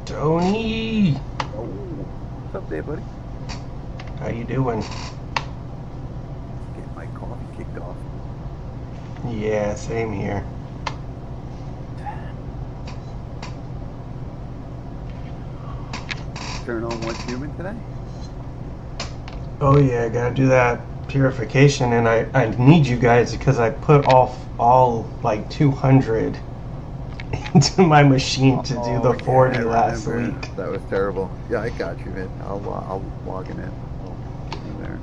Tony! Oh, what's up there, buddy? How you doing? Getting my coffee kicked off. Yeah, same here. Turn on What's Human today? Oh yeah, I gotta do that purification, and I need you guys because I put off all like 200 into my machine to do the 40 last week. That was terrible. Yeah, I got you, man. I'll log in. I'll get in there.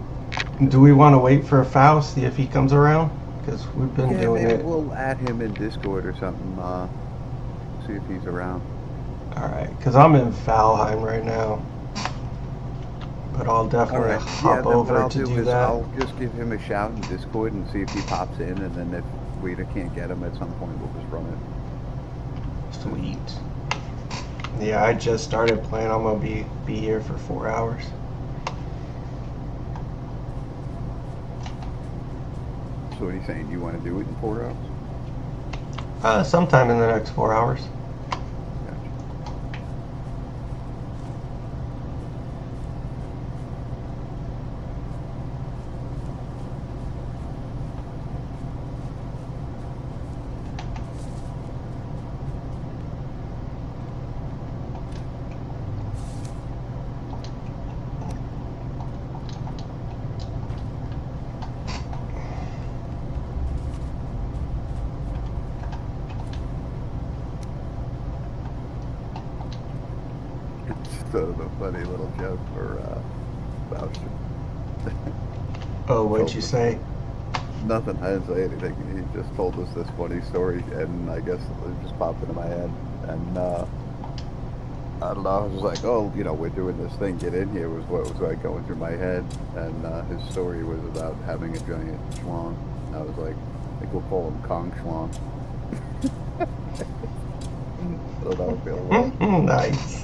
Do we want to wait for Faust, see if he comes around? Because we've been doing maybe it. We'll add him in Discord or something. See if he's around. Alright, because I'm in Valheim right now. But I'll definitely hop over to do that. I'll just give him a shout in Discord and see if he pops in, and then if we can't get him at some point, we'll just run it. Sweet. Yeah, I just started playing. I'm gonna be here for 4 hours. So what are you saying? You want to do it in 4 hours? Sometime in the next 4 hours. Sort of a funny little joke for Boucher. Oh, what'd you say? Nothing. I didn't say anything. He just told us this funny story, and I guess it just popped into my head. And I don't know. I was like, oh, we're doing this thing. Get in here was what was like going through my head. And his story was about having a giant schlong. I was like, I think we'll call him Kong Schlong. So that would feel well. Nice.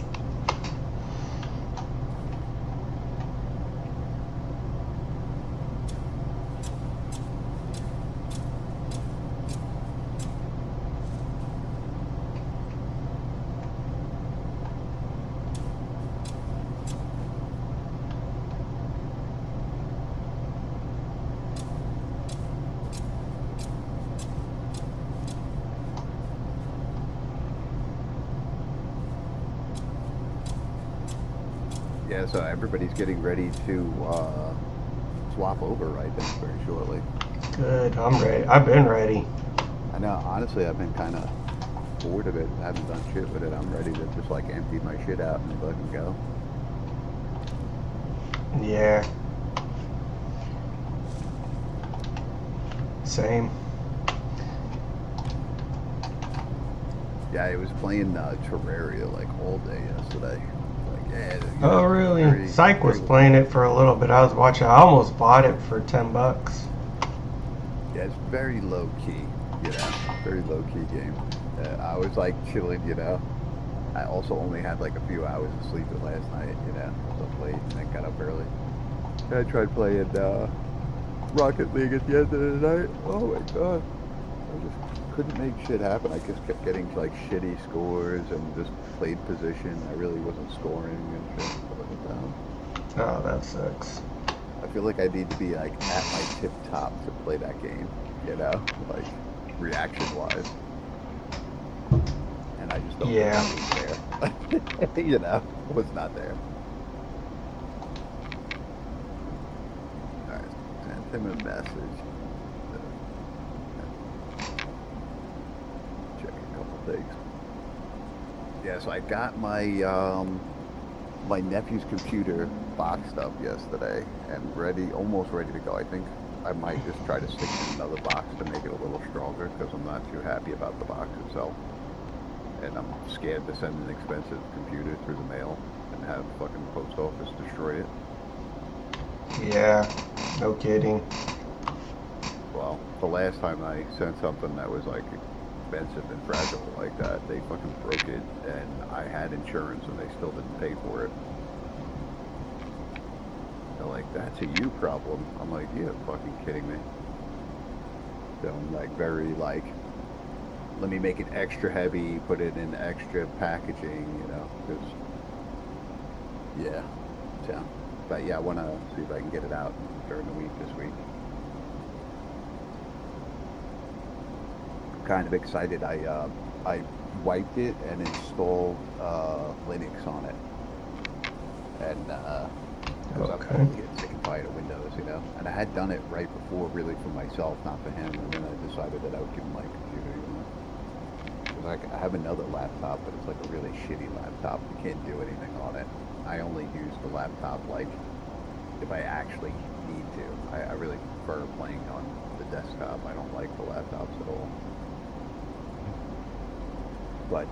Yeah, so everybody's getting ready to swap over, I think, very shortly. Good, I'm ready. I've been ready. I know, honestly, I've been kind of bored of it. I haven't done shit with it. I'm ready to just, like, empty my shit out and let it go. Yeah. Same. Yeah, I was playing Terraria, like, all day yesterday. Oh really? Psych was playing it for a little bit. I was watching. I almost bought it for $10. Yeah, it's very low key, very low key game. I was like chilling, I also only had like a few hours of sleep last night, I was up late and then got up early. I tried playing Rocket League at the end of the night. Oh my god, I just couldn't make shit happen. I just kept getting like shitty scores and just played position. I really wasn't scoring and shit. Oh, that sucks. I feel like I need to be like at my tip top to play that game, like reaction wise. And I just don't think I was there. Was not there. Alright, send him a message. Things. Yeah, so I got my my nephew's computer boxed up yesterday and almost ready to go. I think I might just try to stick in another box to make it a little stronger because I'm not too happy about the box itself. And I'm scared to send an expensive computer through the mail and have fucking post office destroy it. Yeah, no kidding. Well, the last time I sent something that was like expensive and fragile like that, they fucking broke it, and I had insurance and they still didn't pay for it. They're like, that's a you problem. I'm like, you're fucking kidding me. So I'm like very like let me make it extra heavy, put it in extra packaging, you know, 'cause yeah, so, but yeah, I want to see if I can get it out during the week this week. I'm kind of excited. I wiped it and installed Linux on it, and because I'm Okay. getting sick and tired of Windows, you know. And I had done it right before, really for myself, not for him. And then I decided that I would give him my computer, you know. Because I have another laptop, but it's like a really shitty laptop. You can't do anything on it. I only use the laptop like if I actually need to. I really prefer playing on the desktop. I don't like the laptops at all. But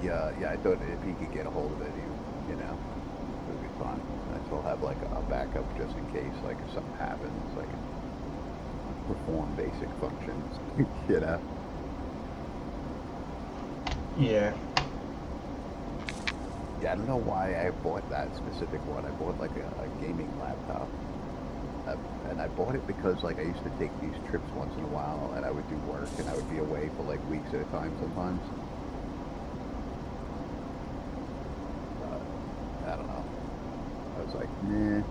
yeah, I thought if he could get a hold of it, he, you know, it would be fun. I still have like a backup just in case, like if something happens, like perform basic functions, you know. Yeah. Yeah, I don't know why I bought that specific one. I bought like a gaming laptop. And I bought it because like I used to take these trips once in a while and I would do work and I would be away for like weeks at a time sometimes. I don't know. I was like, nah.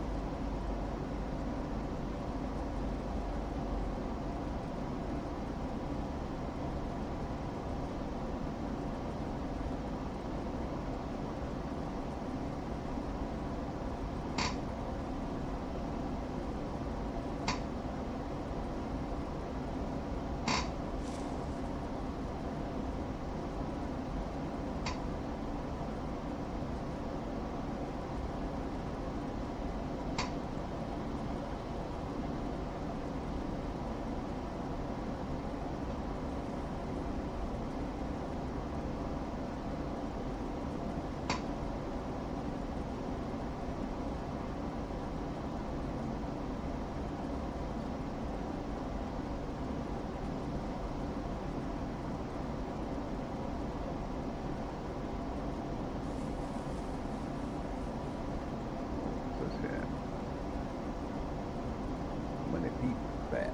So yeah. When it beat bad.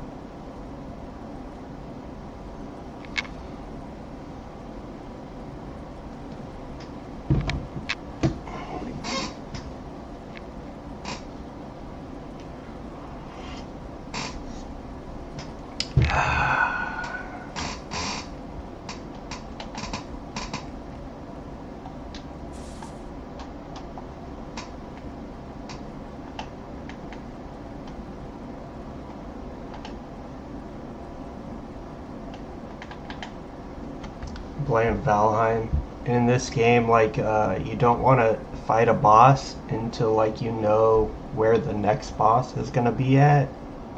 Playing Valheim. In this game, like, you don't want to fight a boss until, like, you know where the next boss is going to be at.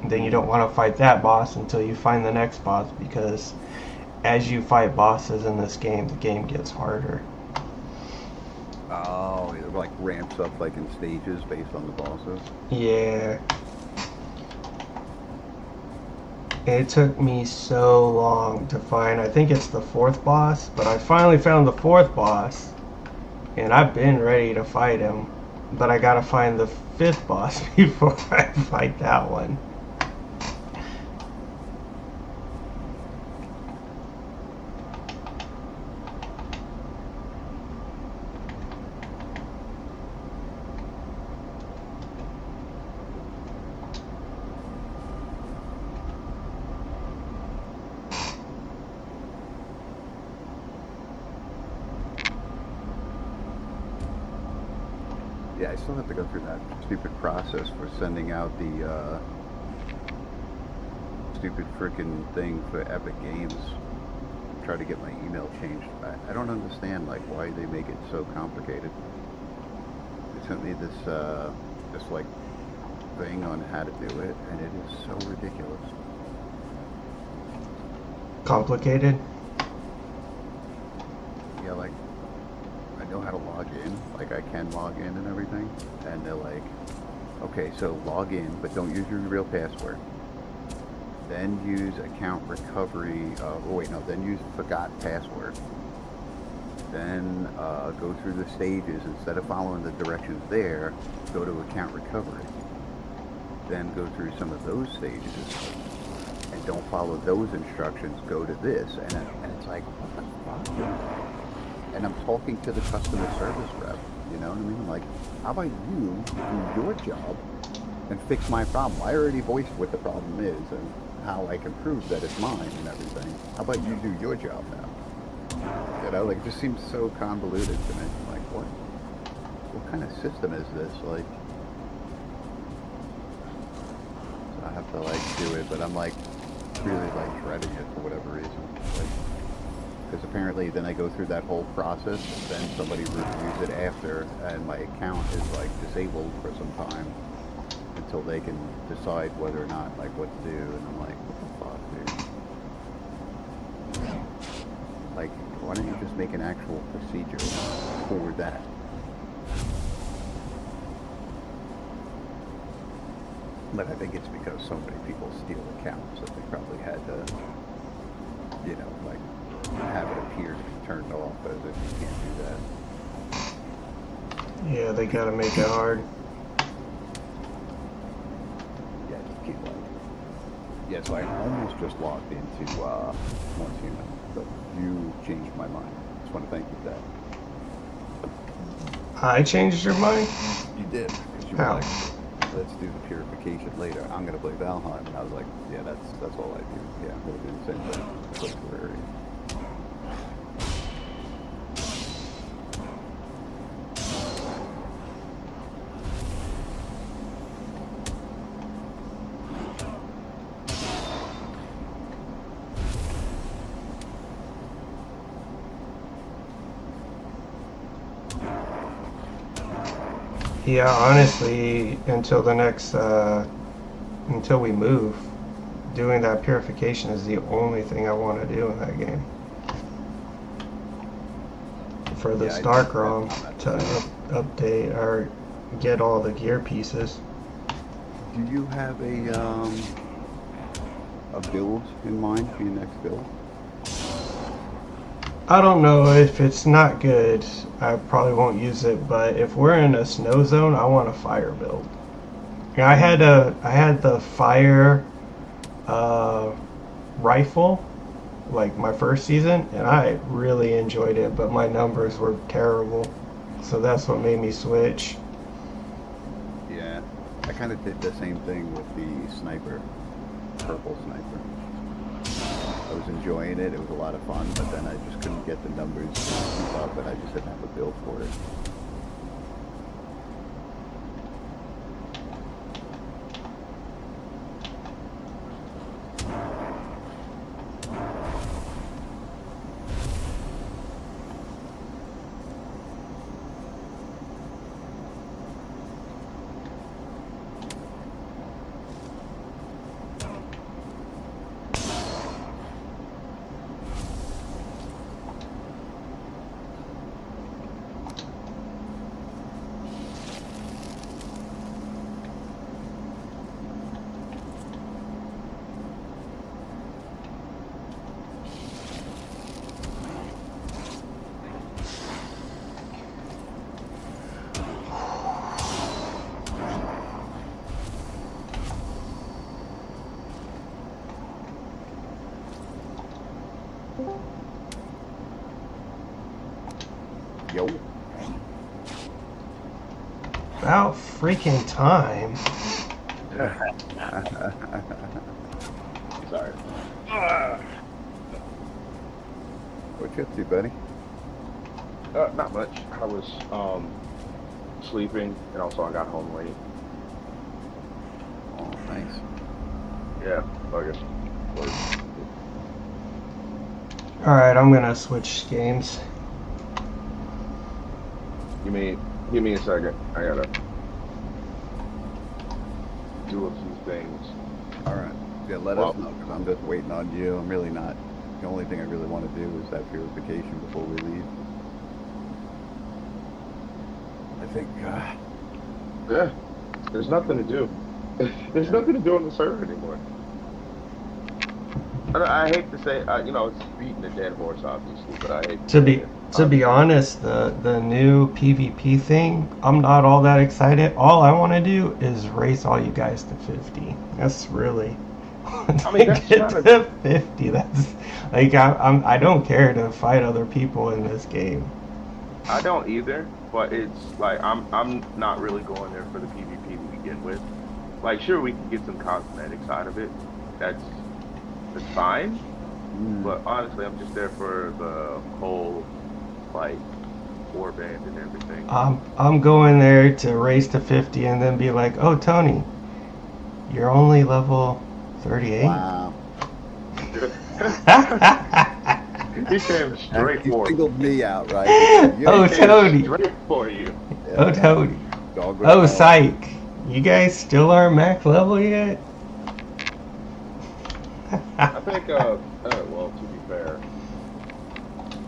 Then you don't want to fight that boss until you find the next boss, because as you fight bosses in this game, the game gets harder. Oh, it like ramps up like in stages based on the bosses. Yeah. It took me so long to find, I think it's the fourth boss, but I finally found the fourth boss, and I've been ready to fight him, but I gotta find the fifth boss before I fight that one. Yeah, I still have to go through that stupid process for sending out the stupid freaking thing for Epic Games. Try to get my email changed. I don't understand like why they make it so complicated. They sent me this like thing on how to do it, and it is so ridiculous. Complicated? Yeah, like I know how to log in, like I can log in and everything, and they're like, okay, so log in, but don't use your real password. Then use account recovery, then use forgot password. Then go through the stages. Instead of following the directions there, go to account recovery. Then go through some of those stages, and don't follow those instructions, go to this. And it's like, what the fuck? And I'm talking to the customer service rep, you know what I mean? Like, how about you do your job and fix my problem? I already voiced what the problem is and how I can prove that it's mine and everything. How about you do your job now? You know, like, it just seems so convoluted to me. Like, what kind of system is this? Like, so I have to, like, do it, but I'm, like, really, like, dreading it for whatever reason. Like, because apparently then I go through that whole process, and then somebody reviews it after, and my account is, like, disabled for some time until they can decide whether or not, like, what to do. And I'm like, what the fuck, dude? Like, why don't you just make an actual procedure for that? But I think it's because so many people steal accounts that they probably had to, you know, like, have it appear to be turned off, as if you can't do that. Yeah, they gotta make it hard. Yeah, just keep like. Yeah, so I almost just logged into Once Human, but you changed my mind. Just want to thank you for that. I changed your mind? You did, because you were like, let's do the purification later. I'm gonna play Valheim, and I was like, yeah, that's all I do. Yeah, I'm gonna do the same thing. Play Terraria. Yeah, honestly, until the next, until we move, doing that purification is the only thing I want to do in that game. For the Starcrom to update or get all the gear pieces. Do you have a build in mind for your next build? I don't know. If it's not good, I probably won't use it, but if we're in a snow zone, I want a fire build. I had the fire rifle like my first season, and I really enjoyed it, but my numbers were terrible, so that's what made me switch. Yeah, I kind of did the same thing with the sniper, purple sniper. I was enjoying it. It was a lot of fun, but then I just couldn't get the numbers to keep up, and I just didn't have a build for it. Yo. About freaking time. Sorry. What you up to, buddy? Not much. I was sleeping, and also I got home late. Oh, thanks. Yeah, I guess. Alright, I'm gonna switch games. Give me a second. I gotta do a few things. All right. Yeah, let us know, because I'm just waiting on you. I'm really not. The only thing I really want to do is that purification before we leave. I think. Yeah, there's nothing to do. There's nothing to do on the server anymore. I hate to say, you know, it's beating a dead horse, obviously, but I hate to be honest, the new PvP thing, I'm not all that excited. All I want to do is race all you guys to 50. That's really I mean, that's get kind of. to 50. That's like I don't care to fight other people in this game. I don't either, but it's like I'm not really going there for the PvP to begin with. Like, sure, we can get some cosmetics out of it. That's that's fine. Mm. But honestly, I'm just there for the whole like warband and everything. I'm going there to race to 50 and then be like, oh Tony, you're only level 38. Wow. He came straight You for you. singled me out, right? Oh, He came Tony. straight for you. Oh Tony. Dog Oh Psych. You guys still aren't max level yet? I think. Well, to be fair,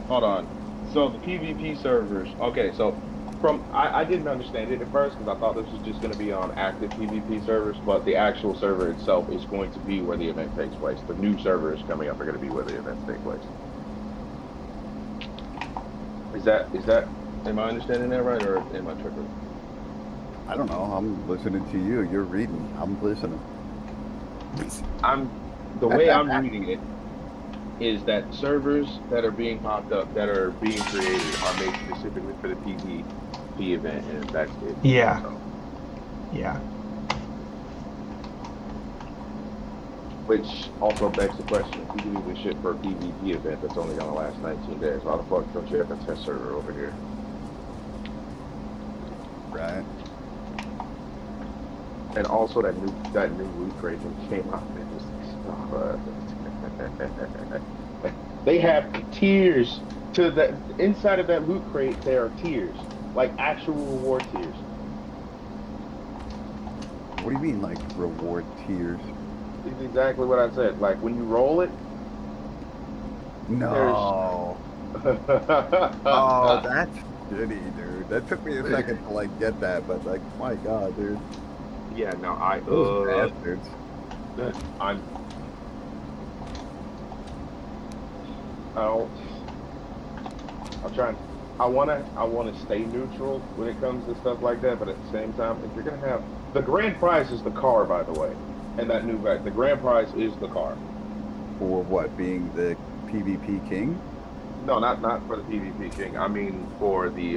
hold on. So the PvP servers. Okay, so I didn't understand it at first because I thought this was just going to be on active PvP servers, but the actual server itself is going to be where the event takes place. The new servers coming up are going to be where the events take place. Is that? Am I understanding that right, or am I tripping? I don't know. I'm listening to you. You're reading. I'm listening. The way I'm reading it is that servers that are being popped up, that are being created, are made specifically for the PvP event, and that's it. Yeah. So, Yeah. which also begs the question: if you do this shit for a PvP event that's only gonna last 19 days, why the fuck don't you have a test server over here? Right. And also that new loot crate that came out, man, they have tiers to that inside of that loot crate. There are tiers, like actual reward tiers. What do you mean, like reward tiers? It's exactly what I said. Like when you roll it. No. Oh, that's shitty, dude. That took me a second to like get that, but like, my God, dude. Yeah, no, Those bastards. I'm. I'll try and I wanna stay neutral when it comes to stuff like that, but at the same time, if you're gonna have the grand prize is the car, by the way, and that new back, the grand prize is the car. For what? Being the PvP king? No, not for the PvP King. I mean for the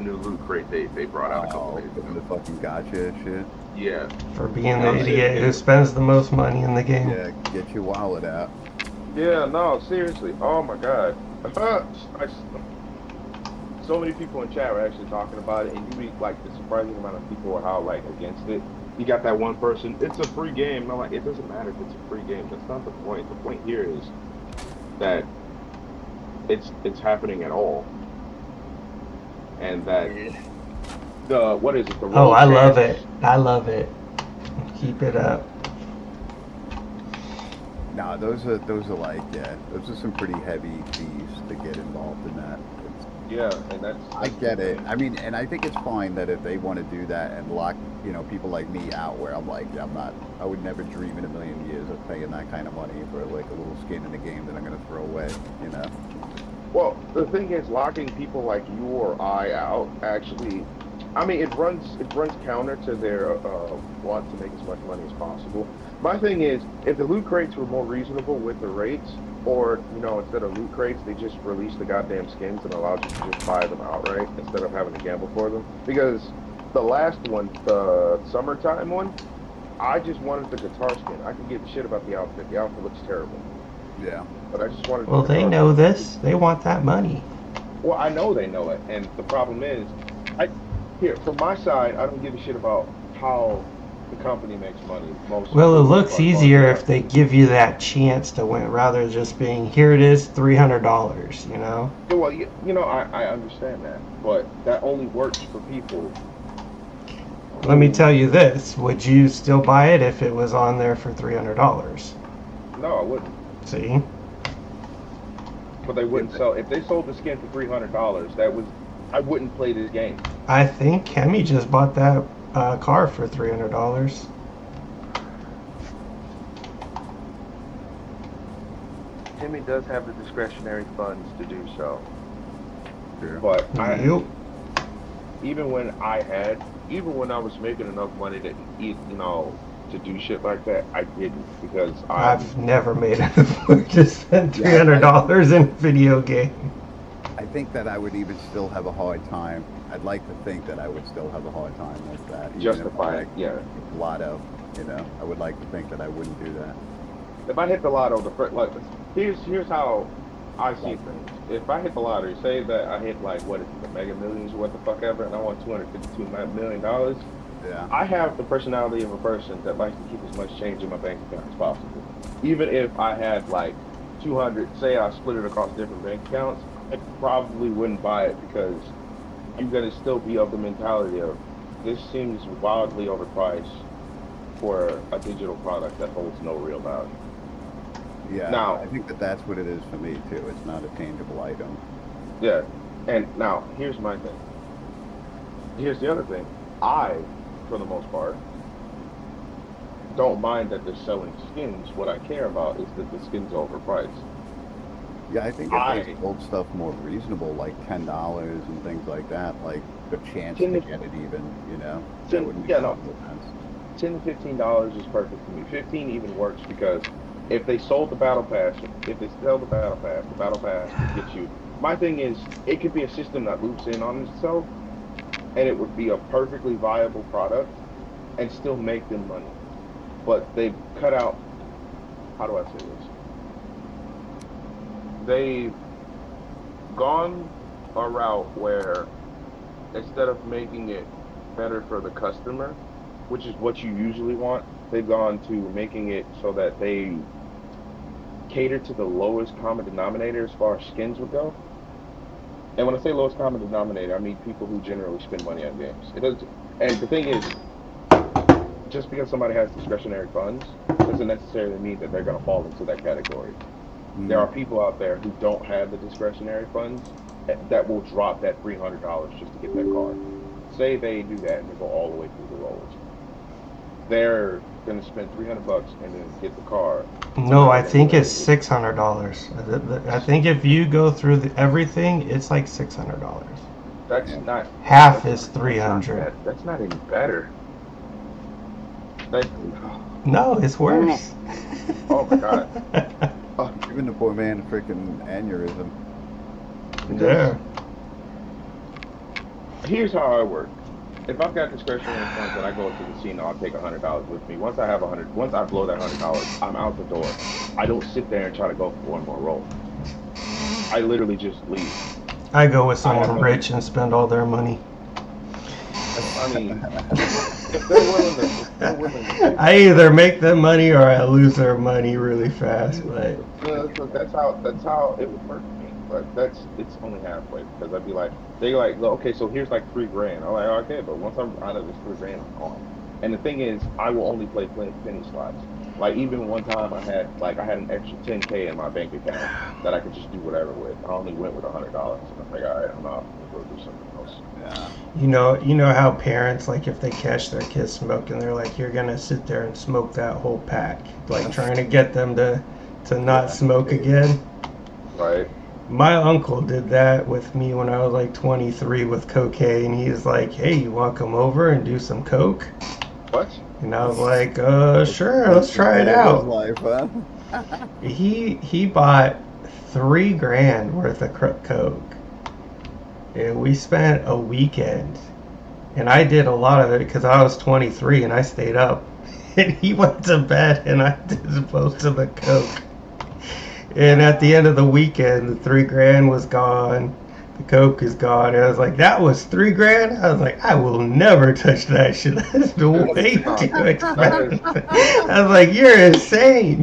new loot crate they brought out a couple days The ago. fucking gotcha shit. Yeah, For being the idiot who spends the most money in the game. Yeah, get your wallet out. yeah, no, seriously. Oh my God. So many people in chat were actually talking about it, and you meet like the surprising amount of people are how like against it. You got that one person. It's a free game. And I'm like, it doesn't matter if it's a free game. That's not the point. The point here is that it's happening at all, and that the what is it? The Oh, roll I love chance- it. I love it. Keep it up. Nah, those are like, yeah, those are some pretty heavy fees to get involved in that. Yeah, and that's I get it. I mean, and I think it's fine that if they want to do that and lock, people like me out, where I'm like, I would never dream in a million years of paying that kind of money for like a little skin in the game that I'm gonna throw away, Well, the thing is, locking people like you or I out actually, I mean, it runs counter to their want to make as much money as possible. My thing is, if the loot crates were more reasonable with the rates, or instead of loot crates, they just release the goddamn skins and allowed you to just buy them outright instead of having to gamble for them. Because the last one, the summertime one, I just wanted the guitar skin. I could give a shit about the outfit. The outfit looks terrible. Yeah. But I just wanted. Well, the they guitar know skin. this. They want that money. Well, I know they know it, and the problem is, from my side, I don't give a shit about how the company makes money. Well, it looks easier if they give you that chance to win rather than just being, here it is, $300, Well, I understand that, but that only works for people. Let me tell you this. Would you still buy it if it was on there for $300? No, I wouldn't. See? But they wouldn't sell. If they sold the skin for $300, I wouldn't play this game. I think Kemi just bought that car for $300. Timmy does have the discretionary funds to do so. Sure. But Yep. even when I was making enough money to to do shit like that, I didn't because I've never made it afford to spend Yeah, $300 in a video game. I think that I would even still have a hard time. I'd like to think that I would still have a hard time with that. Even justify it. if I Yeah. hit lotto, I would like to think that I wouldn't do that. If I hit the lotto, the first, like, here's how I see things. If I hit the lottery, say that I hit like what is it, the Mega Millions or what the fuck ever, and I won $252 million. Yeah. I have the personality of a person that likes to keep as much change in my bank account as possible. Even if I had like 200, say I split it across different bank accounts, I probably wouldn't buy it because you're gonna still be of the mentality of this seems wildly overpriced for a digital product that holds no real value. Yeah. Now, I think that that's what it is for me too. It's not a tangible item. yeah, and now here's my thing. Here's the other thing. I, for the most part, don't mind that they're selling skins. What I care about is that the skins are overpriced. Yeah, I think if they sold stuff more reasonable, like $10 and things like that, like the chance to get it even, that wouldn't be offense. $10 to $15 is perfect for me. 15 even works because if they sold the battle pass, if they sell the battle pass will get you. My thing is, it could be a system that loops in on itself, and it would be a perfectly viable product, and still make them money. But they've cut out. How do I say this? They've gone a route where instead of making it better for the customer, which is what you usually want, they've gone to making it so that they cater to the lowest common denominator as far as skins would go. And when I say lowest common denominator, I mean people who generally spend money on games. It does, and the thing is, just because somebody has discretionary funds doesn't necessarily mean that they're going to fall into that category. There are people out there who don't have the discretionary funds that will drop that $300 just to get that card. Say they do that and they go all the way through the rolls. They're going to spend $300 and then get the card. No, I think it's $600. I think if you go through everything, it's like $600. That's not half is $300. That's not any better. No, it's worse. Oh my god. Giving the poor man a freaking aneurysm. Yeah. Here's how I work. If I've got discretionary funds and I go to the casino, I'll take $100 with me. Once I blow that $100, I'm out the door. I don't sit there and try to go for one more roll. I literally just leave. I go with someone rich and spend all their money. I mean, if they're willing to, I either make them money or I lose their money really fast. But that's how it would work for me. But it's only halfway because I'd be like, they're like, okay, so here's like $3,000. I'm like, okay, but once I'm out of this $3,000, I'm gone. And the thing is, I will only play penny slots. Like even one time I had an extra $10K in my bank account that I could just do whatever with. I only went with $100, and I'm like, all right, I'm out. We'll go do something else. Yeah. You know how parents, like, if they catch their kids smoking, they're like, you're gonna sit there and smoke that whole pack, like trying to get them to not smoke again. Right. My uncle did that with me when I was like 23 with cocaine. He's like, hey, you want to come over and do some coke? What? And I was like, sure, let's try it out. Life, huh? He bought $3,000 worth of coke. And we spent a weekend. And I did a lot of it because I was 23 and I stayed up. And he went to bed and I did most of the coke. And at the end of the weekend, the $3,000 was gone. The coke is gone. And I was like, that was $3,000? I was like, I will never touch that shit. That's way too expensive. I was like, you're insane.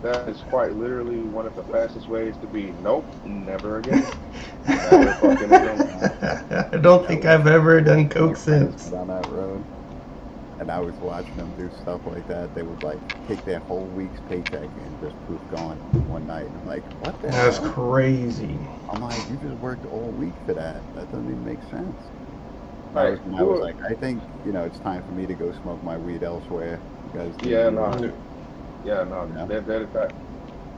That is quite literally one of the fastest ways to be, nope, never again. Never fucking again. I don't think I've ever done coke since. On that road. And I was watching them do stuff like that. They would like take their whole week's paycheck and just poof gone one night. And I'm like, what the hell? That's crazy. I'm like, you just worked all week for that. That doesn't even make sense. Right. I was like, I think, it's time for me to go smoke my weed elsewhere. Because Yeah, no. That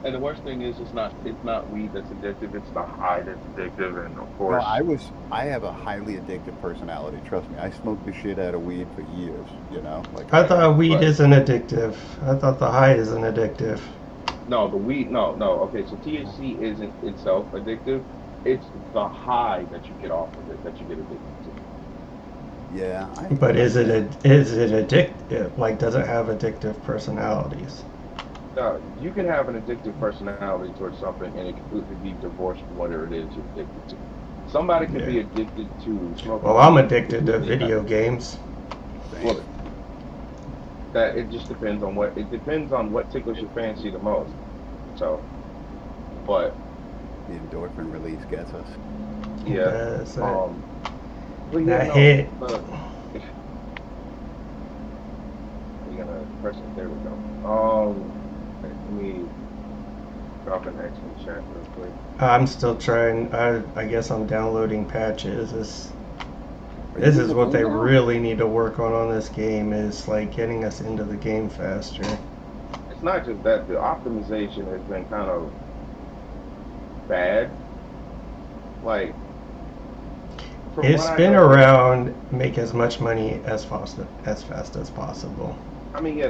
And the worst thing is, it's not weed that's addictive. It's the high that's addictive, and of No, course, I have a highly addictive personality. Trust me, I smoked the shit out of weed for years. You know, like I thought weed but isn't addictive. I thought the high isn't addictive. no, the weed, no. Okay, so THC isn't itself addictive. It's the high that you get off of it that you get addicted to. yeah, But I is it guess. is it addictive? Like, does it have addictive personalities? You can have an addictive personality towards something and it completely be divorced from whatever it is you're addicted to. Somebody could Yeah. be addicted to smoking Well, I'm weed and addicted to completely not. video games. Same. Well, that it just depends on what tickles your fancy the most. So, but The endorphin release gets us. yeah, That's it. um, but yeah, That no, hit. we're gonna press it. There we go. Let me drop an X in the chat real quick. I'm still trying. I guess I'm downloading patches. This Are you this in is the what game they now? really need to work on this game is like getting us into the game faster. It's not just that the optimization has been kind of bad. Like from It's what I been know, around. Make as much money as fast as possible. I mean, yeah,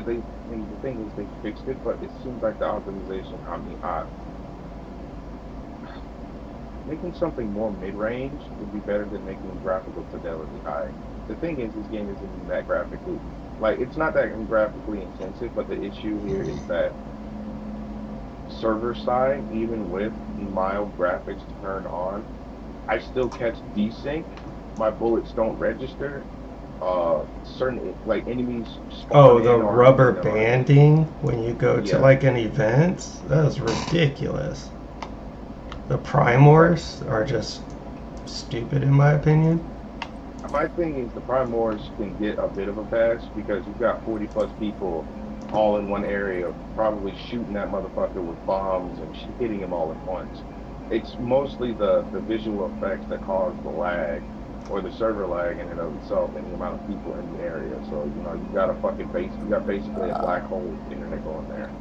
and the thing is they fixed it, but it seems like the optimization. I mean, making something more mid-range would be better than making graphical fidelity high. The thing is, this game isn't even that graphically, like, it's not that graphically intensive, but the issue here is that server side, even with mild graphics turned on, I still catch desync. My bullets don't register. Certain like enemies spawn Oh, the in or I'm rubber hitting them. banding when you go to Yeah, like an event? That is ridiculous. The like Primors are just stupid in my opinion. my thing is the Primors can get a bit of a pass because you've got 40 plus people all in one area, probably shooting that motherfucker with bombs and hitting him all at once. It's mostly the visual effects that cause the lag or the server lag in and of itself and the amount of people in the area. So, you got a fucking you got basically a black hole of internet going there.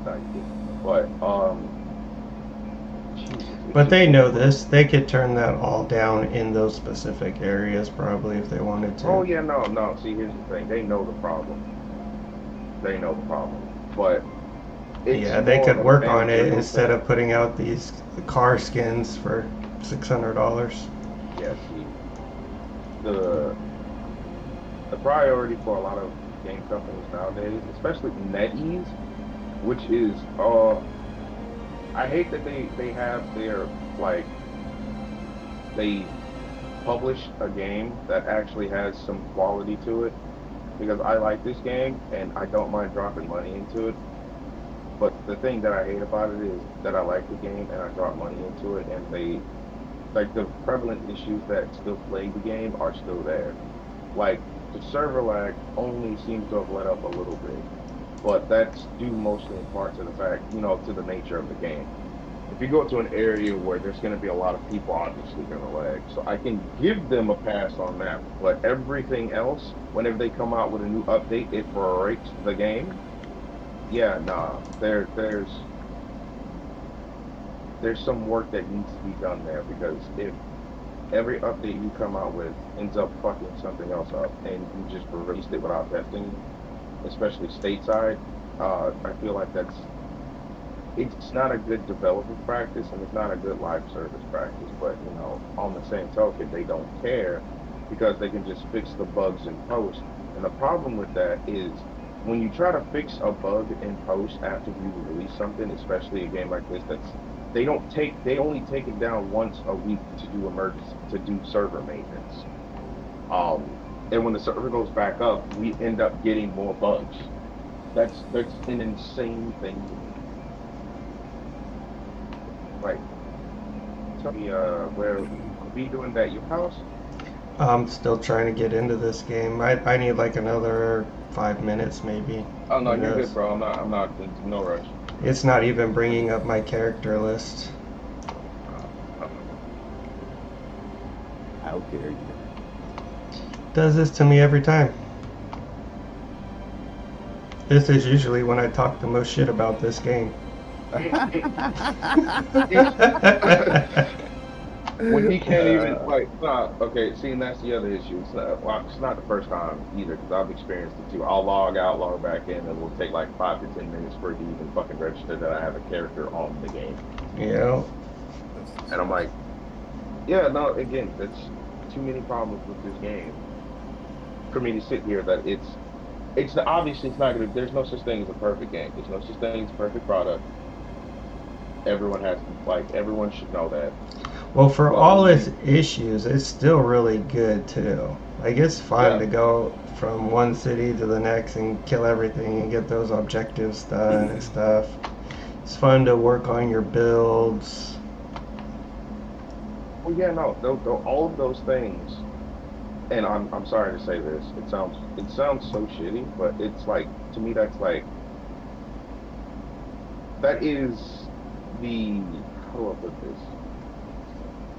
Like, but, Jesus, it's But just they so know brutal. this. They could turn that all down in those specific areas probably if they wanted Oh to. yeah, no, no. See, here's the thing. They know the problem. They know the problem. But it's Yeah, they more of could a work on it managerial instead thing. of putting out these car skins for $600. Yeah, see, the the priority for a lot of game companies nowadays, especially NetEase, which is I hate that they have their like they publish a game that actually has some quality to it because I like this game and I don't mind dropping money into it. But the thing that I hate about it is that I like the game and I drop money into it and they like the prevalent issues that still plague the game are still there. Like the server lag only seems to have let up a little bit, but that's due mostly in part to the fact, to the nature of the game. If you go to an area where there's going to be a lot of people, obviously going to lag. So I can give them a pass on that. But everything else, whenever they come out with a new update, it breaks the game. Yeah, nah. There's some work that needs to be done there because if every update you come out with ends up fucking something else up and you just released it without testing, especially stateside, I feel like it's not a good developer practice and it's not a good live service practice. But on the same token, they don't care because they can just fix the bugs in post. And the problem with that is when you try to fix a bug in post after you release something, especially a game like this, they only take it down once a week to do server maintenance. And when the server goes back up, we end up getting more bugs. That's an insane thing to me. Like, tell me, where be doing that your house? I'm still trying to get into this game. I need like another 5 minutes maybe. Oh no, Who you're good, knows? bro. I'm not in no rush. It's not even bringing up my character list. Uh, How dare you? Does this to me every time. This is usually when I talk the most shit about this game. When he can't even like, nah, okay. See, and that's the other issue. It's not the first time either, because I've experienced it too. I'll log out, log back in, and it will take like 5 to 10 minutes for it to even fucking register that I have a character on the game. Yeah. And I'm like, yeah, no. Again, that's too many problems with this game for me to sit here. That it's obviously it's not gonna. There's no such thing as a perfect game. There's no such thing as a perfect product. Everyone has to like. Everyone should know that. Well, for Well, all its issues, it's still really good too. Like it's fun Yeah. to go from one city to the next and kill everything and get those objectives done and stuff. It's fun to work on your builds. Well, yeah, no, all of those things, and I'm sorry to say this. It sounds so shitty, but it's like to me that's like that is the how do I put this?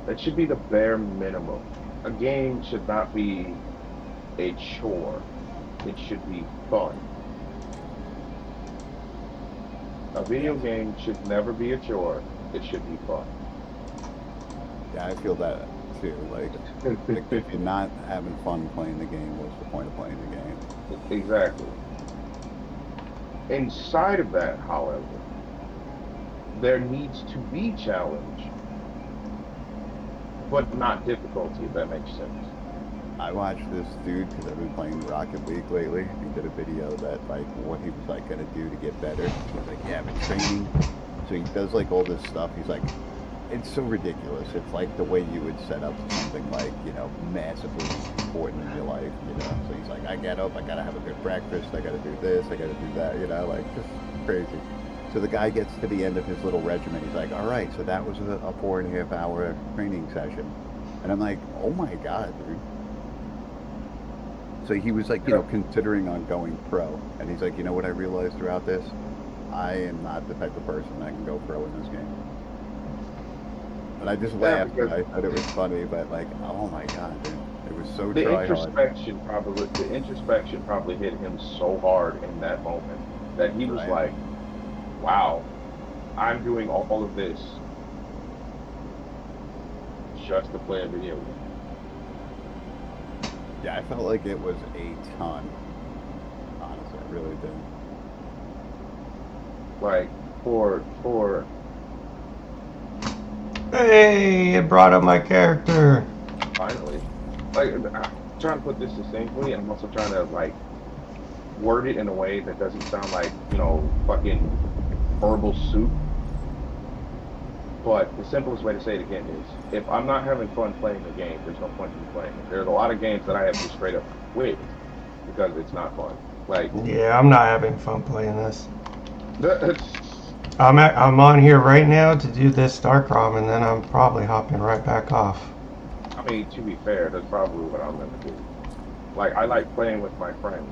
That should be the bare minimum. A game should not be a chore. It should be fun. A video game should never be a chore. It should be fun. Yeah, I feel that too. Like, if you're not having fun playing the game, what's the point of playing the game? Exactly. Inside of that, however, there needs to be challenge, but not difficulty, if that makes sense. I watched this dude because I've been playing Rocket League lately. He did a video that like what he was like gonna do to get better. He's like, yeah, I've been training. So he does like all this stuff. He's like, it's so ridiculous. It's like the way you would set up something like, you know, massively important in your life, you know. So he's like, I get up, I gotta have a good breakfast, I gotta do this, I gotta do that, you know, like just crazy. So the guy gets to the end of his little regimen. He's like, all right, so that was a 4.5 hour training session. And I'm like, oh my God, dude. So he was like, you know, considering on going pro. And he's like, you know what I realized throughout this? I am not the type of person that can go pro in this game. And I just laughed. And I thought it was funny, but like, oh my God, dude. It was so The try hard. introspection probably hit him so hard in that moment that he was like, wow, I'm doing all of this just to play a video game. Yeah, I felt like it was a ton. Honestly, I really did. Like for Hey, it brought up my character. finally, like I'm trying to put this succinctly, and I'm also trying to like word it in a way that doesn't sound like, you know, fucking herbal soup. But the simplest way to say it again is, if I'm not having fun playing the game, there's no point in me playing it. There's a lot of games that I have to straight up quit because it's not fun. Like, Yeah, I'm not having fun playing this. that's, I'm on here right now to do this StarCrom, and then I'm probably hopping right back off. I mean, to be fair, that's probably what I'm gonna do. Like, I like playing with my friends,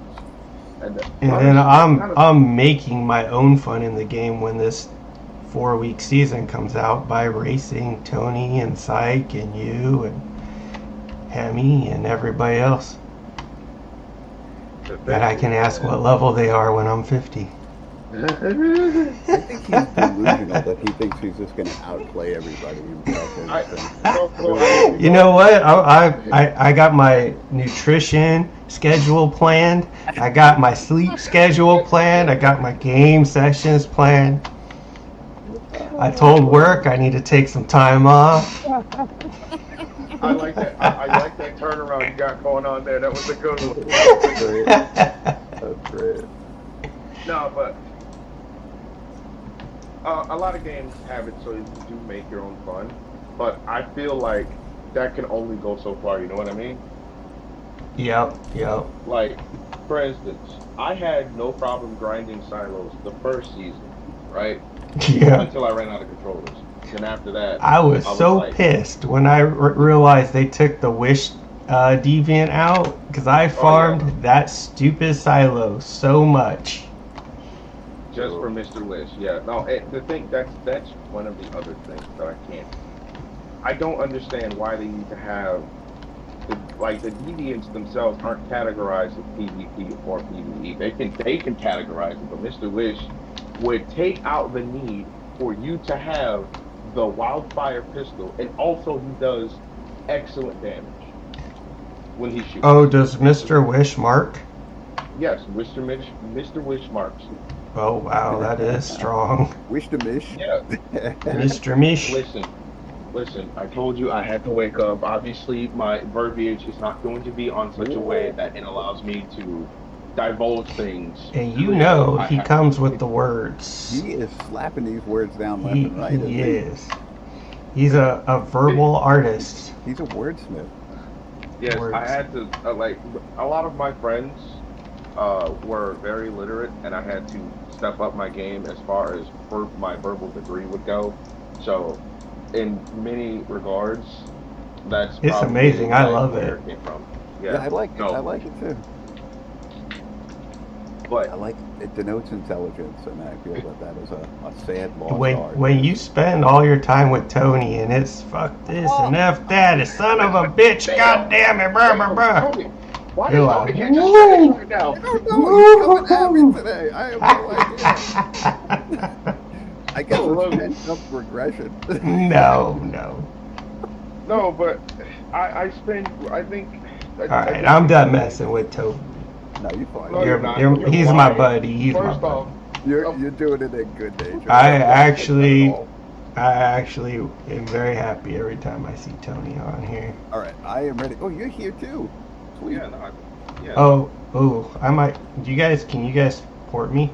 and then I'm making my own fun in the game when this 4-week season comes out by racing Tony and Syke and you and Hemi and everybody else that I can ask what level they are when I'm 50. I think he's delusional that he thinks he's just going to outplay everybody. You know what? I got my nutrition schedule planned. I got my sleep schedule planned. I got my game sessions planned. I told work I need to take some time off. I like that. I like that turnaround you got going on there. That was a good one. That's great. No, but a lot of games have it so you do make your own fun. But I feel like that can only go so far. You know what I mean? Yep. Like, for instance, I had no problem grinding silos the first season, right? Yeah. Until I ran out of controllers. And after that, I was so like, pissed when I realized they took the Wish deviant out, because I farmed that stupid silo so much. Just for Mr. Wish, yeah. No, the thing that's one of the other things that I don't understand why they need to have the deviants themselves aren't categorized as PvP or PvE. They can categorize it, but Mr. Wish would take out the need for you to have the wildfire pistol, and also he does excellent damage when he shoots. Oh, does Mr. Wish mark? Yes, Mr. Wish marks. Oh wow, that is strong. Wish to mish. Yeah. Mr. Mish. Listen, I told you I had to wake up. Obviously, my verbiage is not going to be on such a way that it allows me to divulge things. And you know he comes with the words. He is slapping these words down left and right. He is. He's a verbal artist. He's a wordsmith. Yes, Words. I had to, like, a lot of my friends were very literate, and I had to step up my game as far as my verbal degree would go. So, in many regards, that's It's amazing. I love where it. came from. Yeah, I like it. I like it too. But I like it denotes intelligence, and I feel that is a sad lost art. When you spend all your time with Tony and it's fuck this and F that, a son of a bitch, god damn it, bruh, bruh, bruh. Tony, why You're is like, Tony can't just say it right now? I don't know. He's coming at me today. I have no idea. I guess it's pent-up regression. No. No, but I think. Alright, I'm done messing with Toby. No, you're fine. No, you're not. He's You're my lying. buddy. He's my First buddy. off, You're doing it in good nature. I actually am very happy every time I see Tony on here. All right, I am ready. Oh, you're here too. Sweet. yeah. Oh, I might. Can you guys support me?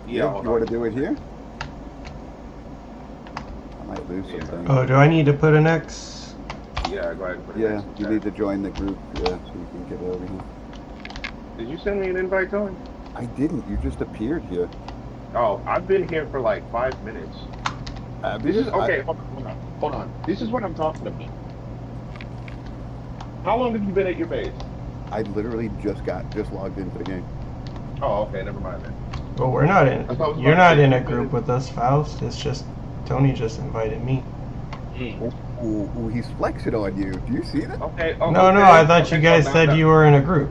Yeah. You want to do it here? I might lose something. Oh, do I need to put an X? Yeah, go ahead and put it Yeah, next to you that. need to join the group, so you can get over here. Did you send me an invite, Tony? I didn't. You just appeared here. Oh, I've been here for like 5 minutes. This is okay. Hold on. This is what I'm talking about. How long have you been at your base? I literally just logged into the game. Oh, okay. Never mind then. Well, we're not in. I thought it was You're about not in a 15 group minutes. with us, Faust. It's just Tony just invited me. Ooh, he's flexing on you. Do you see that? Okay. No, I thought you guys said you were in a group.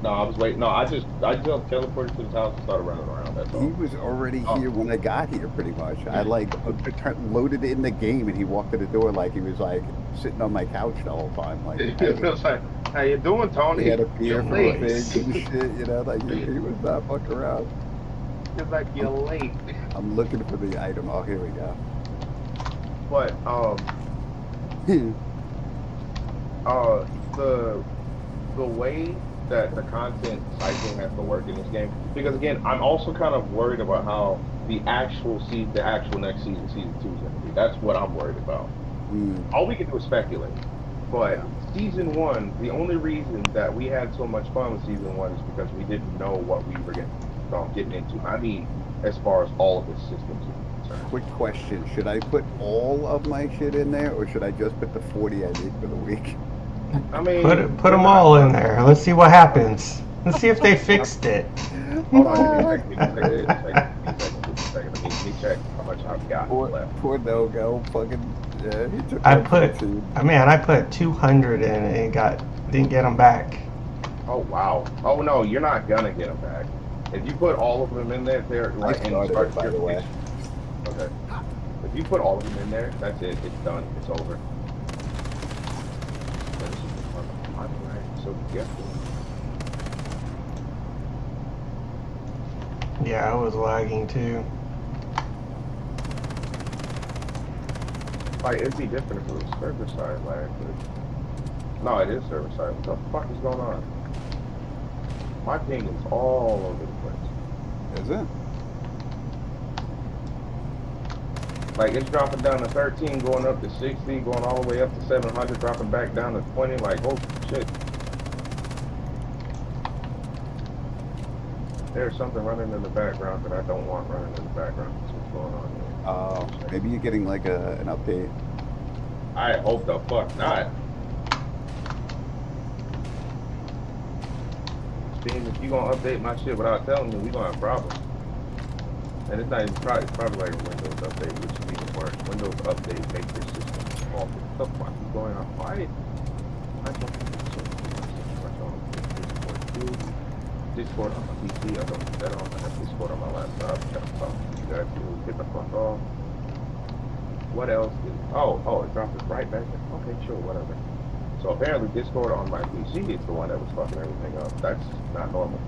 No, I was waiting. No, I just teleported to his house and started running around. That's He all. was already here when I got here, pretty much. I loaded in the game, and he walked to the door like he was like sitting on my couch the whole time. Like, It was like, how you doing, Tony? he had a beer for a late. thing and shit, you know, like he was not fucking around. It's like you're late. I'm looking for the item. Oh, here we go. But the way that the content cycling has to work in this game, because again, I'm also kind of worried about how the actual next season 2 is going to be. That's what I'm worried about. All we can do is speculate. But season 1, the only reason that we had so much fun with season 1 is because we didn't know what we were getting into. I mean, as far as all of the systems are concerned. Quick question: should I put all of my shit in there, or should I just put the 40 I need for the week? I mean, Put them all in there. Let's see what happens. Let's see if they fixed it. Hold on, give me a second. Let me check how much I've got left. Poor Nogo, fucking. Yeah, he took I that put 15. 200 in and didn't get them back. Oh wow! Oh no, you're not gonna get them back. If you put all of them in there, they're like I started it, by the way. Okay. If you put all of them in there, that's it. It's done. It's over. So careful. Yeah, I was lagging too. Like it'd be different if it was server side lag, but no, it is server side. What the fuck is going on? My ping is all over the place. Is it? Like it's dropping down to 13, going up to 60, going all the way up to 700, dropping back down to 20. Like, oh shit. There's something running in the background that I don't want running in the background. That's what's going on here. Maybe you're getting like an update. I hope the fuck not. Steam, if you gonna update my shit without telling me, we gonna have problems. And it's not even probably, it's probably like a Windows update, which is even worse. Windows update make your system awful. What the fuck is going on? Why don't you so much on this Discord on my PC. I don't do that on. I have Discord on my laptop. Gotta talk to you guys to get the fuck off. What else is? Oh, it dropped it right back in. Okay, sure, whatever. So apparently Discord on my PC is the one that was fucking everything up. That's not normal.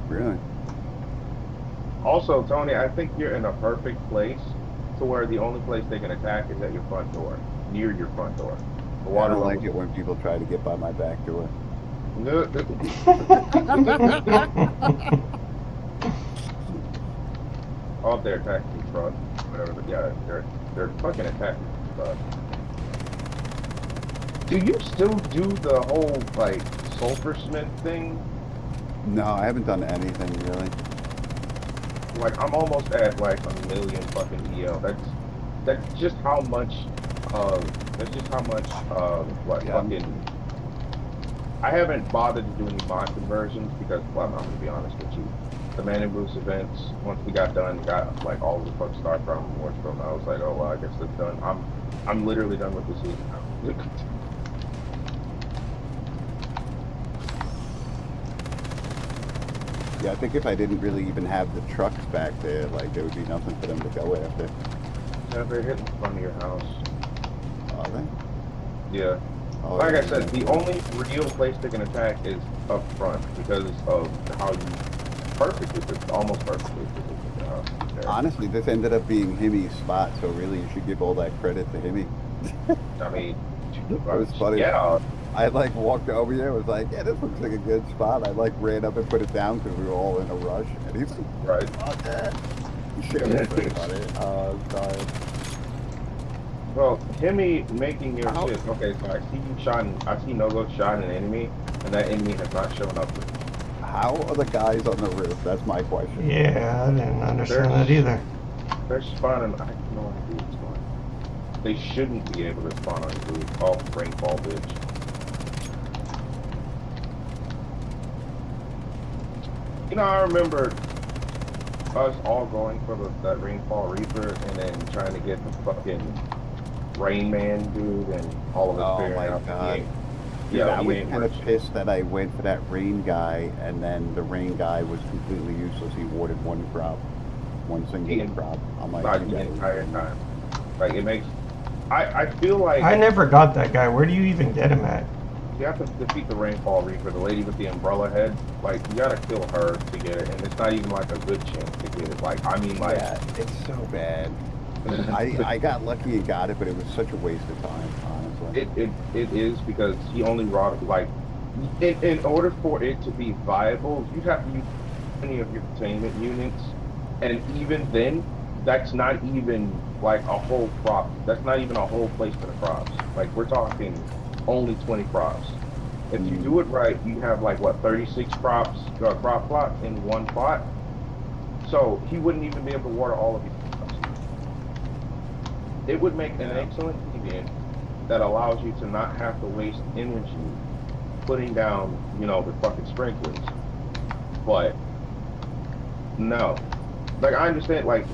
Really? Also, Tony, I think you're in a perfect place to where the only place they can attack is at your front door, near your front door. The I water don't like level's it when people try to get by my back door. Oh, they're attacking the truck. Whatever, but yeah, they're fucking attacking the truck. Do you still do the whole like sulfur smith thing? No, I haven't done anything really. Like I'm almost at like 1,000,000 fucking EL. That's just how much. That's just how much. What Yeah. fucking. I haven't bothered to do any mod conversions because, well, I'm gonna be honest with you. The Man in Boost events, once we got done, got like all of the fuck start from Wars from. I was like, oh well, I guess that's done. I'm literally done with the season now. Yeah, I think if I didn't really even have the trucks back there, like there would be nothing for them to go after. Never hit in front of your house. Are they? Yeah. Oh, Like yeah, I said, yeah. the only real place they can attack is up front because of how you almost perfectly positioned the house. There. Honestly, this ended up being Himmy's spot, so really you should give all that credit to Himmy. I mean, It was funny. yeah. I like walked over here, was like, yeah, this looks like a good spot. I like ran up and put it down because we were all in a rush. And he's like, Right. fuck that. Shit was pretty funny. I'm sorry. Well, Himmy making your Ow. shit. Okay, so I see Nogo shot an enemy, and that enemy has not shown up. How are the guys on the roof? That's my question. Yeah, I didn't understand that either. They're spawning. I have no idea what's going on. They shouldn't be able to spawn on the roof. Oh, rainfall, bitch. You know, I remember us all going for that Rainfall Reaper and then trying to get the fucking Rain Man dude and all of us Oh figuring my out God. Yeah, I he was ain't kind of rich. pissed that I went for that rain guy, and then the rain guy was completely useless. He watered one crop, one single The crop. I'm like, Not you the guys- entire time. Like, it makes... I feel like I never got that guy. Where do you even get him at? you have to defeat the Rainfall Reaper, the lady with the umbrella head. Like, you gotta kill her to get it, and it's not even like a good chance to get it. Like, I mean, like... Yeah, it's so bad. I got lucky and got it, but it was such a waste of time, honestly. It is because he only wrought like in order for it to be viable, you have to use any of your containment units, and even then, that's not even like a whole crop. That's not even a whole placement of crops. Like we're talking only 20 crops. If you do it right, you have like what 36 crop plots in one plot. So he wouldn't even be able to water all of these crops. It would make an excellent deviant that allows you to not have to waste energy putting down, you know, the fucking sprinklers. But no, like I understand, like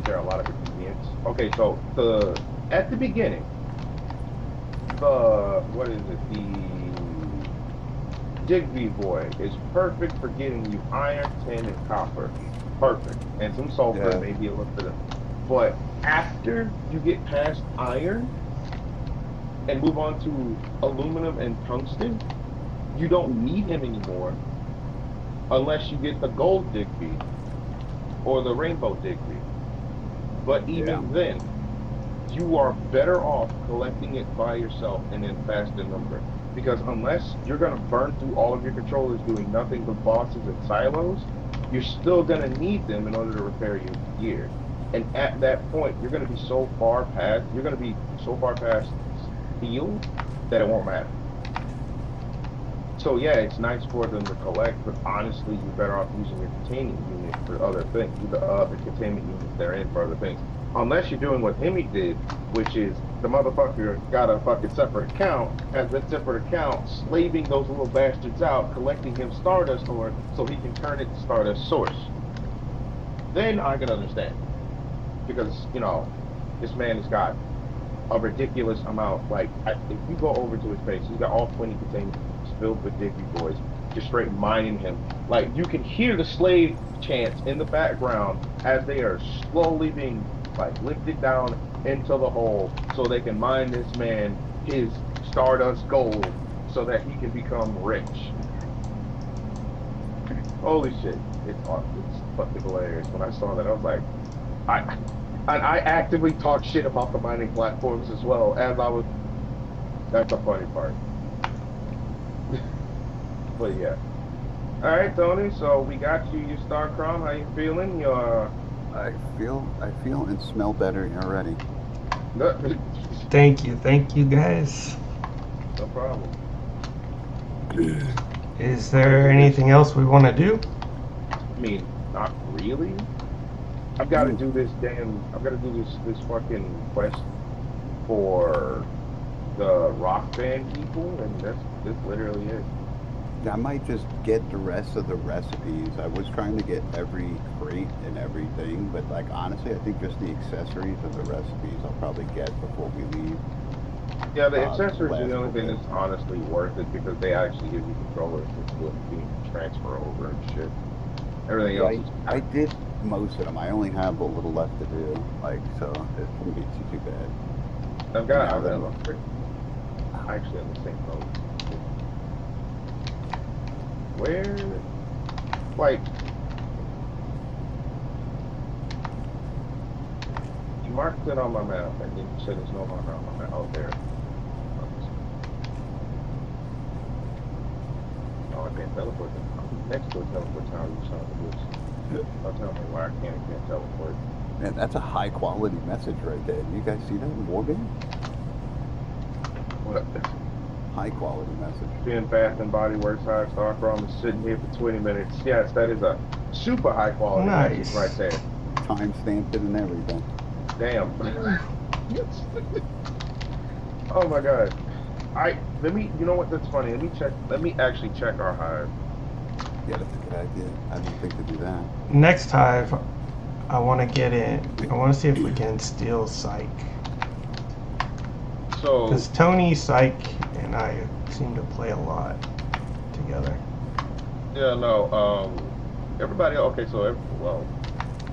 there are a lot of ingredients. Okay, so at the beginning, what is it? The Digby boy is perfect for getting you iron, tin, and copper. Perfect, and some sulfur, Yeah. maybe a little bit of. But after you get past iron and move on to aluminum and tungsten, you don't need him anymore unless you get the gold Digby or the rainbow Digby. But even then, you are better off collecting it by yourself and in fast in number. Because unless you're going to burn through all of your controllers doing nothing but bosses and silos, you're still going to need them in order to repair your gear. And at that point, you're going to be so far past steel that it won't matter. So yeah, it's nice for them to collect, but honestly, you're better off using your containment unit for other things. The containment units they're in for other things. Unless you're doing what Hemi did, which is the motherfucker got a fucking separate account, has that separate account, slaving those little bastards out, collecting him Stardust ore so he can turn it to Stardust Source. Then I can understand. Because, you know, this man has got a ridiculous amount. Like, if you go over to his base, he's got all 20 containment units. filled with Digby boys, just straight mining him. Like you can hear the slave chants in the background as they are slowly being like lifted down into the hole, so they can mine this man his Stardust gold, so that he can become rich. Holy shit! It's fucking hilarious. When I saw that, I was like, I actively talked shit about the mining platforms as well as I was. That's the funny part. But yeah. All right, Tony. So we got you your Star Crown. How you feeling? Your I feel and smell better already. Thank you guys. No problem. Is there anything else we want to do? I mean, not really. I've got to do this I've got to do this fucking quest for the rock band people, and that's literally it. I might just get the rest of the recipes. I was trying to get every crate and everything, but like honestly, I think just the accessories and the recipes I'll probably get before we leave. Yeah, the accessories are the only thing that's honestly worth it, because they actually give you controllers which will be transfer over and shit. Everything else. I did most of them. I only have a little left to do, like, so it wouldn't be too bad. I've got actually on the same boat. Where, like, you marked it on my map, and then you said there's no marker on my map. Oh, there. Oh, I can't teleport. Next to a teleport tower, you son of a bitch. Don't tell me why I can't teleport. Man, that's a high quality message right there. You guys see that in Wargame? What? High quality message. Being Bath and Body Works High Star Chrome is sitting here for 20 minutes. Yes, that is a super high quality message right there. Time stamped it and everything. Damn. Oh my god. You know what, that's funny. Let me actually check our hive. Yeah, that's a good idea. I didn't think to do that. Next hive, I want to get in. I want to see if we can steal Psych. So, because Tony, Psych, and I seem to play a lot together. Yeah, no. Everybody. Okay, so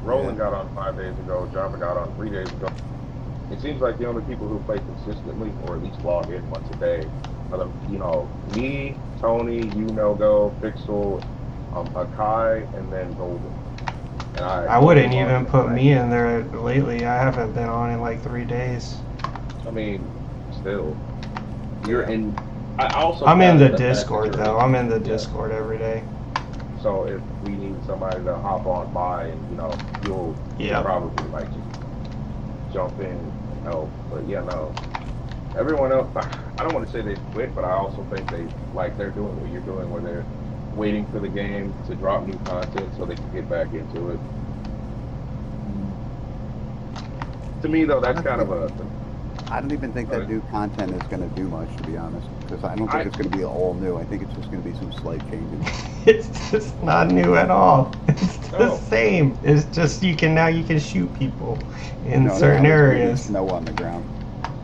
Roland got on 5 days ago. Java got on 3 days ago. It seems like the only people who play consistently, or at least log in once a day, are me, Tony, Nogo, Pixel, Akai, and then Golden. And I wouldn't even put me in there lately. I haven't been on in like 3 days. I mean, still, you're in. I'm in the Discord though. I'm in the Discord every day. So if we need somebody to hop on by, and you'll probably like just jump in and help. But yeah, no. Everyone else, I don't want to say they quit, but I also think they're doing what you're doing, where they're waiting for the game to drop new content so they can get back into it. To me, though, that's kind of I don't even think that new content is going to do much, to be honest, because I don't think it's going to be all new. I think it's just going to be some slight changes. It's just not new at all. It's the same. It's just you can shoot people in certain areas. Snow on the ground.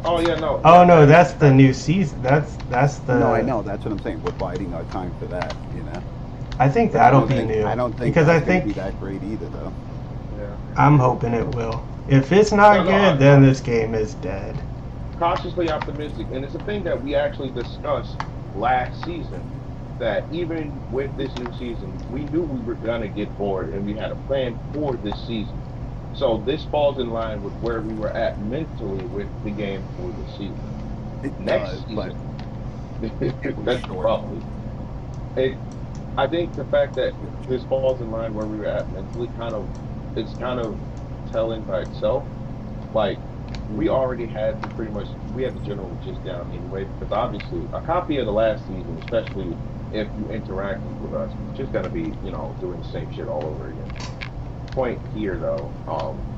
Oh yeah, no. Oh no, that's the new season. That's the. No, I know. That's what I'm saying. We're biding our time for that, I think that'll be new. I don't think because I think be that great either, though. Yeah. I'm hoping it will. If it's not good, then this game is dead. Cautiously optimistic, and it's a thing that we actually discussed last season. That even with this new season, we knew we were gonna get bored, and we had a plan for this season. So this falls in line with where we were at mentally with the game for the season. Next season, that's probably it. I think the fact that this falls in line where we were at mentally it's kind of telling by itself. Like, we already had the general gist down anyway, because obviously a copy of the last season, especially if you interact with us, it's just gonna be doing the same shit all over again. Point here though,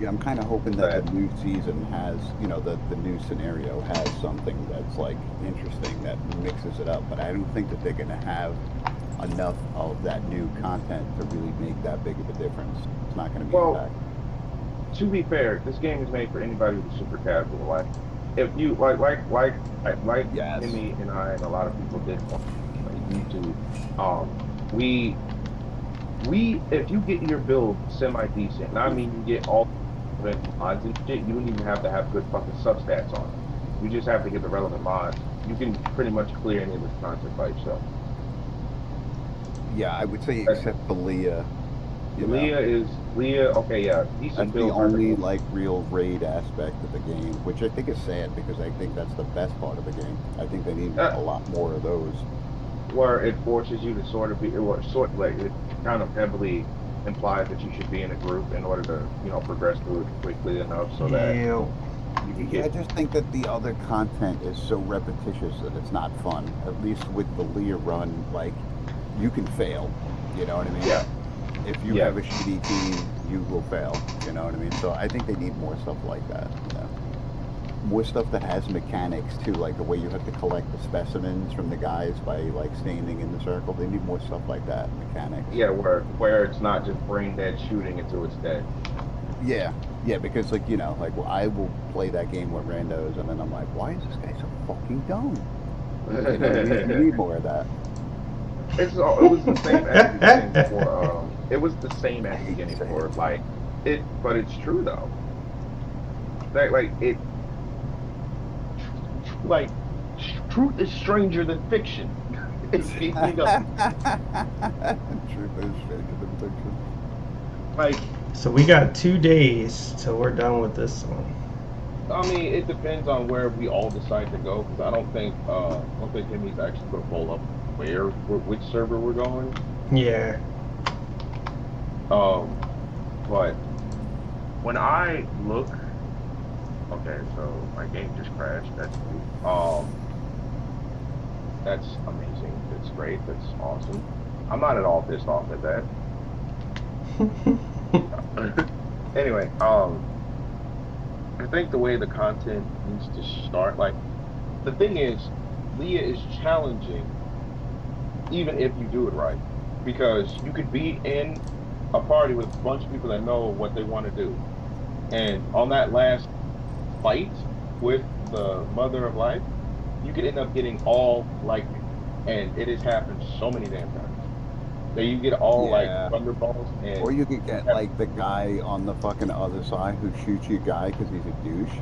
I'm kind of hoping that the new season has, the new scenario has something that's like interesting that mixes it up, but I don't think that they're gonna have enough of that new content to really make that big of a difference. It's not gonna be impact. To be fair, this game is made for anybody who's super casual. Like, if you like yes. Timmy and I and a lot of people did YouTube. We if you get your build semi decent, and I mean you get all the mods and shit, you don't even have to have good fucking substats on it. You just have to get the relevant mods. You can pretty much clear any of this content by yourself. Yeah, I would say except for Leah. Leah. Okay, yeah, decent That's the build. only like real raid aspect of the game, which I think is sad because I think that's the best part of the game. I think they need a lot more of those. Where it forces you to sort of be, or sort like it kind of heavily implies that you should be in a group in order to, you know, progress through it quickly enough so that you can get. I just think that the other content is so repetitious that it's not fun. At least with the Leah run, like you can fail. You know what I mean? Yeah. If you have a shitty team, you will fail. You know what I mean? So I think they need more stuff like that. Yeah. More stuff that has mechanics too, like the way you have to collect the specimens from the guys by like standing in the circle. They need more stuff like that, mechanics. Yeah, where it's not just brain dead shooting until it's dead. Yeah, because like, you know, like I will play that game with randos and then I'm like, why is this guy so fucking dumb? You know, we need more of that. It was the same at the beginning for it was the same at the beginning for like it, but it's true though. Like it, like truth is stranger than fiction. Truth is stranger than fiction. Like, so we got 2 days till we're done with this one. I mean, it depends on where we all decide to go. Because I don't think Jimmy's actually going to pull up which server we're going. Yeah. But when I look, okay, so my game just crashed. That's that's amazing. That's great. That's awesome. I'm not at all pissed off at that. Anyway, I think the way the content needs to start, like, the thing is, Leah is challenging even if you do it right. Because you could be in a party with a bunch of people that know what they want to do. And on that last fight with the Mother of Life, you could end up getting all lightning. And it has happened so many damn times. That you get all like thunderballs, and or you could get like the guy on the fucking other side who shoots your guy because he's a douche.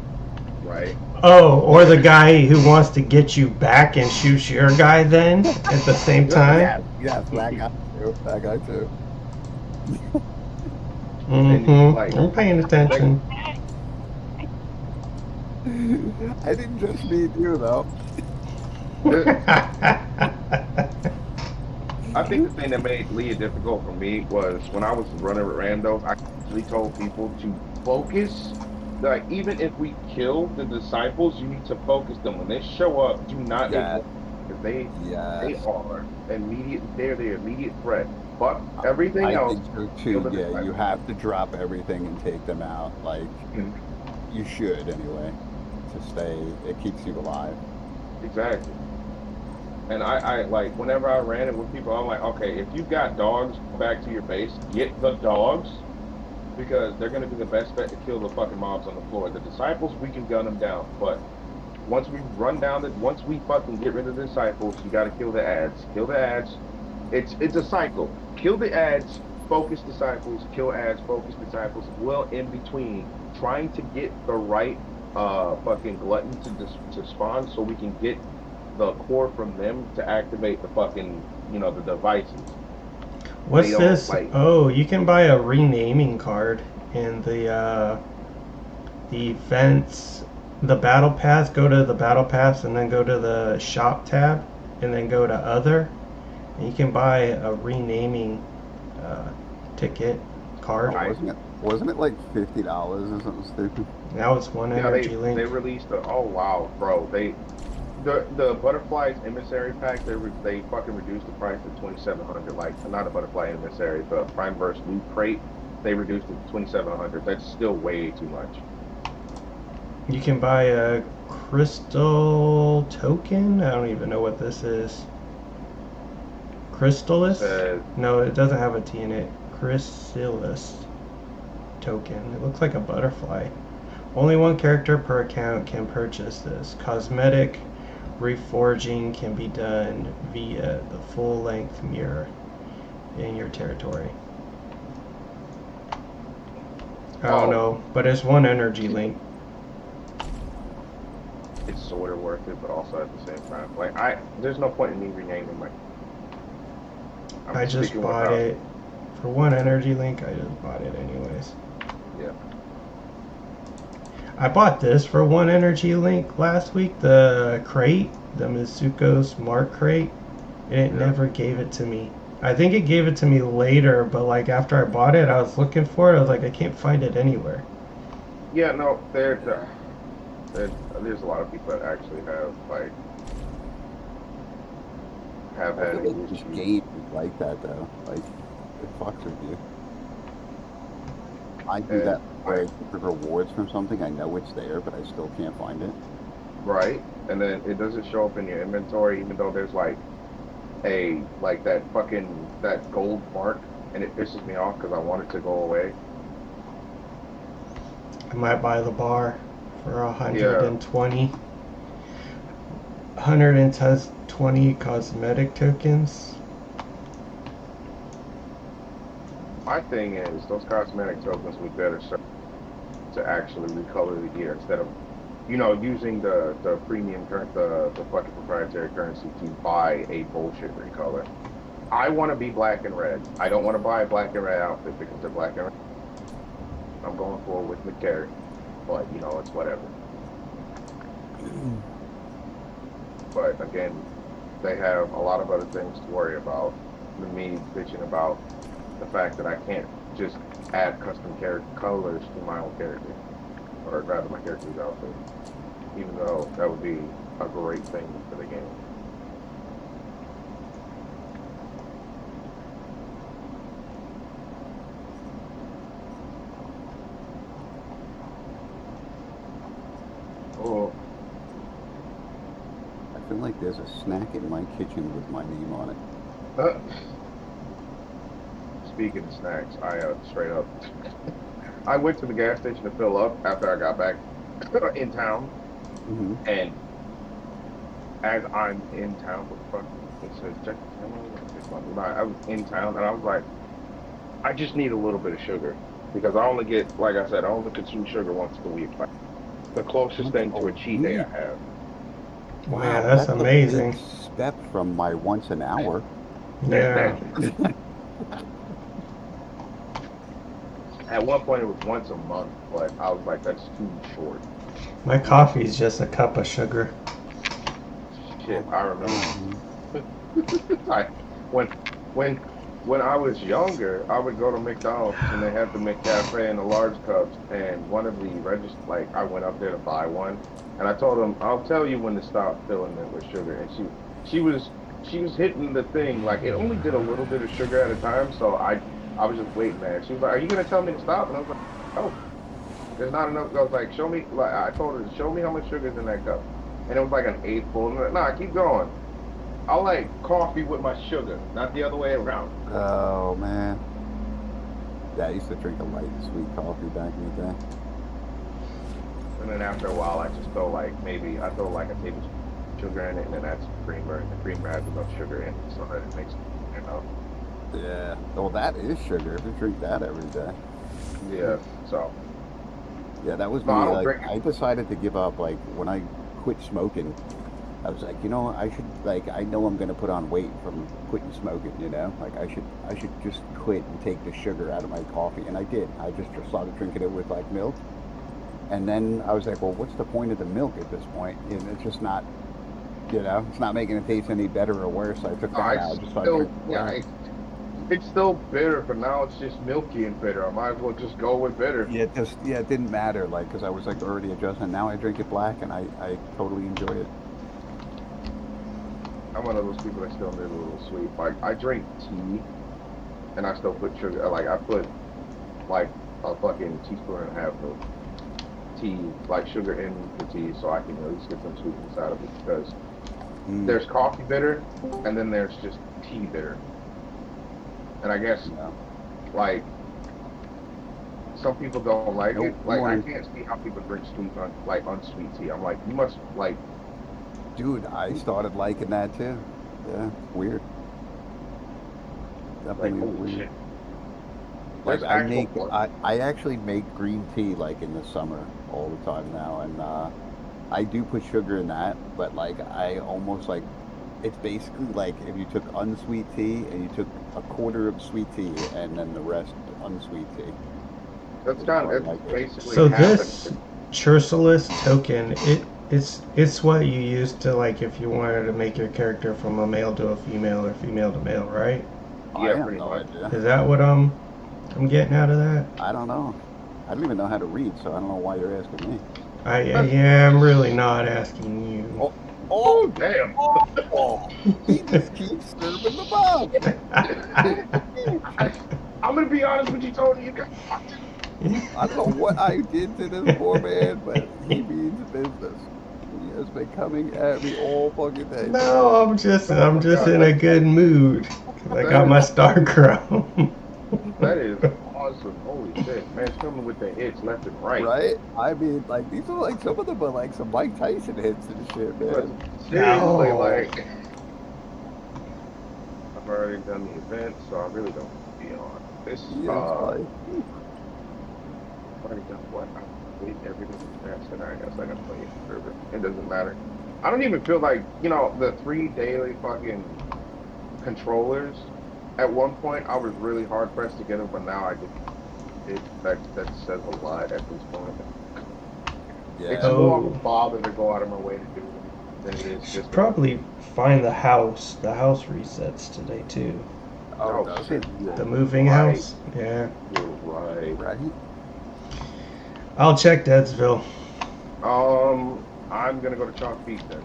Right. Oh, or the guy who wants to get you back and shoots your guy then at the same time. Yes, that guy too. Mm-hmm. I'm paying attention. I didn't just mean you though. I think the thing that made Leah difficult for me was when I was running with randos, I actually told people to focus. Like, even if we kill the disciples, you need to focus them. When they show up, do not ignore them, because they are immediate. They're the immediate threat. But everything else, I think so too. Yeah, you have to drop everything and take them out. Like you should anyway, to stay. It keeps you alive. Exactly. And I like, whenever I ran it with people, I'm like, okay, if you've got dogs, back to your base, get the dogs, because they're going to be the best bet to kill the fucking mobs on the floor. The disciples, we can gun them down, but once we fucking get rid of the disciples, you got to kill the ads. Kill the ads. It's a cycle. Kill the ads, focus disciples, kill ads, focus disciples. Well, in between, trying to get the right fucking glutton to spawn so we can get the core from them to activate the fucking, you know, the devices. What's this? Oh, you can buy a renaming card in the events, the battle pass. Go to the battle pass and then go to the shop tab and then go to other. And you can buy a renaming ticket card. Wasn't it like $50 or something stupid? That was one energy link. They released oh wow, bro. The Butterflies Emissary pack, they fucking reduced the price to $2,700. Like, not a Butterfly Emissary, the Prime Burst Loot Crate, they reduced it to $2,700. That's still way too much. You can buy a crystal token. I don't even know what this is. Crystallis? No, it doesn't have a T in it. Crystallis token. It looks like a butterfly. Only one character per account can purchase this. Cosmetic reforging can be done via the full-length mirror in your territory. I don't know, but it's one energy link. It's sort of worth it, but also at the same time, like there's no point in me renaming my. I just bought it for one energy link. I just bought it anyways. Yeah. I bought this for one energy link last week. The crate, the Mizuko Smart Crate. It never gave it to me. I think it gave it to me later, but like after I bought it, I was looking for it. I was like, I can't find it anywhere. Yeah, no, there's a lot of people that actually have had issues. Games like that though, like it fucks with you. I do that where I get rewards from something. I know it's there, but I still can't find it. Right, and then it doesn't show up in your inventory, even though there's like that gold mark, and it pisses me off because I want it to go away. I might buy the bar for 120. 120 cosmetic tokens. My thing is, those cosmetic tokens would better serve to actually recolor the gear instead of, using the premium the fucking proprietary currency to buy a bullshit recolor. I want to be black and red. I don't want to buy a black and red outfit because they're black and red. I'm going for it with McCary, but it's whatever. But again, they have a lot of other things to worry about than me bitching about the fact that I can't just add custom colors to my own character, or rather my character's outfit, even though that would be a great thing for the game. Oh. I feel like there's a snack in my kitchen with my name on it. Speaking of snacks, I straight up, I went to the gas station to fill up after I got back in town, and as I'm in town, it says check. I was in town, and I was like, I just need a little bit of sugar because I only get, like I said, I only consume sugar once a week. Like, the closest thing to a cheat day I have. Wow, yeah, that's amazing. A big step from my once an hour. Yeah. At one point, it was once a month, but I was like, that's too short. My coffee is just a cup of sugar. Shit, I remember. When I was younger, I would go to McDonald's and they had the McCafe in the large cups, and one of the I went up there to buy one, and I told them, I'll tell you when to stop filling it with sugar, and she was hitting the thing, like it only did a little bit of sugar at a time, so I was just waiting there. She was like, are you gonna tell me to stop? And I was like, oh, there's not enough. I was like, show me, like I told her, show me how much sugar is in that cup, and it was like an eighth full. And nah, keep going. I like coffee with my sugar, not the other way around. Oh man. Yeah, I used to drink a light sweet coffee back in the day. And then after a while, I just felt like maybe I throw like a tablespoon of sugar in it, and then add some creamer, and the creamer has enough sugar in it so that it makes Yeah. Well, that is sugar. If you drink that every day. Yeah. So. Yeah, that was me. I decided to give up. Like when I quit smoking, I was like, I know I'm gonna put on weight from quitting smoking. Like I should just quit and take the sugar out of my coffee, and I did. I just started drinking it with like milk, and then I was like, well, what's the point of the milk at this point? It's just not, it's not making it taste any better or worse. So I took that out. I just started drinking. It's still bitter, but now it's just milky and bitter. I might as well just go with bitter. Yeah, it didn't matter, like, because I was like already adjusting. Now I drink it black, and I totally enjoy it. I'm one of those people that still live a little sweet. Like I drink tea, and I still put sugar. Like I put like a fucking teaspoon and a half of tea, like sugar in the tea, so I can at least get some sweetness out of it. Because there's coffee bitter, and then there's just tea bitter. And I guess, like, some people don't like it. Like, I can't see how people drink unsweet tea. I'm like, you must, like, Dude, I started liking that too. Yeah, weird. Like, Definitely holy weird. shit. Like There's actual I actually make green tea like in the summer all the time now, and I do put sugar in that, but like I almost like it's basically like if you took unsweet tea and you took a quarter of sweet tea and then the rest unsweet tea. That's That's how I it's like it. basically So half this Chrysalis token, it's what you use to like if you wanted to make your character from a male to a female or female to male, right? I yeah, have pretty no much. idea. Is that what I'm getting out of that? I don't know. I don't even know how to read, so I don't know why you're asking me. Yeah, I'm really not asking you. Oh, Oh oh, damn! oh! He just keeps serving the bomb. I'm gonna be honest with you, Tony. You got I don't know what I did to this poor man, but he means business. He has been coming at me all fucking day. No, I'm oh I'm my just god, in a good mood. 'Cause I got my star crown. that is awesome. Holy shit, man! It's coming with the hits left and right. Right? I mean, like, these are like some of them are like some Mike Tyson hits and shit, But man. seriously, No. like I've already done the event, so I really don't be on this. He is like, I've already done what? I've played everything fast, and I guess I gotta play it further. It doesn't matter. I don't even feel like the 3 daily fucking controllers. At one point, I was really hard pressed to get them, but now I just that says a lot at this point. It's yeah. more of a bother to go out of my way to do them than it is Should just probably find the house. The house resets today too. Oh, Oh does shit! it? You're The moving right. house. Yeah. You're right. Right? I'll check Deadsville. I'm gonna go to Chalk Beach then.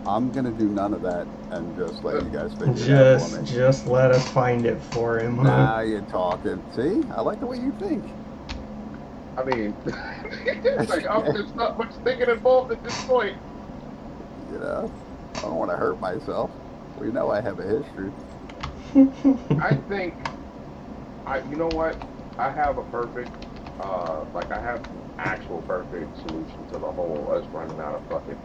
I'm gonna do none of that and just let you guys figure it out for me. Just let us find it for him. Huh? Now you're talking. See? I like the way you think. I mean, it's like there's not much thinking involved at this point. You know? I don't want to hurt myself. We know I have a history. I think you know what? I have a perfect, I have an actual perfect solution to the whole us running out of fucking.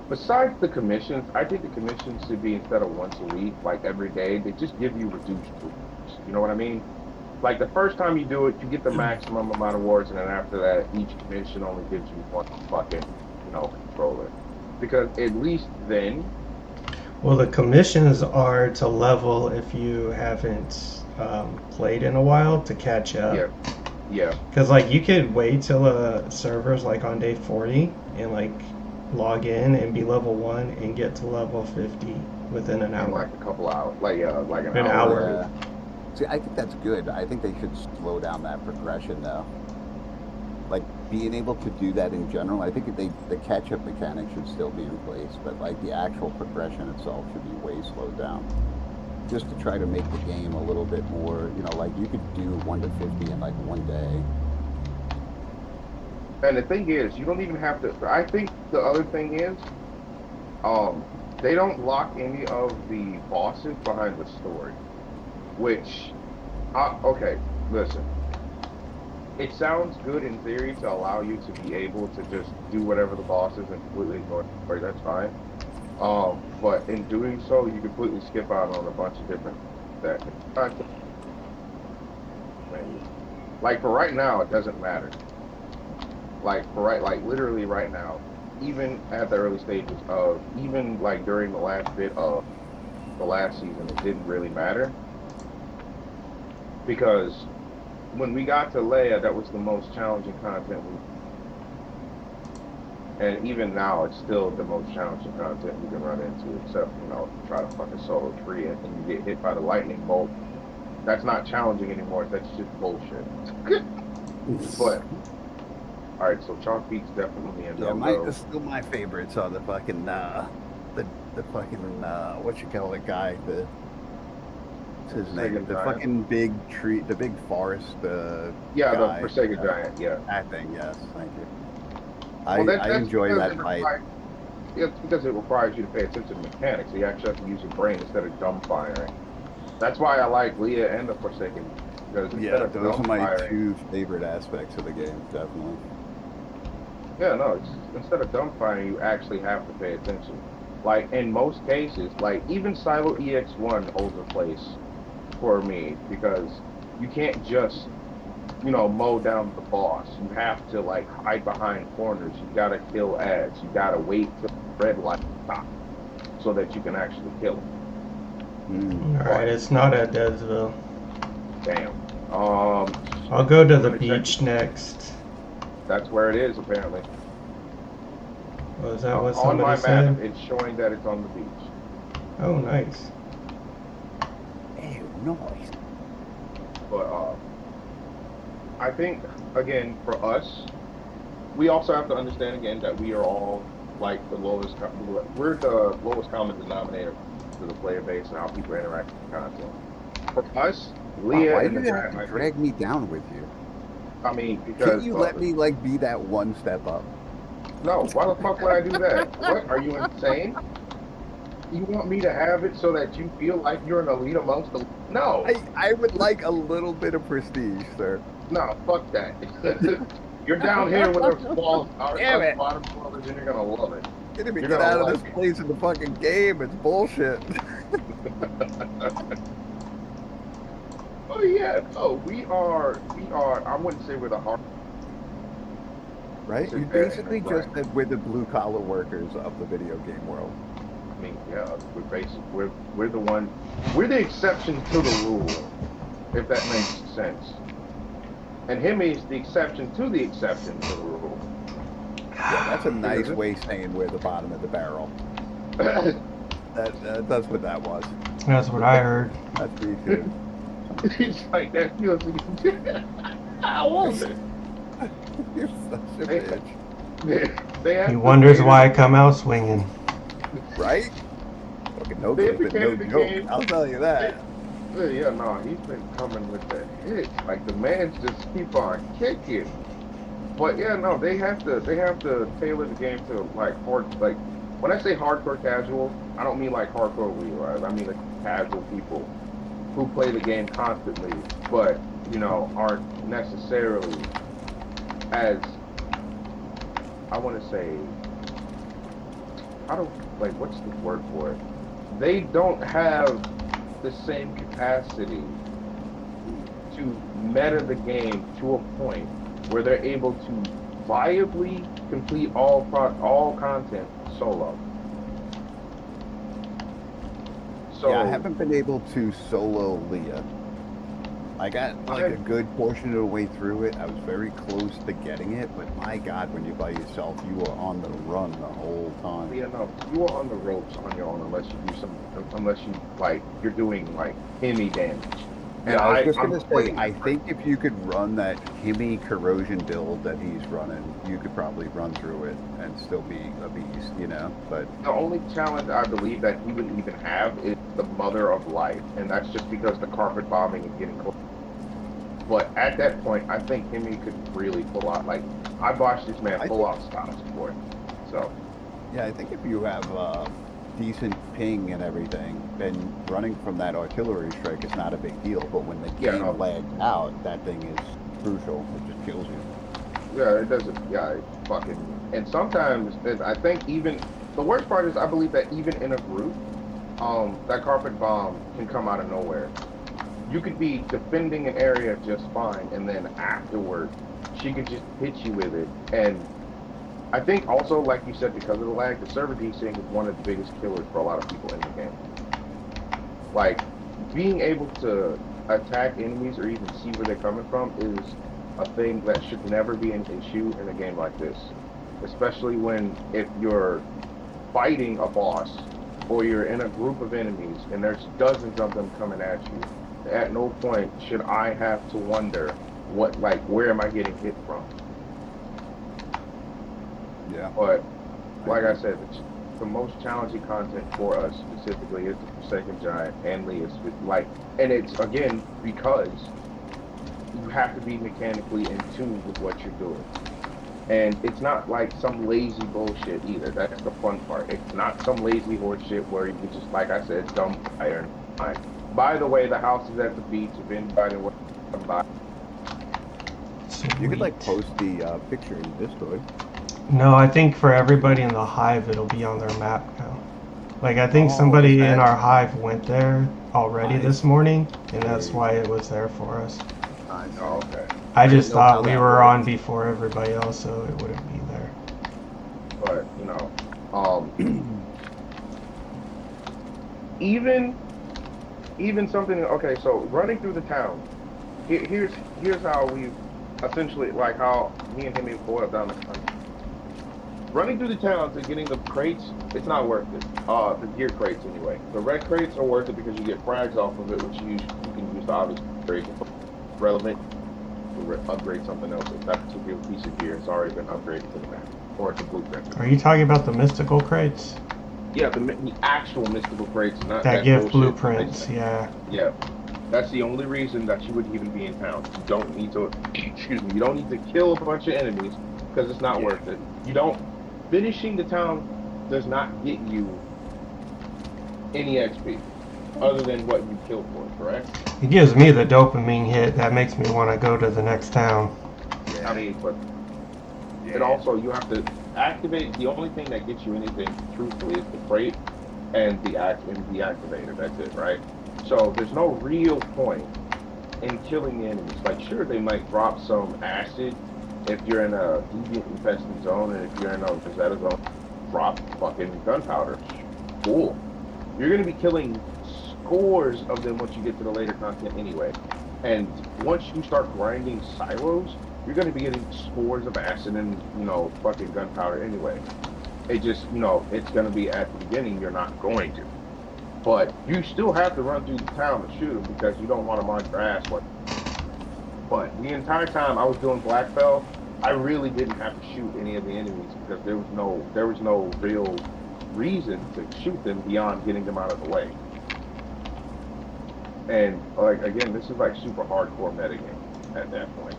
Besides the commissions, I think the commissions should be instead of once a week, like every day, they just give you reduced rewards. You know what I mean? Like the first time you do it, you get the maximum amount of rewards, and then after that, each commission only gives you one fucking, controller. Because at least then, Well, the commissions are to level if you haven't played in a while to catch up. yeah. Because like you could wait till a server's like on day 40 and like log in and be level 1 and get to level 50 within an In hour. like a couple hours, like an An hour. hour. Yeah. See, I think that's good. I think they should slow down that progression, though. Like being able to do that in general, I think the catch-up mechanic should still be in place, but like the actual progression itself should be way slowed down, just to try to make the game a little bit more. Like you could do 1 to 50 in like one day. And the thing is, you don't even have to. I think the other thing is, they don't lock any of the bosses behind the story. Which, okay, listen. It sounds good in theory to allow you to be able to just do whatever the boss is and completely ignore the story. That's fine. But in doing so, you completely skip out on a bunch of different that. Like for right now, it doesn't matter. Like literally right now, even at the early stages of, even like during the last bit of the last season, it didn't really matter. Because when we got to Leia, that was the most challenging content and even now, it's still the most challenging content you can run into, except, try to fucking solo tree it and you get hit by the lightning bolt. That's not challenging anymore, that's just bullshit. But alright, so Chalk Beach's definitely a no-go. Still my favorites are the fucking the fucking what you call it guy, what's his name? The fucking big tree, the big forest yeah, guy. the Forsaken Giant, yeah. That thing, yes, thank you. Well, I enjoy that fight. It's because it requires you to pay attention to mechanics, so you actually have to use your brain instead of dumb firing. That's why I like Leah and the Forsaken. Because Yeah, those are my two favorite aspects of the game, definitely. Yeah, no. Instead of dumbfiring, you actually have to pay attention. Like in most cases, like even Silo EX1 holds a place for me because you can't just mow down the boss. You have to like hide behind corners. You gotta kill ads. You gotta wait till the red light stops so that you can actually kill them. All right, But it's not at Desville. damn, I'll go to the let me check. beach next. That's where it is apparently. Oh, is that what On my somebody said? map, it's showing that it's on the beach. Oh, nice. Ew, nice. But I think again for us, we also have to understand again that we are all like we're the lowest common denominator to the player base and how people interact with content. For us, Leah Why and do the you have Grant, to I drag me down with you? because Can't you let me like be that one step up? no, why the fuck would I do that? What, are you insane? You want me to have it so that you feel like you're an elite amongst the no, I would like a little bit of prestige, sir. no, fuck that. You're down here with us Damn it. bottom dwellers and you're gonna love it. Get me You're get gonna out of like this place in the fucking game. It's bullshit. Oh yeah, no, we are. I wouldn't say we're the hard. Right? You basically just said we're the blue collar workers of the video game world. I mean, yeah, we're the one. We're the exception to the rule, if that makes sense. And him is the exception to the exception to the rule. Yeah, that's a nice way saying we're the bottom of the barrel. That's what that was. That's what I heard. That's me too. It's like that feels. I want it. You're such a bitch. They have He to wonders pay why I come out swinging. Right? Fucking no They good, but no became the joke. game. I'll tell you that. Yeah, no, he's been coming with the hit. Like the man's just keep on kicking. But yeah, no, they have to tailor the game to like when I say hardcore casual, I don't mean like hardcore realize. I mean like casual people who play the game constantly, but aren't necessarily as I want to say. I don't like what's the word for it. They don't have the same capacity to meta the game to a point where they're able to viably complete all content solo. So Yeah, I haven't been able to solo Leah. I got like a good portion of the way through it. I was very close to getting it, but my God, when you're by yourself, you are on the run the whole time. Yeah, no, you are on the ropes on your own unless you do unless you like you're doing like Hemi damage. And Yeah, I was just gonna say, playing- I think if you could run that Hemi corrosion build that he's running, you could probably run through it and still be a beast, But the only challenge I believe that he would even have is the mother of life, and that's just because the carpet bombing is getting close. But at that point, I think Hemi could really pull out. Like I watched this man pull out stops before, so yeah, I think if you have decent ping and everything, then running from that artillery strike is not a big deal. But when the game lags out, that thing is crucial. It just kills you. yeah, it doesn't. Yeah, it fucking. And sometimes I think even the worst part is I believe that even in a group, that carpet bomb can come out of nowhere. You could be defending an area just fine, and then afterward, she could just hit you with it. And I think also, like you said, because of the lag, the server desync is one of the biggest killers for a lot of people in the game. Like, being able to attack enemies or even see where they're coming from is a thing that should never be an issue in a game like this. Especially if you're fighting a boss, or you're in a group of enemies, and there's dozens of them coming at you. At no point should I have to wonder where am I getting hit from? Yeah. But like I said, the most challenging content for us specifically is the Forsaken Giant and Leah's and it's again because you have to be mechanically in tune with what you're doing. And it's not like some lazy bullshit either. That's the fun part. It's not some lazy horse shit where you can just, like I said, dump fire and fine. By the way, the house is at the beach. If anybody wants to come by. You could post the picture in Discord. No, I think for everybody in the hive, it'll be on their map now. Like, I think Oh, is somebody in that? our hive went there already I this morning, and that's see. why it was there for us. I see. Oh, okay. I didn't just know how thought we that were worked. on before everybody else, so it wouldn't be there. But even something. Okay, so running through the town. Here's how we essentially like how me and him boiled down the country. Running through the towns and getting the crates, it's not worth it. The gear crates anyway. The red crates are worth it because you get frags off of it, which you can use to obviously upgrade relevant to upgrade something else. If that particular piece of gear has already been upgraded to the map or it's a blueprint. Are you talking about the mystical crates Yeah, the actual mystical crates, not that that give bullshit blueprints? they say. Yeah. Yeah, that's the only reason that you would even be in town. You don't need to, excuse me, you don't need to kill a bunch of enemies because it's not worth it. You don't, finishing the town does not get you any XP other than what you killed for it, correct? It gives me the dopamine hit that makes me want to go to the next town. I mean, but Yeah. it also, you have to activate, the only thing that gets you anything, truthfully, is the crate and the activator, that's it, right? So there's no real point in killing the enemies. Like, sure, they might drop some acid if you're in a deviant infested zone, and if you're in a Rosetta zone, drop fucking gunpowder. Cool. You're going to be killing scores of them once you get to the later content anyway. And once you start grinding silos, you're going to be getting spores of acid and, fucking gunpowder anyway. It just, it's going to be at the beginning, you're not going to. But you still have to run through the town to shoot them because you don't want them on your ass. But the entire time I was doing Black Belt, I really didn't have to shoot any of the enemies because there was no real reason to shoot them beyond getting them out of the way. And like again, this is like super hardcore metagame at that point.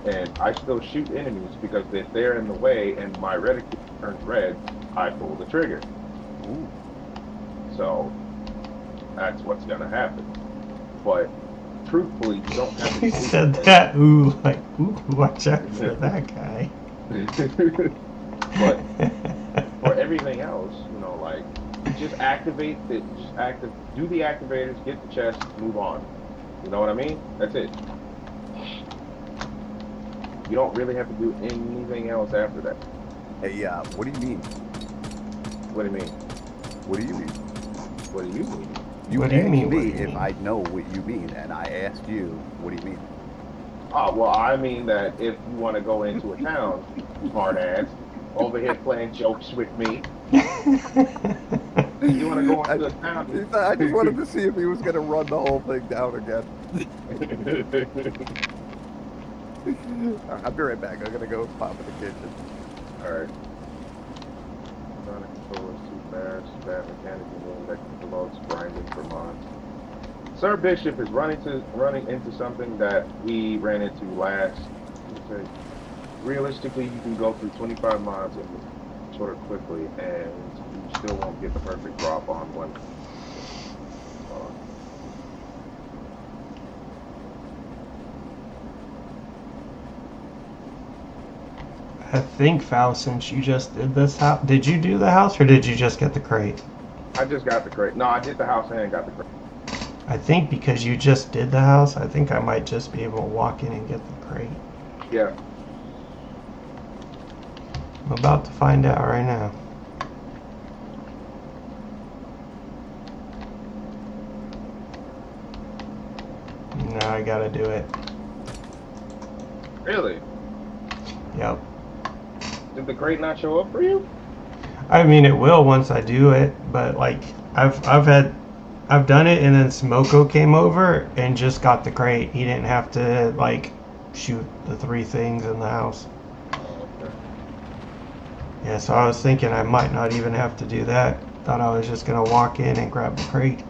And I still shoot enemies because if they're in the way and my reticule turns red, I pull the trigger. Ooh. So that's what's gonna happen. But truthfully, you don't have to. You said that, ooh, like, ooh, watch out for that guy. But for everything else, like just do the activators, get the chest, move on. You know what I mean? That's it. You don't really have to do anything else after that. Hey, what do you mean? What do you mean? What do you mean? What do you mean? You What do you asked mean, what me do you if mean? I know what you mean, and I asked you, what do you mean? Oh, well, I mean that if you want to go into a town, smart ass, over here playing jokes with me, you want to go into a town. I just wanted to see if he was going to run the whole thing down again. I'll be right back. I'm going to go pop in the kitchen. Alright. Trying to control is too fast. Bad mechanic is going back to the loads, grinding for mods. Sir Bishop is running into something that we ran into last. Realistically, you can go through 25 mods and sort of quickly, and you still won't get the perfect drop on one. I think, Fal, since you just did this house, did you do the house or did you just get the crate? I just got the crate. No, I did the house and got the crate. I think because you just did the house, I think I might just be able to walk in and get the crate. Yeah. I'm about to find out right now. Now I gotta do it. Really? Yep. Did the crate not show up for you? I mean, it will once I do it, but like I've done it, and then Smoko came over and just got the crate. He didn't have to like shoot the 3 things in the house. Oh, okay. Yeah, so I was thinking I might not even have to do that. Thought I was just gonna walk in and grab the crate.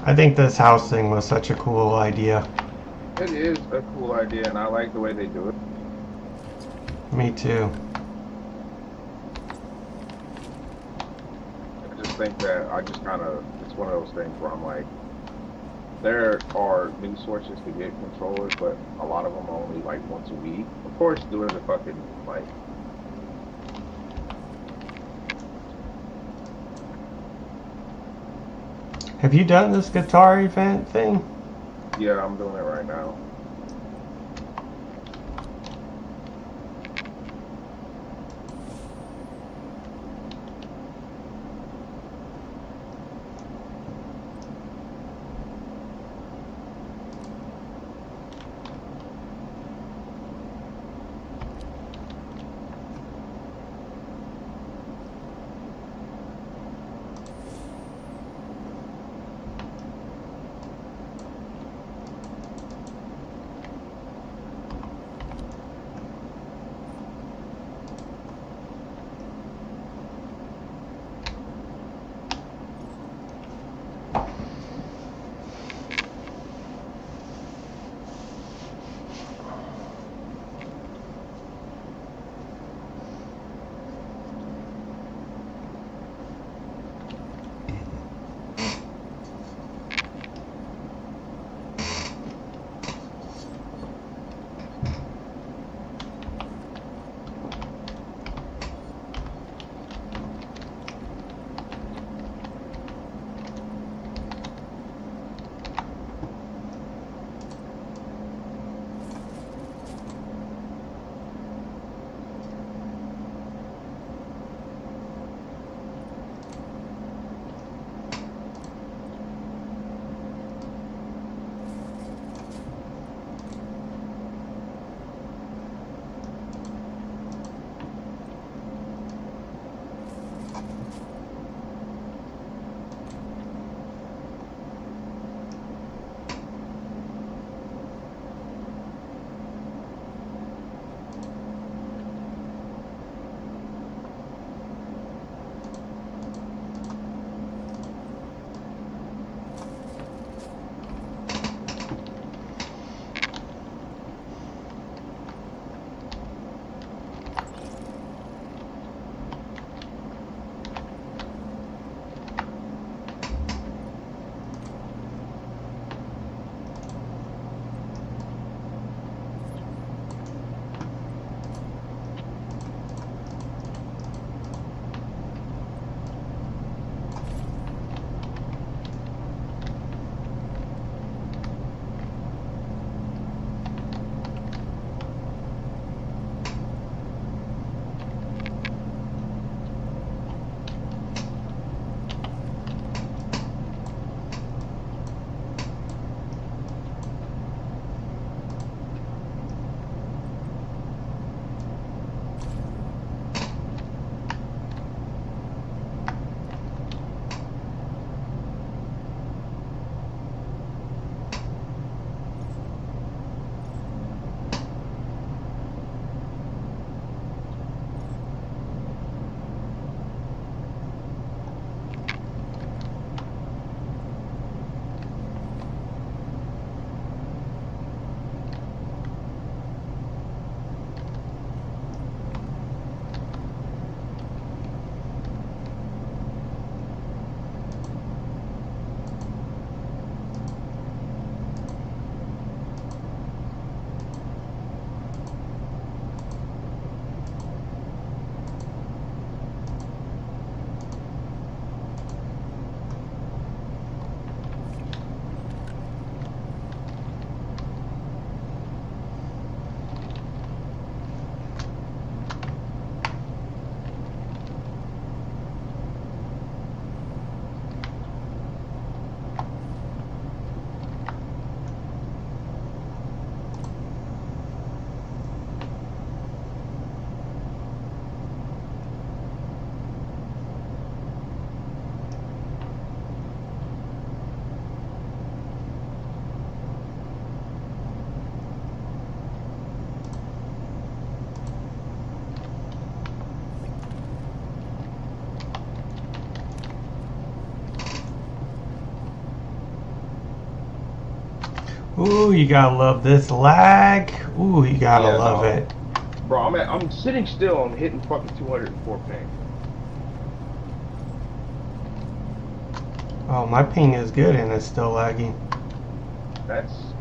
I think this house thing was such a cool idea. It is a cool idea, and I like the way they do it. Me too. I just think that it's one of those things where I'm like, there are news sources to get controllers, but a lot of them are only like once a week. Of course, doing the fucking like. Have you done this guitar event thing? Yeah, I'm doing it right now. Ooh, you gotta love this lag. Ooh, you gotta Yeah, love no. it. Bro, I'm sitting still. I'm hitting fucking 204 ping. Oh, my ping is good and it's still lagging. That's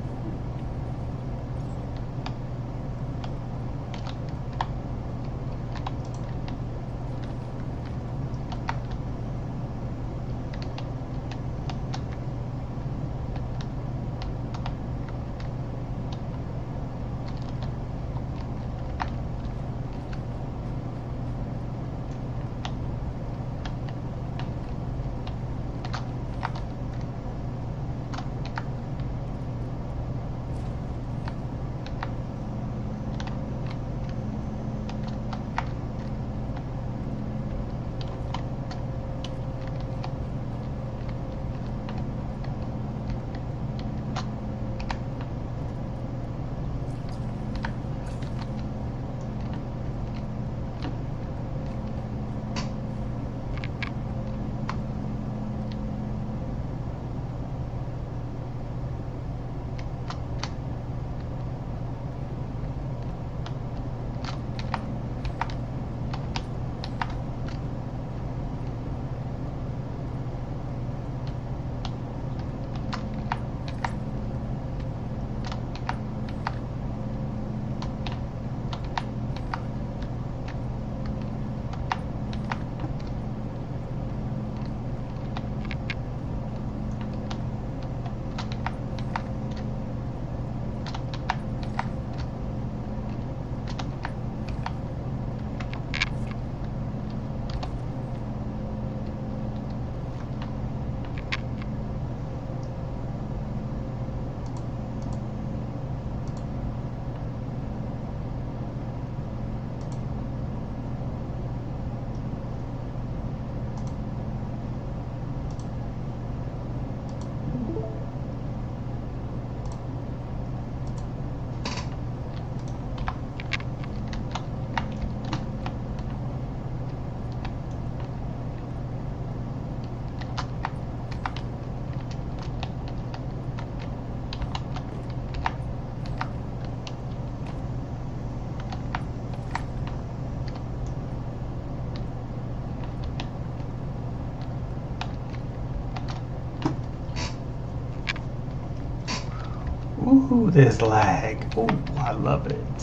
Ooh, this lag. Ooh, I love it.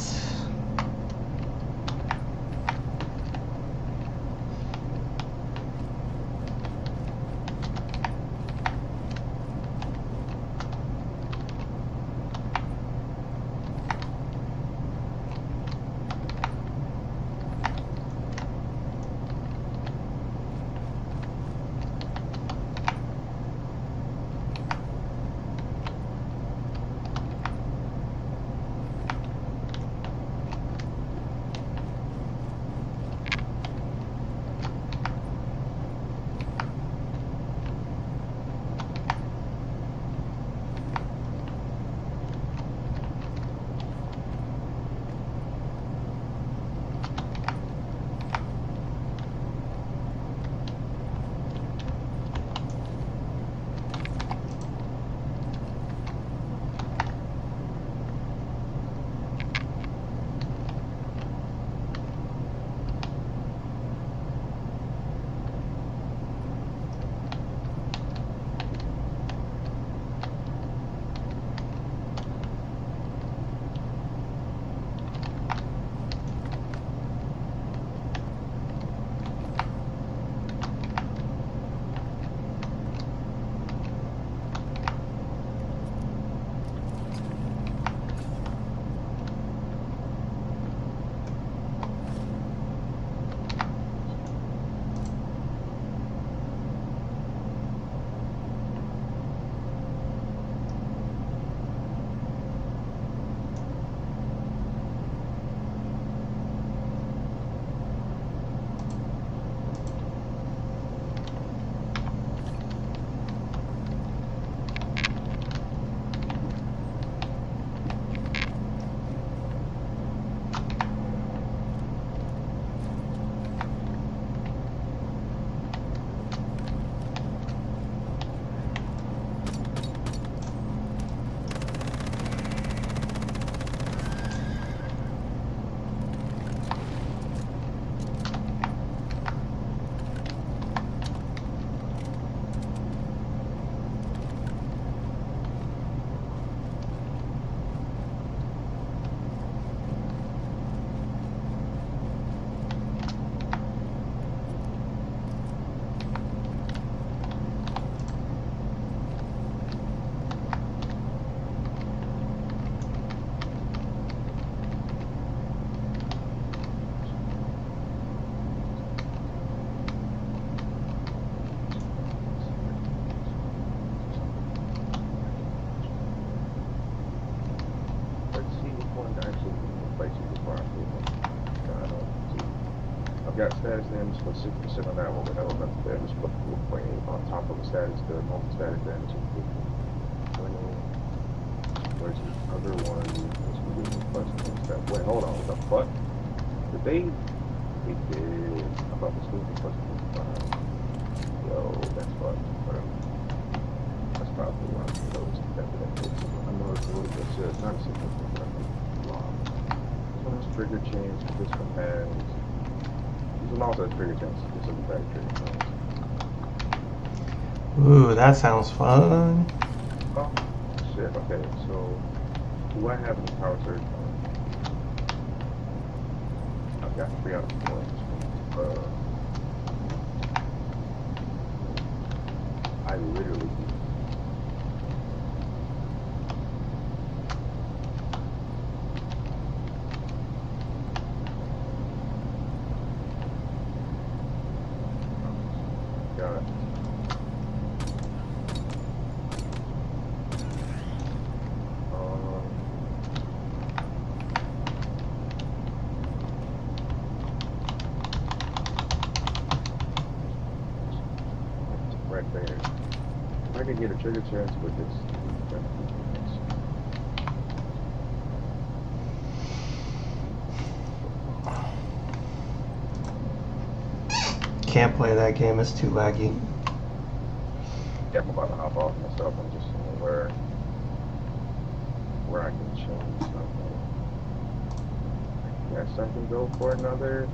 got status damage plus 6% on that one with elemental damage plus 4.8 on top of the status, the normal status damage of 20. Where's the other one? Wait, hold on, what the fuck? Did they did. I thought this was plus 25. Yo, that's fucked. Whatever. That's probably one of those that I know it's a little bit shit. Not a significant, but I think it's long. This one has trigger chains, but this one has. This one also has trigger chains. This is a better trigger chains. Ooh, that sounds fun. Oh, shit. Okay, so do I have any power surge? I've got 3 out of 4. I literally. God. Right there. I can get a trigger chance with this. Can't play that game, it's too laggy. Yeah, I'm about to hop off myself. I'm just seeing where I can change something. Yes, I can go for another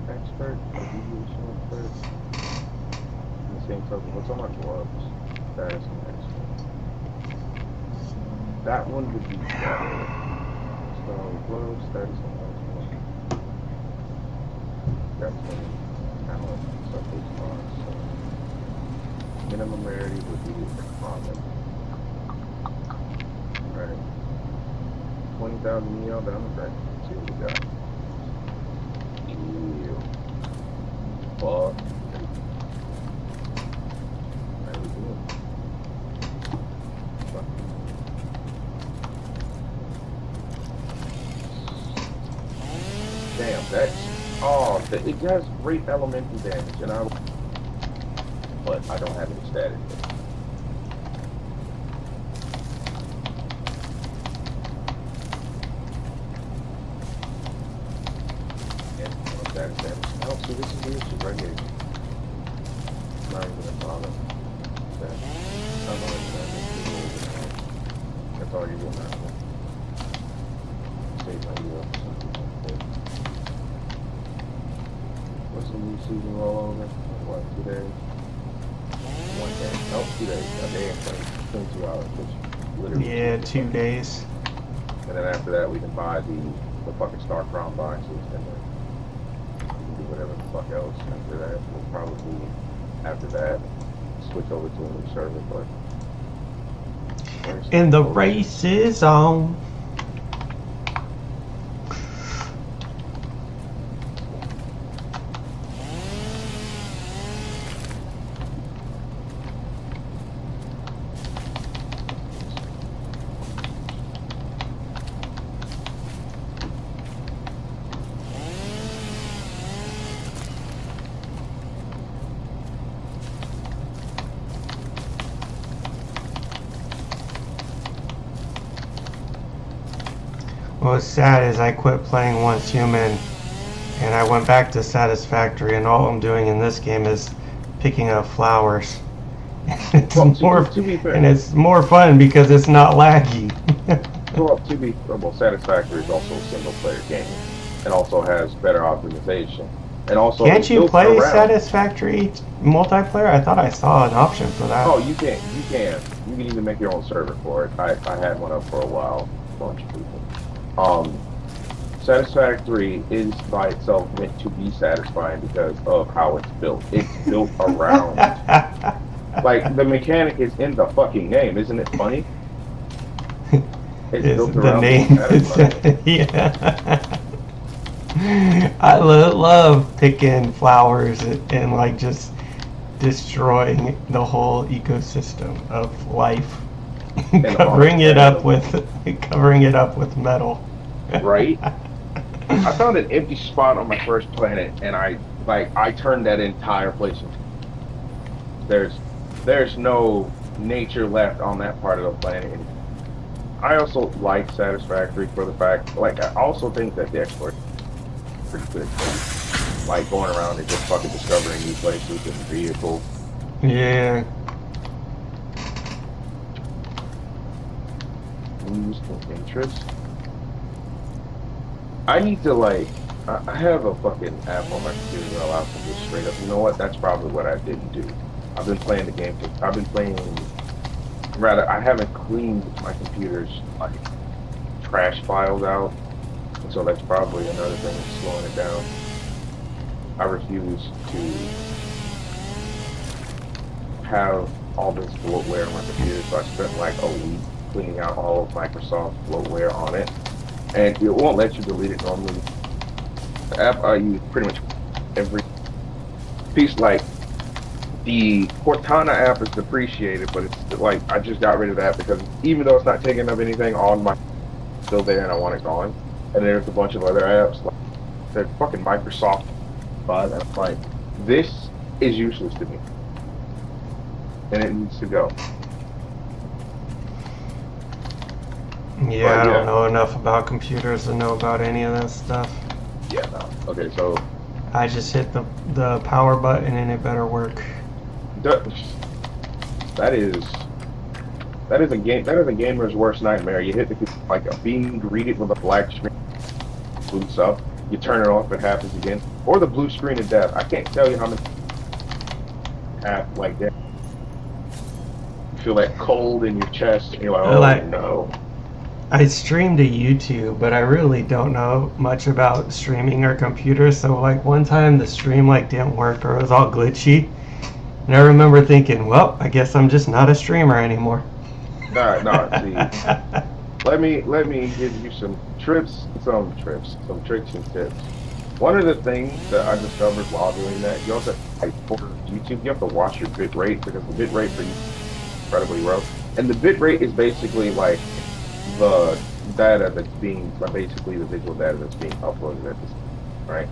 expert, a deviation expert. In the same token, what's on my gloves? That is an expert. That one would be better. So gloves, that is an expert. That's one. Talent, stuff is on. So minimum rarity would be common. Right. 20,000 Neo damage, right? See what we got. Ew. Fuck. How we doing? Fuck. Damn, that's. Oh, it has great elemental damage, and but I don't have any status. And no status damage. Oh, see, this is the issue right here. Not even a bother. That's all you will now. Save my heal. What's the new season rollover? What, 2 days? 1 day. Oh, 2 days. A day and 22 hours, which literally. Yeah, 2 days. And then after that, we can buy the fucking Star Crown boxes, and then we can do whatever the fuck else. After that, we'll probably, after that, switch over to a new server, but. And the race is on. What's sad is I quit playing Once Human and I went back to Satisfactory, and all I'm doing in this game is picking up flowers. It's to be fair, and it's more fun because it's not laggy. well, Satisfactory is also a single player game and also has better optimization. And also, can't you play around. Satisfactory multiplayer? I thought I saw an option for that. Oh, you can. You can even make your own server for it. I had one up for a while. A bunch of people. Satisfactory is by itself meant to be satisfying because of how it's built. It's built around. Like, the mechanic is in the fucking name. Isn't it funny? It's built the around name. Yeah. I love picking flowers and like just destroying the whole ecosystem of life. covering it up with metal. Right? I found an empty spot on my first planet, and I turned that entire place into. There's there's no nature left on that part of the planet. And I also like Satisfactory for the fact, like I also think that the exploration is pretty good. Like going around and just fucking discovering new places and vehicles. Yeah. News and interest. I need to like. I have a fucking app on my computer that allows me to just straight up. You know what? That's probably what I didn't do. I've been playing the game. I've been playing. Rather, I haven't cleaned my computer's like trash files out, and so that's probably another thing that's slowing it down. I refuse to have all this bloatware on my computer, so I spent like a week cleaning out all of Microsoft's bloatware on it, and it won't let you delete it normally. The app I use pretty much every piece, like the Cortana app is depreciated, but it's like I just got rid of that because even though it's not taking up anything on my still there and I want it gone. And there's a bunch of other apps like the fucking Microsoft, and I'm like, this is useless to me, and it needs to go. Yeah, I But don't yeah, know enough about computers to know about any of that stuff. yeah, no. Okay, so I just hit the power button and it better work. that that is that is a game. That is a gamer's worst nightmare. You hit the like being greeted with a black screen boots up. You turn it off, it happens again, or the blue screen of death. I can't tell you how many have like that. You feel that cold in your chest, and you're like, oh Like, no. I stream to YouTube, but I really don't know much about streaming or computers. So like one time the stream like didn't work or it was all glitchy, and I remember thinking, well, I guess I'm just not a streamer anymore. Nah, nah. See, let me give you some some tricks and tips. One of the things that I discovered while doing that, you also like for YouTube, you have to watch your bit rate because the bit rate for you is incredibly low, and the bit rate is basically like the data that's being, like, basically the visual data that's being uploaded at this, right?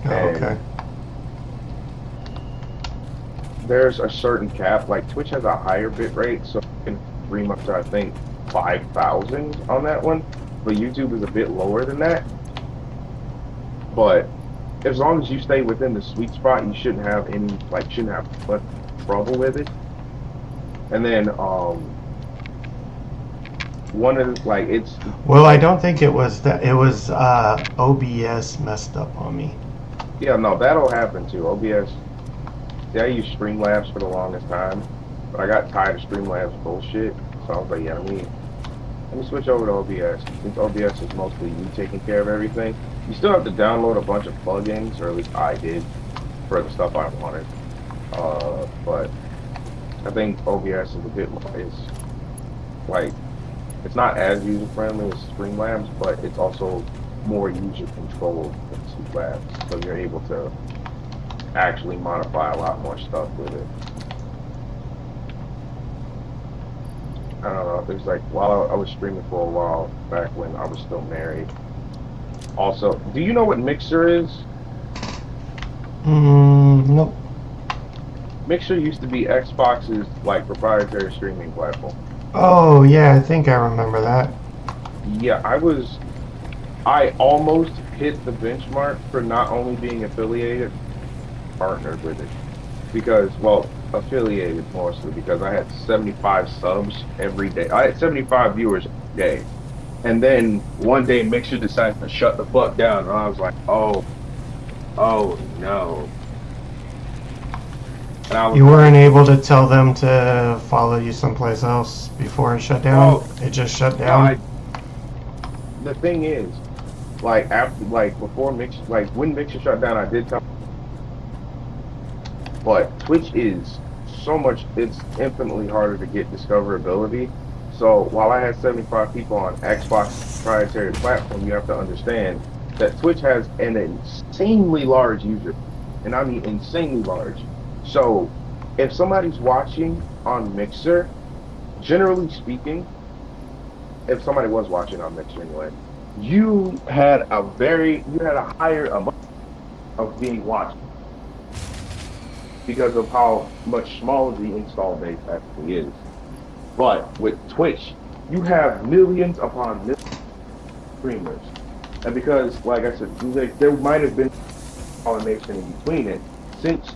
Oh, okay. And there's a certain cap, like Twitch has a higher bit rate, so you can stream up to I think 5,000 on that one, but YouTube is a bit lower than that. But as long as you stay within the sweet spot, you shouldn't have much trouble with it. And then one of the, like it's Well, I don't think it was that. It was OBS messed up on me. yeah, no, that'll happen too. OBS. See, I used Streamlabs for the longest time, but I got tired of Streamlabs bullshit. So I was like, yeah, let me switch over to OBS. Since OBS is mostly you taking care of everything, you still have to download a bunch of plugins, or at least I did, for the stuff I wanted. But I think OBS is a bit is like it's not as user friendly as Streamlabs, but it's also more user controlled than Streamlabs. So you're able to actually modify a lot more stuff with it. I don't know. There's like while I was streaming for a while back when I was still married. Also, do you know what Mixer is? Nope. Mixer used to be Xbox's like proprietary streaming platform. Oh yeah, I think I remember that. Yeah, I almost hit the benchmark for not only being affiliated, partnered with it. Because, well, affiliated mostly because I had 75 subs every day. I had 75 viewers every day. And then one day Mixer decided to shut the fuck down, and I was like, oh no. And I was You weren't able to tell them to follow you someplace else before it shut down? Oh, It just shut no, down? the thing is, like after, like before Mixer, like when Mixer shut down, I did tell. But Twitch is it's infinitely harder to get discoverability. So while I had 75 people on Xbox proprietary platform, you have to understand that Twitch has an insanely large user, and I mean insanely large. So if somebody's watching on Mixer, generally speaking, if somebody was watching on Mixer anyway, you had a higher amount of being watched because of how much smaller the install base actually is. But with Twitch, you have millions upon millions of streamers. And because, like I said, there might have been pollination in between it, since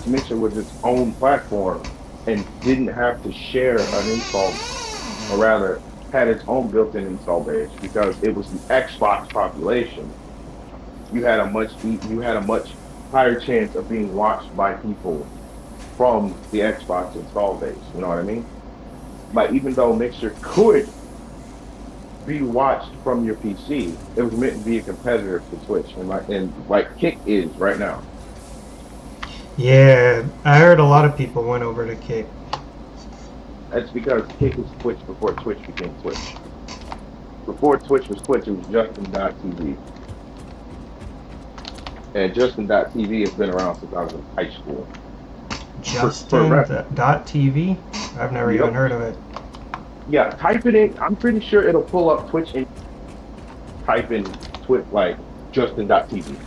Mixer was its own platform and didn't have to share an install, or rather, had its own built-in install base because it was the Xbox population, you had a much higher chance of being watched by people from the Xbox install base. You know what I mean? Like even though Mixer could be watched from your PC, it was meant to be a competitor to Twitch, and like Kick is right now. Yeah, I heard a lot of people went over to Kick. That's because Kick was Twitch before Twitch became Twitch. Before Twitch was Twitch, it was Justin.tv. And Justin.tv has been around since I was in high school. Justin.tv? I've never even heard of it. Yeah, type it in. I'm pretty sure it'll pull up Twitch and type in Twitch like Justin.tv.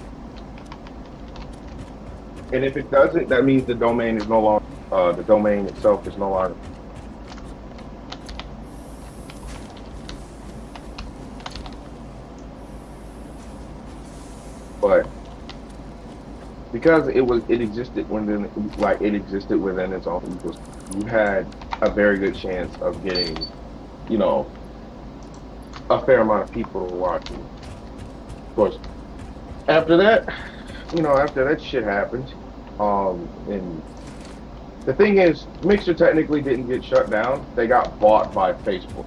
And if it doesn't, that means the domain is no longer, the domain itself is no longer. But because it existed within its own ecosystem, you had a very good chance of getting, a fair amount of people watching. Of course, after that, after that shit happened, and the thing is, Mixer technically didn't get shut down. They got bought by Facebook.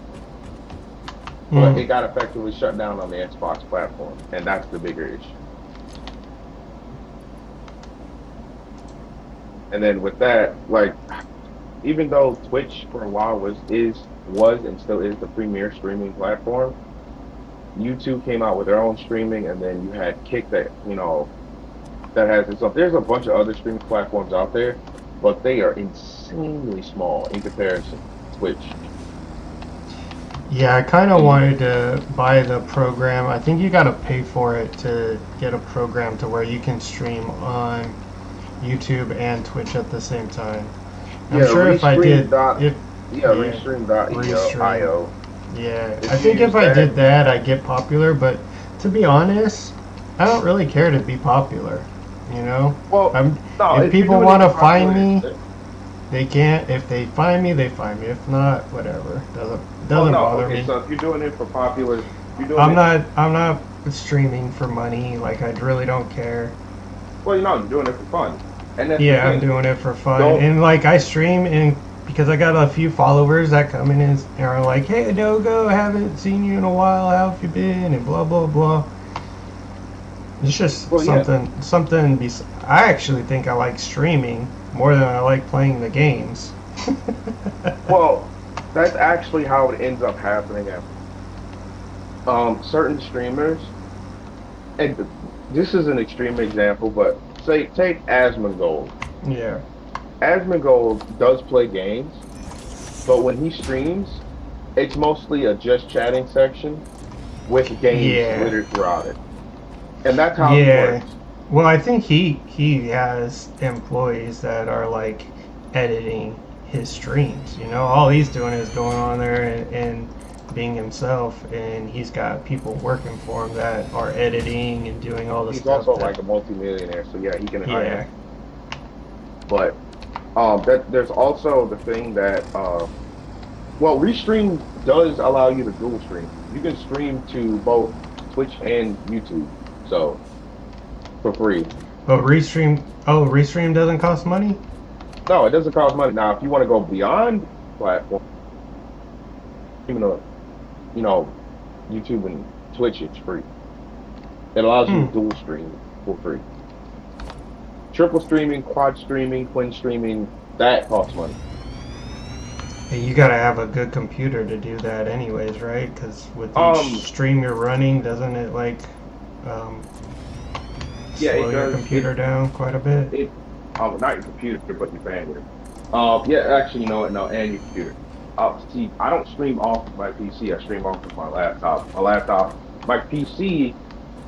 But it got effectively shut down on the Xbox platform, and that's the bigger issue. And then with that, like, even though Twitch for a while was and still is the premier streaming platform, YouTube came out with their own streaming, and then you had Kick that that has its own. There's a bunch of other streaming platforms out there, but they are insanely small in comparison to Twitch. Yeah, I kind of wanted to buy the program. I think you got to pay for it to get a program to where you can stream on YouTube and Twitch at the same time. I'm sure if I did, Restream.io. Yeah, I think if I did that, I'd get popular. But to be honest, I don't really care to be popular. Well, if people want to find me, they can't. If they find me, they find me. If not, whatever. Doesn't bother me. So if you're doing it for popular, I'm not streaming for money. Like, I really don't care. Well, you're doing it for fun. And that's I'm doing it for fun. And like, I stream because I got a few followers that come in and are like, "Hey, Nogo, haven't seen you in a while. How have you been?" And blah blah blah. It's just something. I actually think I like streaming more than I like playing the games. Well, that's actually how it ends up happening. Certain streamers, and this is an extreme example, but take Asmongold. Yeah. Asmongold does play games, but when he streams, it's mostly a just chatting section with games littered throughout it. And that's how it works. Well, I think he has employees that are like editing his streams. All he's doing is going on there and being himself, and he's got people working for him that are editing and doing all this stuff. He's also like a multi-millionaire, so yeah, he can hire. But there's also the thing that Restream does allow you to dual stream. You can stream to both Twitch and YouTube, so for free. But Restream doesn't cost money? No, it doesn't cost money. Now, if you want to go beyond platform, even though YouTube and Twitch, it's free. It allows you to dual stream for free. Triple streaming, quad streaming, twin streaming, that costs money. Hey, you gotta have a good computer to do that anyways, right? Because with each stream you're running, doesn't it slow your computer down quite a bit? Not your computer, but your bandwidth. And your computer. See, I don't stream off of my PC. I stream off of my laptop. My PC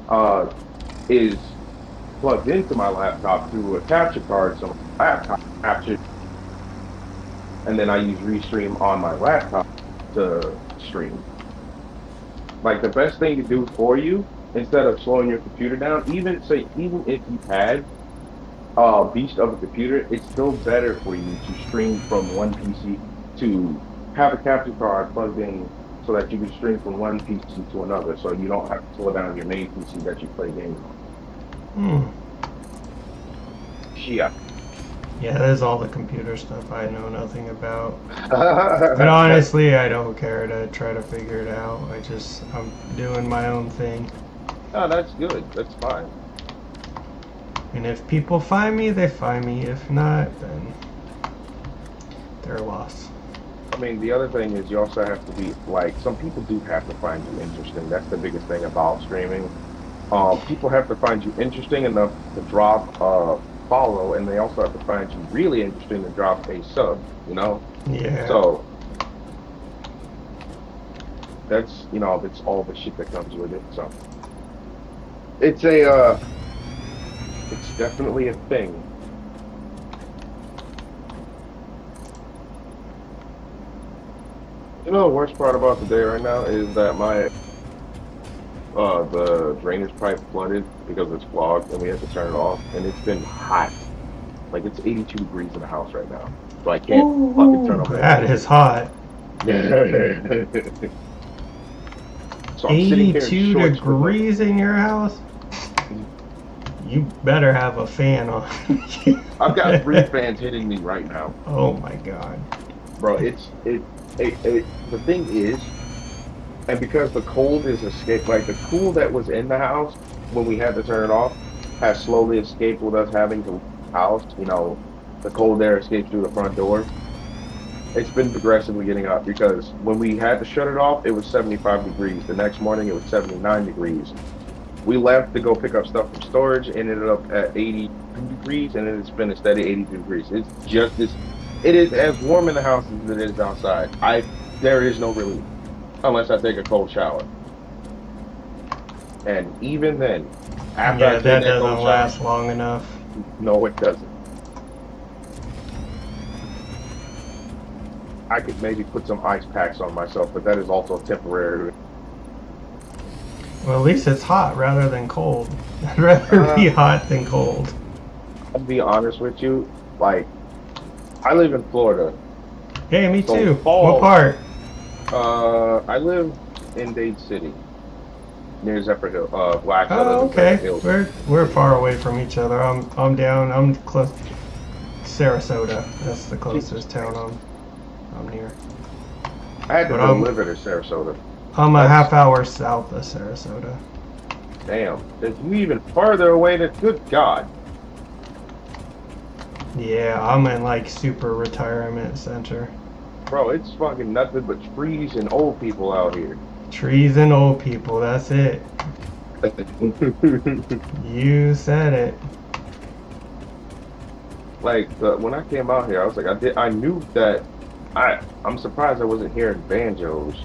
uh, is plugged into my laptop through a capture card, so my laptop captures, and then I use Restream on my laptop to stream. Like the best thing to do for you, instead of slowing your computer down, even if you had beast of a computer, it's still better for you to stream from one PC to have a capture card plugged in so that you can stream from one PC to another, so you don't have to slow down your main PC that you play games on. Yeah. Yeah, there's all the computer stuff I know nothing about. But honestly, I don't care to try to figure it out. I'm doing my own thing. Oh, that's good. That's fine. And if people find me, they find me. If not, then they're lost. I mean, the other thing is you also have to be, like, some people do have to find you interesting. That's the biggest thing about streaming. People have to find you interesting enough to drop follow, and they also have to find you really interesting to drop a sub, you know? Yeah. So, that's, that's all the shit that comes with it, so. It's definitely a thing. You know, the worst part about the day right now is that the drainage pipe flooded because it's clogged and we had to turn it off, and it's been hot. Like, it's 82 degrees in the house right now, so I can't fucking turn off the That is hot. So I'm sitting here in 82 shorts degrees in your house? You better have a fan on. I've got 3 fans hitting me right now. Oh my god. Bro, the thing is, and because the cold is escaped, like the cool that was in the house when we had to turn it off has slowly escaped with us having to leave the house. The cold air escapes through the front door. It's been progressively getting up because when we had to shut it off, it was 75 degrees. The next morning, it was 79 degrees. We left to go pick up stuff from storage and ended up at 82 degrees, and it's been a steady 82 degrees. It's just this. It is as warm in the house as it is outside. There is no relief unless I take a cold shower. And even then, after I take that that cold doesn't shower, last long enough. no, it doesn't. I could maybe put some ice packs on myself, but that is also temporary. Well, at least it's hot rather than cold. I'd rather be hot than cold. I'll be honest with you, like, I live in Florida. Hey, me So too. fall- What part? I live in Dade City, near Zephyrhill, Black Oh, okay. Hills. We're far away from each other. I'm close. Sarasota. That's the closest town I'm near. I had to But go I'm- live in Sarasota. I'm a half hour south of Sarasota. Damn, if you even farther away, than good God. Yeah, I'm in like super retirement center. Bro, it's fucking nothing but trees and old people out here. Trees and old people, that's it. You said it. Like, when I came out here, I was like, I knew that, I'm surprised I wasn't hearing banjos.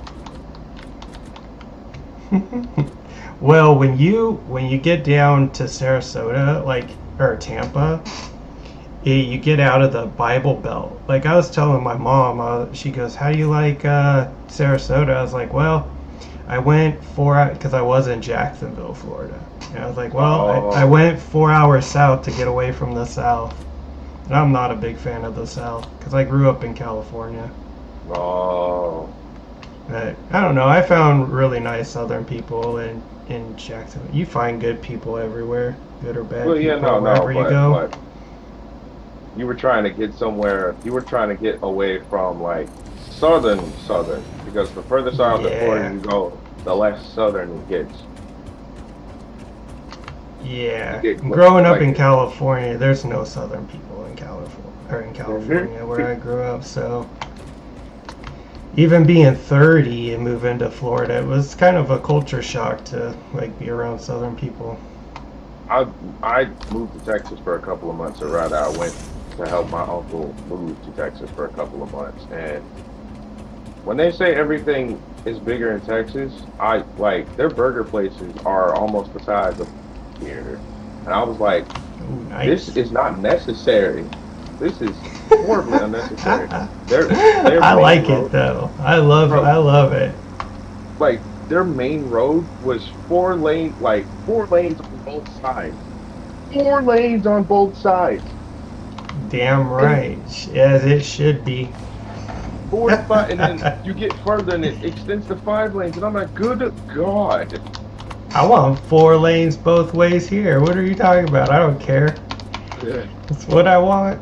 Well, when you get down to Sarasota, or Tampa, you get out of the Bible Belt. Like I was telling my mom, she goes, "How do you like Sarasota?" I was like, "Well, I went because I was in Jacksonville, Florida." And I was like, "Well, I went 4 hours south to get away from the South." And I'm not a big fan of the South because I grew up in California. Oh. But I don't know. I found really nice Southern people in Jacksonville. You find good people everywhere, good or bad Well, yeah, people wherever you go. but you were trying to get somewhere. You were trying to get away from like southern, because the further south of Florida you go, the less southern it gets. Yeah, You get growing up like in it. California, there's no Southern people in California where I grew up. So even being 30 and moving to Florida, it was kind of a culture shock to like be around Southern people. I moved to Texas for a couple of months, or rather, I went to help my uncle move to Texas for a couple of months, and When they say everything is bigger in Texas, I like their burger places are almost the size of here, and I was like, Ooh, this nice. is not necessary. This is horribly unnecessary. Their I main like it road, though. bro, I love it. like their main road was 4 lane, like 4 lanes on both sides. 4 lanes on both sides. Damn And right. As it should be. 4 to 5, and then you get further and it extends to 5 lanes, and I'm like, good God. I want 4 lanes both ways here. What are you talking about? I don't care. Yeah. That's what I want.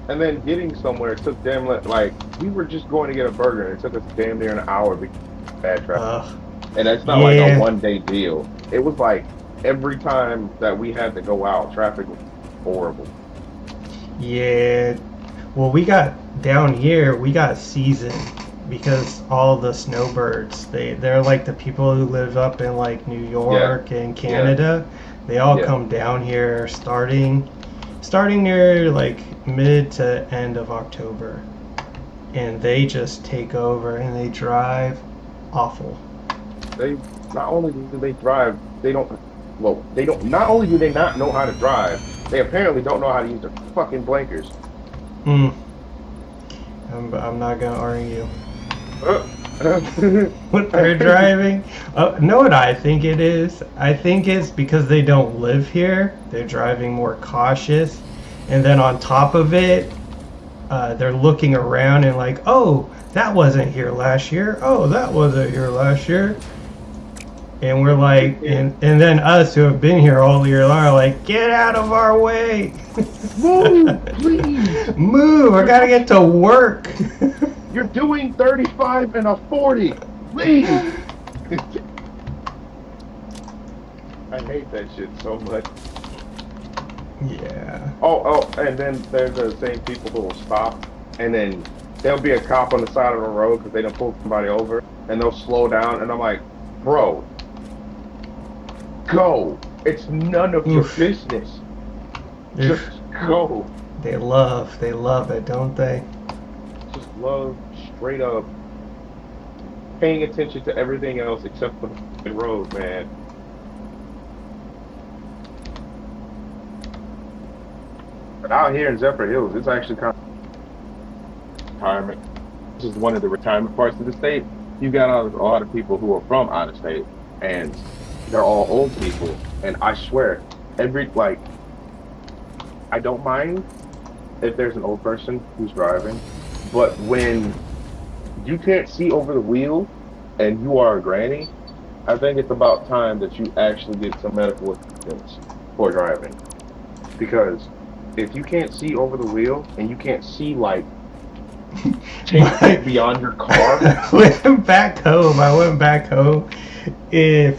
And then getting somewhere took like we were just going to get a burger and it took us damn near an hour because of bad traffic. Ugh. And that's not like a Yeah. 1 day deal. It was like every time that we had to go out, traffic was horrible. Yeah. Well, we got down here, we got season because all the snowbirds, they're like the people who live up in like New York and Canada. They all Yeah. come down here starting near like mid to end of October. And they just take over and they drive awful. They not only do they drive, they don't. Well, they don't. Not only do they not know how to drive, they apparently don't know how to use their fucking blinkers. Mm. I'm not gonna argue. Uh, What they're driving? Know what I think it is? I think it's because they don't live here. They're driving more cautious, and then on top of it, they're looking around and like, oh, that wasn't here last year. Oh, that wasn't here last year. And we're like, and then us who have been here all year long are like, get out of our way. Move, please. Move, I gotta get to work. You're doing 35 and a 40. Please. I hate that shit so much. Yeah. Oh, and then there's the same people who will stop, and then there'll be a cop on the side of the road because they done pulled somebody over, and they'll slow down, and I'm like, bro, go. It's none of your business. Just go. They love it, don't they? Just love straight up paying attention to everything else except for the road, man. But out here in Zephyr Hills, it's actually kind of retirement. This is one of the retirement parts of the state. You got a lot of people who are from out of state, and they're all old people. And I swear, I don't mind if there's an old person who's driving, but when you can't see over the wheel and you are a granny, I think it's about time that you actually get some medical assistance for driving. Because if you can't see over the wheel and you can't see like 10 feet beyond your car, I went back home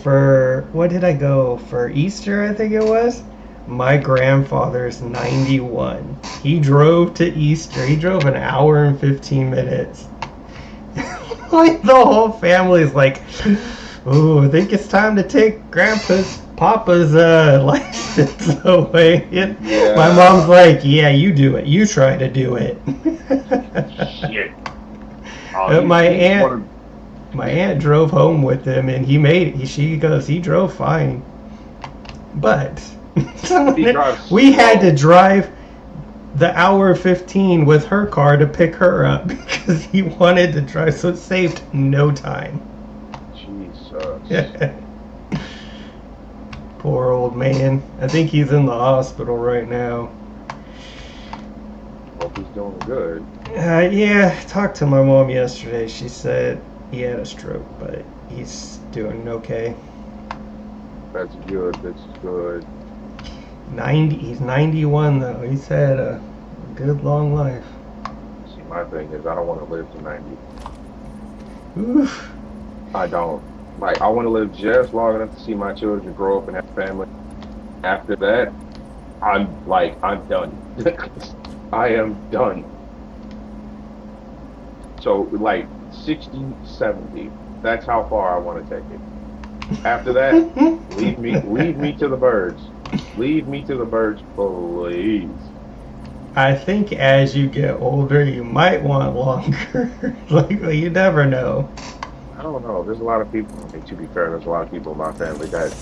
for, what did I go for, Easter, I think it was. My grandfather's 91. He drove to Easter. He drove an hour and 15 minutes. Like the whole family's like, ooh, I think it's time to take Papa's license away. And Yeah. my mom's like, yeah, you do it. You try to do it. shit. My aunt drove home with him, and she goes, he drove fine. But drives we had slow. to drive the hour 15 with her car to pick her up because he wanted to drive, so it saved no time. Jesus. Poor old man. I think he's in the hospital right now. Hope he's doing good. Yeah, I talked to my mom yesterday. She said he had a stroke, but he's doing okay. That's good. That's good. 90. He's 91 though. He's had a good long life. See, my thing is, I don't want to live to 90. Oof. I don't. Like, I want to live just long enough to see my children grow up and have family. After that, I'm done. I am done. So, like, 60, 70. That's how far I want to take it. After that, leave me to the birds. Leave me to the birds, please. I think as you get older, you might want longer. Like, you never know. I don't know. There's a lot of people. I mean, to be fair, there's a lot of people in my family that,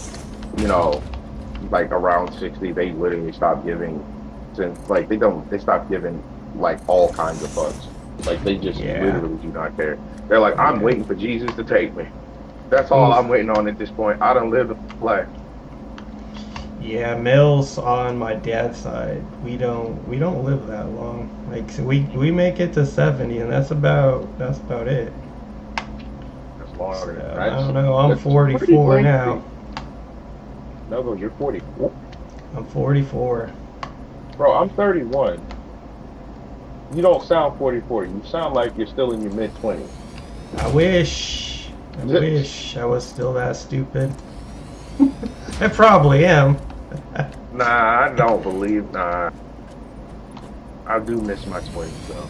you know, like around 60, they literally stop giving. Since like they stop giving like all kinds of fucks. Like they just Yeah. literally do not care. They're like, I'm Yeah. waiting for Jesus to take me. That's all Oof. I'm waiting on at this point. I don't live the life. Yeah, males on my dad's side, we don't live that long. Like so we make it to 70, and that's about it. That's longer than So, I don't know. I'm that's 44 pretty now. No, you're 44. I'm 44. Bro, I'm 31. You don't sound 44. You sound like you're still in your mid 20s. I wish I was still that stupid. I probably am. Nah, I don't believe. Nah, I do miss my 20s though.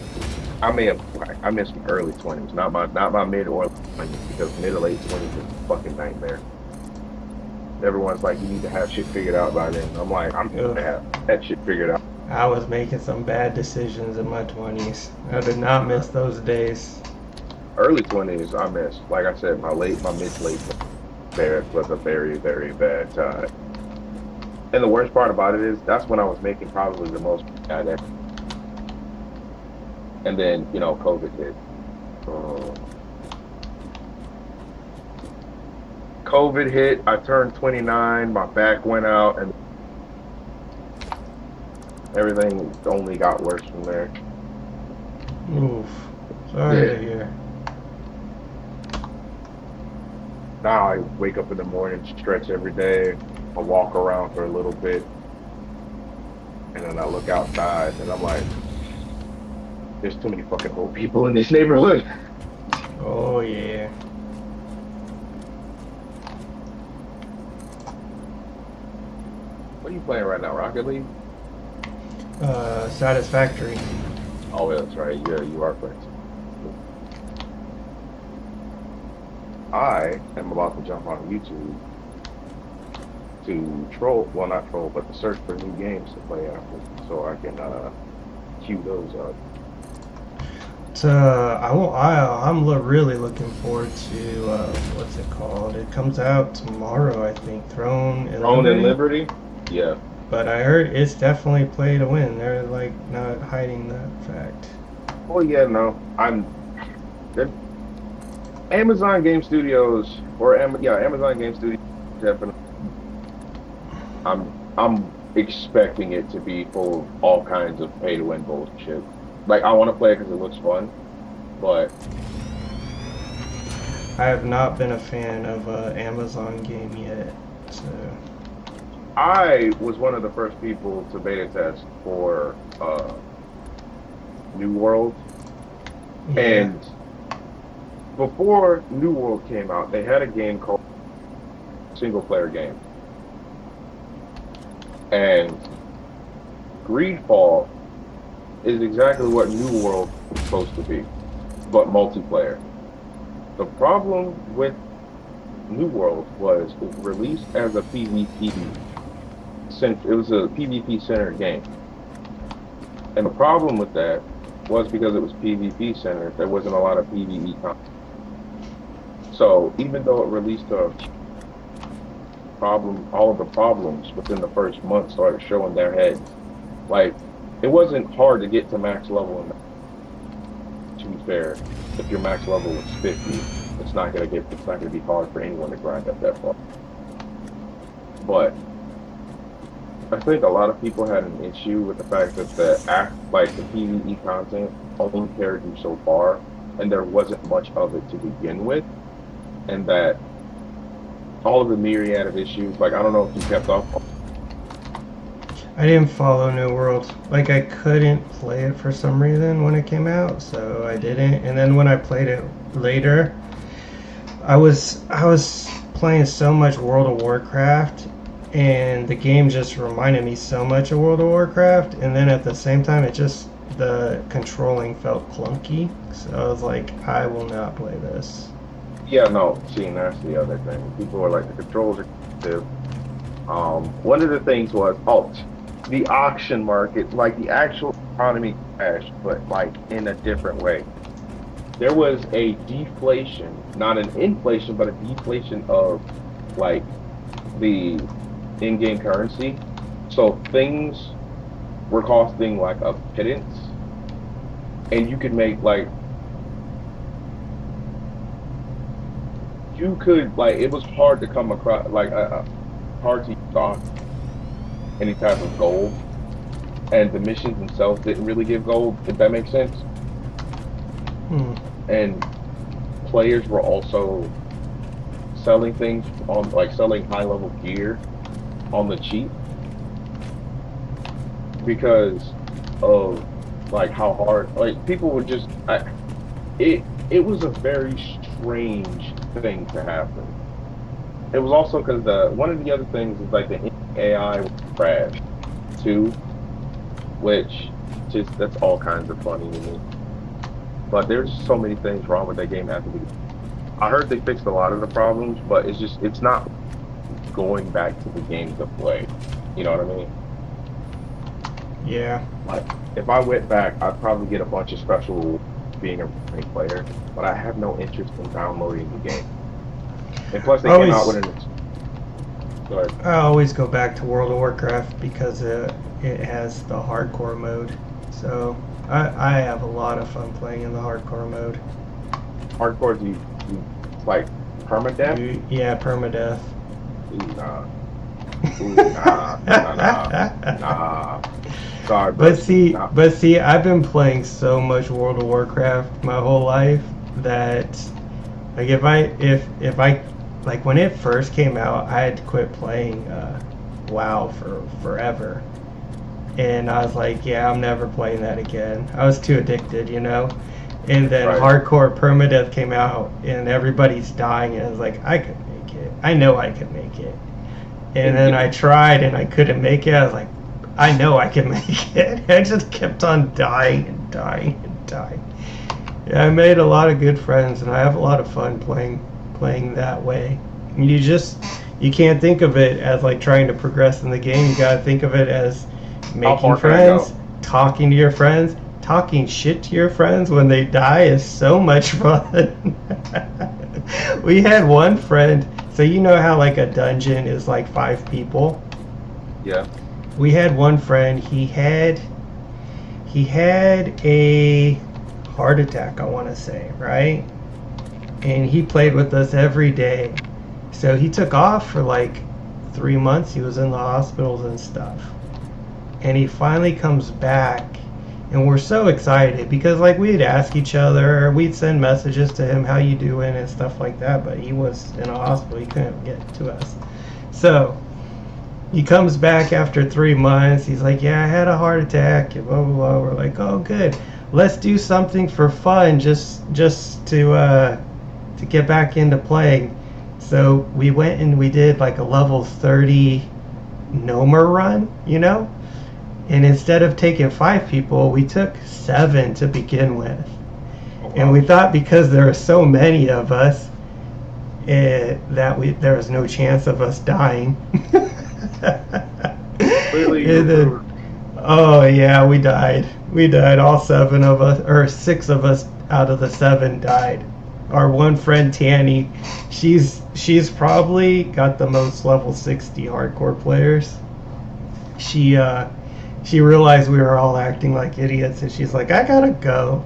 I miss my early 20s, not my mid or late 20s, because mid or late 20s is a fucking nightmare. Everyone's like, you need to have shit figured out by then. I'm like, I'm gonna have that shit figured out. I was making some bad decisions in my 20s. I did not miss those days. Early 20s, I miss. Like I said, my mid to late 20s there was a very, very bad time. And the worst part about it is that's when I was making probably the most bad ever. And then, you know, COVID hit. COVID hit, I turned 29, my back went out, and everything only got worse from there. Oof. Sorry to hear. Now I wake up in the morning, stretch every day, I walk around for a little bit, and then I look outside, and I'm like, there's too many fucking old people in this neighborhood. Oh yeah. What are you playing right now, Rocket League? Satisfactory. Oh, yeah, that's right. Yeah, you are playing. I am about to jump on YouTube to troll, well, not troll, but to search for new games to play after, so I can queue those up. I'm really looking forward to what's it called? It comes out tomorrow, I think. Throne and Liberty? Yeah. But I heard it's definitely play to win. They're like not hiding that fact. Well, yeah, no, Amazon Game Studios Amazon Game Studios definitely. I'm expecting it to be full of all kinds of pay to win bullshit. Like, I want to play it because it looks fun, but I have not been a fan of an Amazon game yet, so. I was one of the first people to beta test for New World, Yeah. and before New World came out, they had a game called single player game, and Greedfall is exactly what New World was supposed to be, but multiplayer. The problem with New World was it released as a PvP. It was a PvP centered game, and the problem with that was because it was PvP centered, there wasn't a lot of PvE content. So even though it released a problem, all of the problems within the first month started showing their heads. Like, it wasn't hard to get to max level. To be fair, if your max level was 50, it's not gonna be hard for anyone to grind up that far. But I think a lot of people had an issue with the fact that the PvE content only carried you so far, and there wasn't much of it to begin with, and that all of the myriad of issues, like, I don't know if you kept up. I didn't follow New World. Like, I couldn't play it for some reason when it came out, so I didn't. And then when I played it later, I was playing so much World of Warcraft, and the game just reminded me so much of World of Warcraft, and then at the same time the controlling felt clunky, so I was like, I will not play this. Yeah, no, see, that's the other thing. People are like, the controls are good. One of the things was alt. the auction market, like the actual economy crashed, but like in a different way. There was a deflation, not an inflation, but a deflation of like the in-game currency. So things were costing like a pittance, and you could make like you could like it was hard to come across like hard to stock any type of gold, and the missions themselves didn't really give gold, if that makes sense. Hmm. And players were also selling things on like selling high level gear on the cheap because of like how hard like people would just it was a very strange thing to happen. It was also because one of the other things is like the AI crashed too, which just that's all kinds of funny to me. But there's so many things wrong with that game after I heard they fixed a lot of the problems, but it's not going back to the game to play. You know what I mean? Yeah. Like if I went back, I'd probably get a bunch of special being a returning player, but I have no interest in downloading the game. And plus, they came out with an. Go ahead. I always go back to World of Warcraft because it has the hardcore mode. So I have a lot of fun playing in the hardcore mode. Hardcore, do you like permadeath? Yeah, permadeath. Ooh, nah. Ooh, nah. Sorry, but see, nah. I've been playing so much World of Warcraft my whole life that, like, if I, like, when it first came out, I had to quit playing WoW for forever, and I was like, yeah, I'm never playing that again. I was too addicted, you know. And then hardcore permadeath came out, and everybody's dying, and I was like, I could make it. I know I could make it. And then I tried, and I couldn't make it. I was like, I know I can make it. I just kept on dying and dying and dying. Yeah, I made a lot of good friends, and I have a lot of fun playing that way. You can't think of it as like trying to progress in the game. You gotta think of it as making friends, talking to your friends, talking shit to your friends when they die is so much fun. We had one friend, so you know how like a dungeon is like 5 people? Yeah. We had one friend, he had a heart attack, I want to say, right? And he played with us every day. So he took off for like 3 months. He was in the hospitals and stuff. And he finally comes back, and we're so excited because like we'd ask each other, we'd send messages to him, how you doing and stuff like that, but he was in a hospital, he couldn't get to us. So he comes back after 3 months. He's like, yeah, I had a heart attack, and blah, blah, blah. We're like, oh, good. Let's do something for fun just to get back into playing. So we went and we did like a level 30 Nomer run, you know? And instead of taking 5 people, we took 7 to begin with. Oh, wow. And we thought because there are so many of us, there was no chance of us dying. Really? Oh yeah, we died. All 7 of us, or 6 of us out of the 7 died. Our one friend Tanny, she's probably got the most level 60 hardcore players. She realized we were all acting like idiots, and she's like, I gotta go.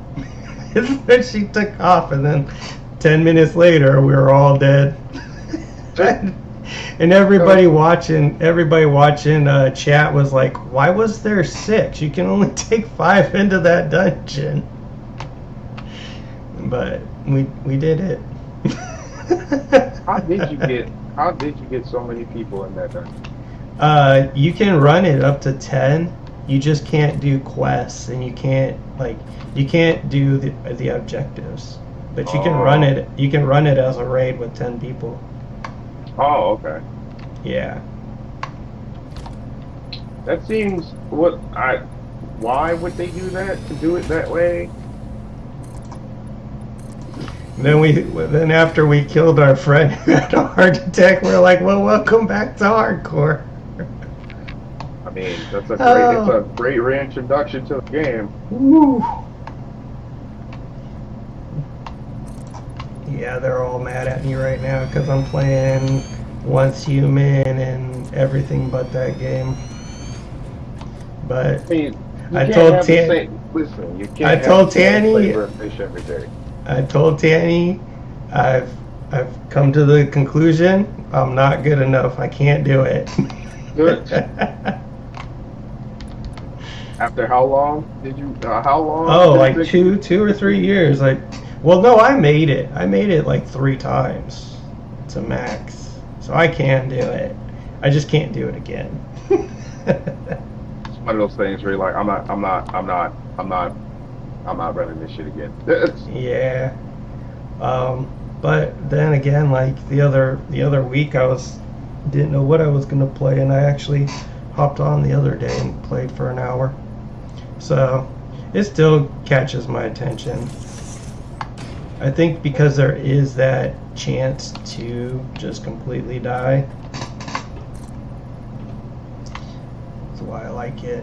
And she took off, and then 10 minutes later, we were all dead. And everybody watching chat was like, why was there 6? You can only take 5 into that dungeon. But we did it. How did you get so many people in that dungeon? You can run it up to 10. You just can't do quests, and you can't do the objectives. But you can run it. You can run it as a raid with 10 people. Oh, okay. Yeah. That seems why would they do that? To do it that way? Then after we killed our friend who had a heart attack, we're like, well, welcome back to hardcore. mean, it's Oh. a great reintroduction to the game. Woo. Yeah, they're all mad at me right now because I'm playing Once Human and everything but that game. But I mean, you I can't told have the Tan, same. Listen, you I can't have told the same Tanny, flavor of fish every day. I told Tanny, I've come to the conclusion I'm not good enough. I can't do it. Good. After how long did you? How long? Oh, did like it take two or 3 years. Like, well, no, I made it. I made it like 3 times to max, so I can do it. I just can't do it again. It's one of those things where you're like, I'm not running this shit again. Yeah. But then again, like the other week, didn't know what I was gonna play, and I actually hopped on the other day and played for an hour. So it still catches my attention. I think because there is that chance to just completely die. That's why I like it.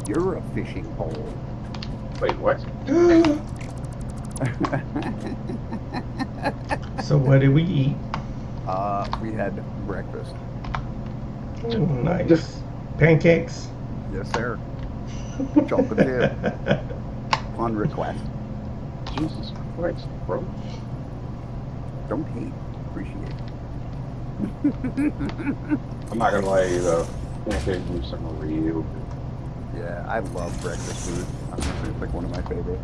You're a fishing pole. Wait, what? So what did we eat? We had breakfast. Ooh, nice. Pancakes. Yes, sir. Chocolate chip. On request. Jesus Christ, bro. Don't hate. Appreciate. I'm not gonna lie to you though. Pancakes do some real good. Yeah, I love breakfast food. Honestly, it's like one of my favorites.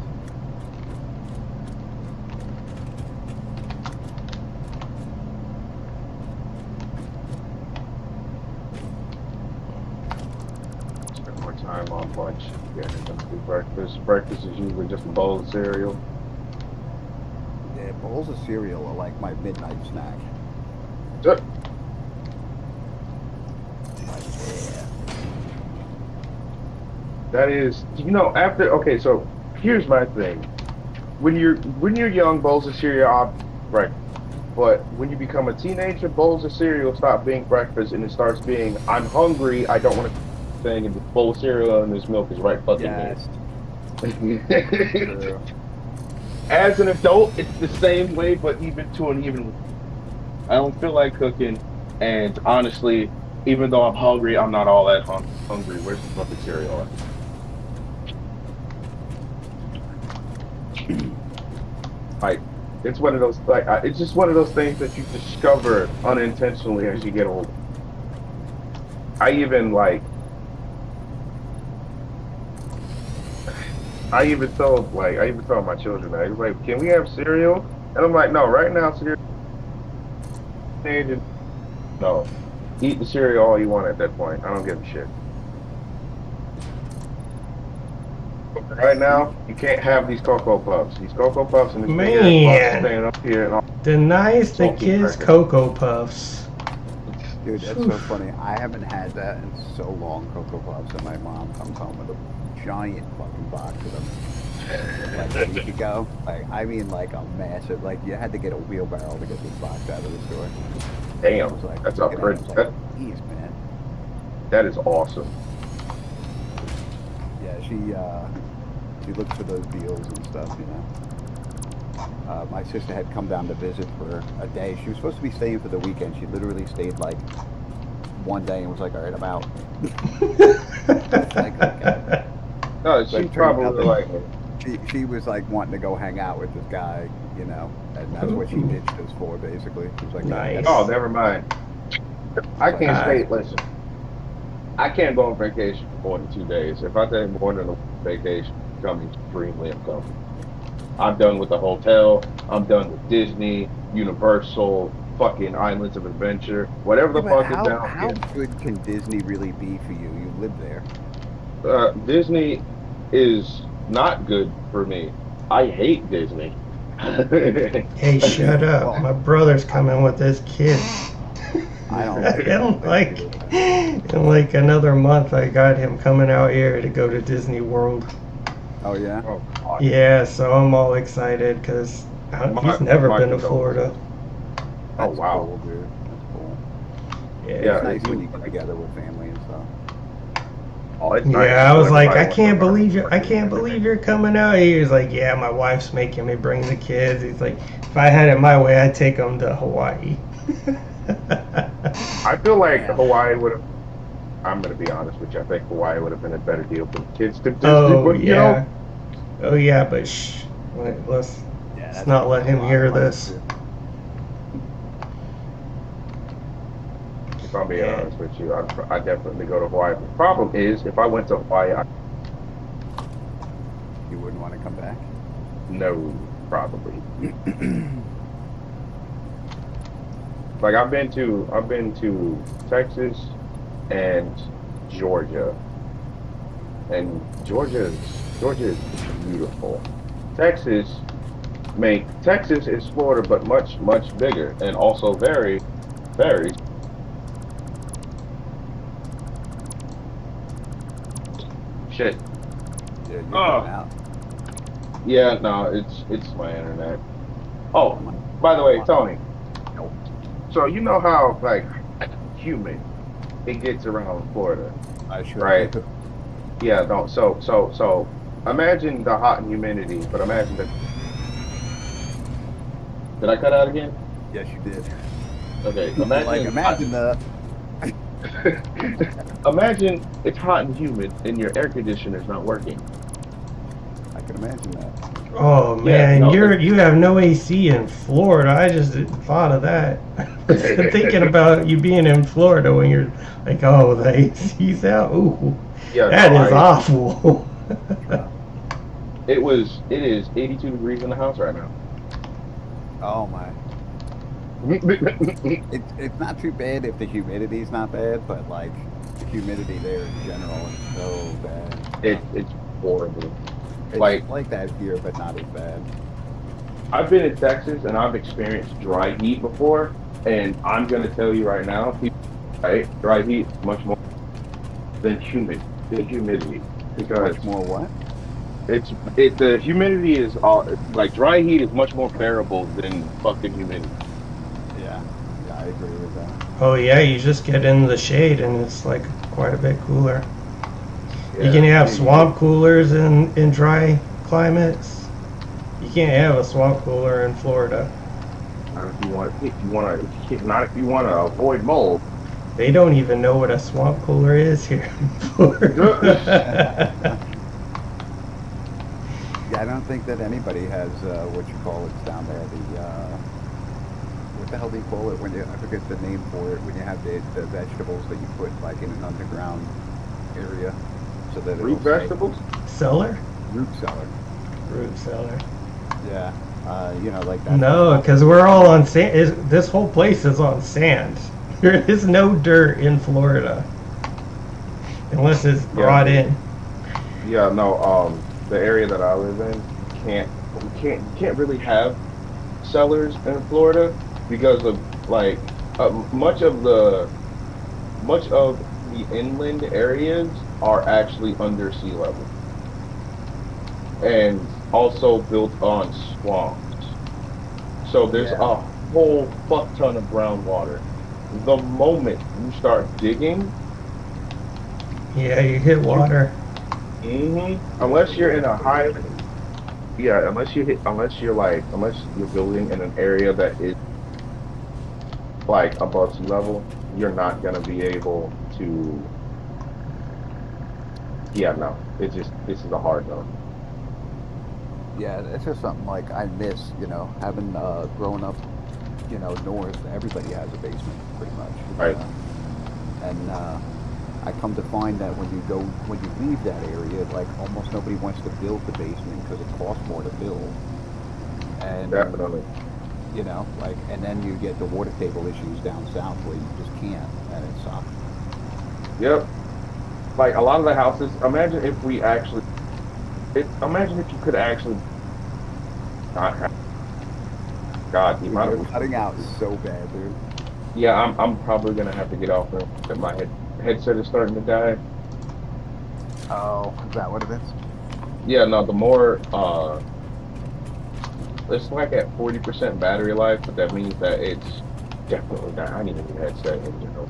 Spend more time on lunch getting them to do breakfast. Breakfast is usually just a bowl of cereal. Yeah, bowls of cereal are like my midnight snack. Yep. Like, yeah. That is, okay, so here's my thing. When you're young, bowls of cereal, right. But when you become a teenager, bowls of cereal stop being breakfast and it starts being, I'm hungry, I don't want to thing, and the bowl of cereal and this milk is right fucking Yes. there. As an adult, it's the same way, but even. I don't feel like cooking, and honestly, even though I'm hungry, I'm not all that hungry. Where's the fucking cereal at? Like, it's one of those it's just one of those things that you discover unintentionally as you get older. I even told my children, I was like, can we have cereal? And I'm like, no, right now cereal. No, eat the cereal all you want at that point. I don't give a shit. Right now, you can't have these Cocoa Puffs. These Cocoa Puffs and this Man. staying up here and all. Denies the Salty kids crackers. Cocoa Puffs. Dude, that's so funny. I haven't had that in so long, Cocoa Puffs, and my mom comes home with a giant fucking box of them. Like a week ago. Like, I mean, like a massive, like you had to get a wheelbarrow to get this box out of the store. Damn, I was like, that's looking at it, I pretty. was like, jeez, man. That is awesome. Yeah, she looks for those deals and stuff, you know. My sister had come down to visit for a day. She was supposed to be staying for the weekend. She literally stayed like one day and was like, all right, I'm out. Like, okay. No, she's Like, probably like. She was like wanting to go hang out with this guy, you know, and that's what she ditched us for, basically. She was like, Nice. Oh, never mind. I can't Alright. stay. Listen, I can't go on vacation for more than 2 days. If I take more than a vacation, it's becoming extremely uncomfortable. I'm done with the hotel. I'm done with Disney, Universal, fucking Islands of Adventure, whatever the Yeah, fuck but is down how here. good can Disney really be for you? You live there. Disney is not good for me. I hate Disney. Hey, shut up. Well, My brother's I coming with his kids. I don't like it. I in don't think like either, man. in like another month, I got him coming out here to go to Disney World. Oh yeah. Oh God. Yeah, so I'm all excited because he's never My been to condolences. Florida. Oh That's wow. cool, dude. That's cool. Yeah. Yeah, It's nice if when you, you get together with family and stuff. oh, it's nice. Yeah, I was like, Everybody wants to learn I and can't believe everything. you're coming out here. He's like, yeah, my wife's making me bring the kids. He's like, if I had it my way, I'd take them to Hawaii. I feel like Man, Hawaii would have. I'm gonna be honest with you. I think Hawaii would have been a better deal for the kids to Disney, Oh but you know, yeah, oh yeah, but shh, yeah, let's that's not let a him lot of hear money this. too. if I'm being Yeah, honest with you, I definitely go to Hawaii. The problem is, if I went to Hawaii, I You wouldn't want to come back. know probably. Like I've been to Texas and Georgia, and Georgia is beautiful. Texas Texas is Florida, but much bigger, and also very shit. Yeah, you're cutting Oh out. yeah, no, it's my internet. Oh, I'm like, by the way, what? Tony. Nope. So you know how like humid it gets around Florida, I sure right? do. Yeah, no. So imagine the hot and humidity, but imagine the. Did I cut out again? Yes, you did. Okay, Like, imagine hot. imagine the. Imagine it's hot and humid and your air conditioner's not working. I can imagine that. oh Yeah, man, no, you have no AC in Florida. I just thought of that. I was thinking about you being in Florida when you're like, oh, the AC's out. Ooh, yeah, no, that is awful. Yeah. it is 82 degrees in the house right now. Oh my. It's not too bad if the humidity's not bad, but like the humidity there in general is so bad. It's horrible. It's Like like that here, but not as bad. I've been in Texas and I've experienced dry heat before, and I'm gonna tell you right now, right, dry heat is much more than the humidity, because Much more what? the humidity is all like dry heat is much more bearable than fucking humidity. Yeah. Yeah, I agree with that. Oh yeah, you just get in the shade and it's like quite a bit cooler. You Yeah, can have you get swamp coolers in dry climates. You can't have a swamp cooler in Florida. if you want to avoid mold. They don't even know what a swamp cooler is here in Florida. Yeah, I don't think that anybody has what you call it down there. The what the hell do you call it when you? I forget the name for it. When you have the vegetables that you put like in an underground area, so that Root it'll stay. vegetables. Cellar? Root cellar. Root cellar. Yeah. Like that. No, because we're all on sand. This whole place is on sand. There is no dirt in Florida unless it's brought Yeah, in. yeah, no. The area that I live in can't you can't really have cellars in Florida because of like much of the inland areas are actually under sea level and also built on swamps. So there's Yeah. a whole fuck ton of groundwater. The moment you start digging, Yeah, you hit you water. unless you're in a high, yeah, unless you're building in an area that is like above sea level, you're not gonna be able to. Yeah, no, it's just this is a hard no. Yeah, it's just something like I miss. Having grown up, north. Everybody has a basement, pretty much. Right. And I come to find that when you leave that area, like almost nobody wants to build the basement because it costs more to build. And Definitely. and then you get the water table issues down south where you just can't, and it sucks. Yep. like a lot of the houses. Imagine if we actually. Imagine if you could actually not have. God, the Dude, amount you're of. cutting out so bad, dude. Yeah, I'm probably gonna have to get off there. That my headset is starting to die. Oh, is that what it is? Yeah, no, the more it's like at 40% battery life, but that means that it's definitely not. I need a new headset in general.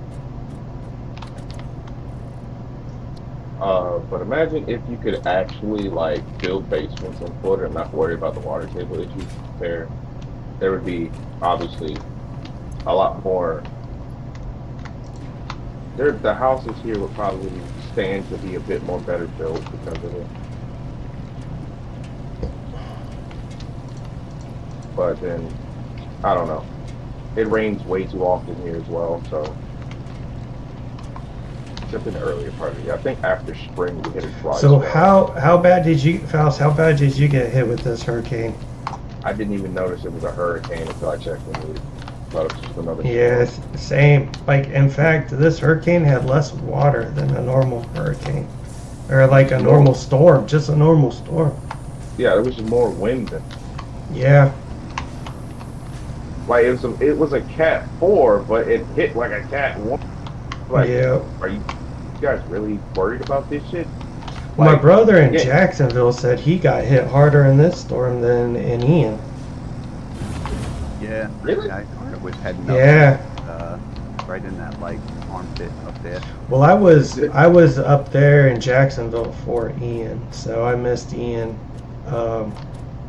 But imagine if you could actually like build basements in Florida and not worry about the water table issues. There would be obviously a lot more. The houses here would probably stand to be a bit more better built because of it. But then I don't know. It rains way too often here as well, so except in the earlier part of the year. I think after spring we hit a dry So spell. how bad did you, Faust? How bad did you get hit with this hurricane? I didn't even notice it was a hurricane until I checked the news. Thought it was just another Yeah, storm. same. Like, in fact, this hurricane had less water than a normal hurricane, or like a More, normal storm, just a normal storm. yeah, there was just more wind than Yeah, like it was a cat 4, but it hit like a cat 1. Like, yeah. are you guys really worried about this shit? My Like, brother in yeah, Jacksonville said he got hit harder in this storm than in Ian. Yeah. really? I was heading up, Yeah. right in that like armpit up there. Well, I was up there in Jacksonville for Ian, so I missed Ian. Um,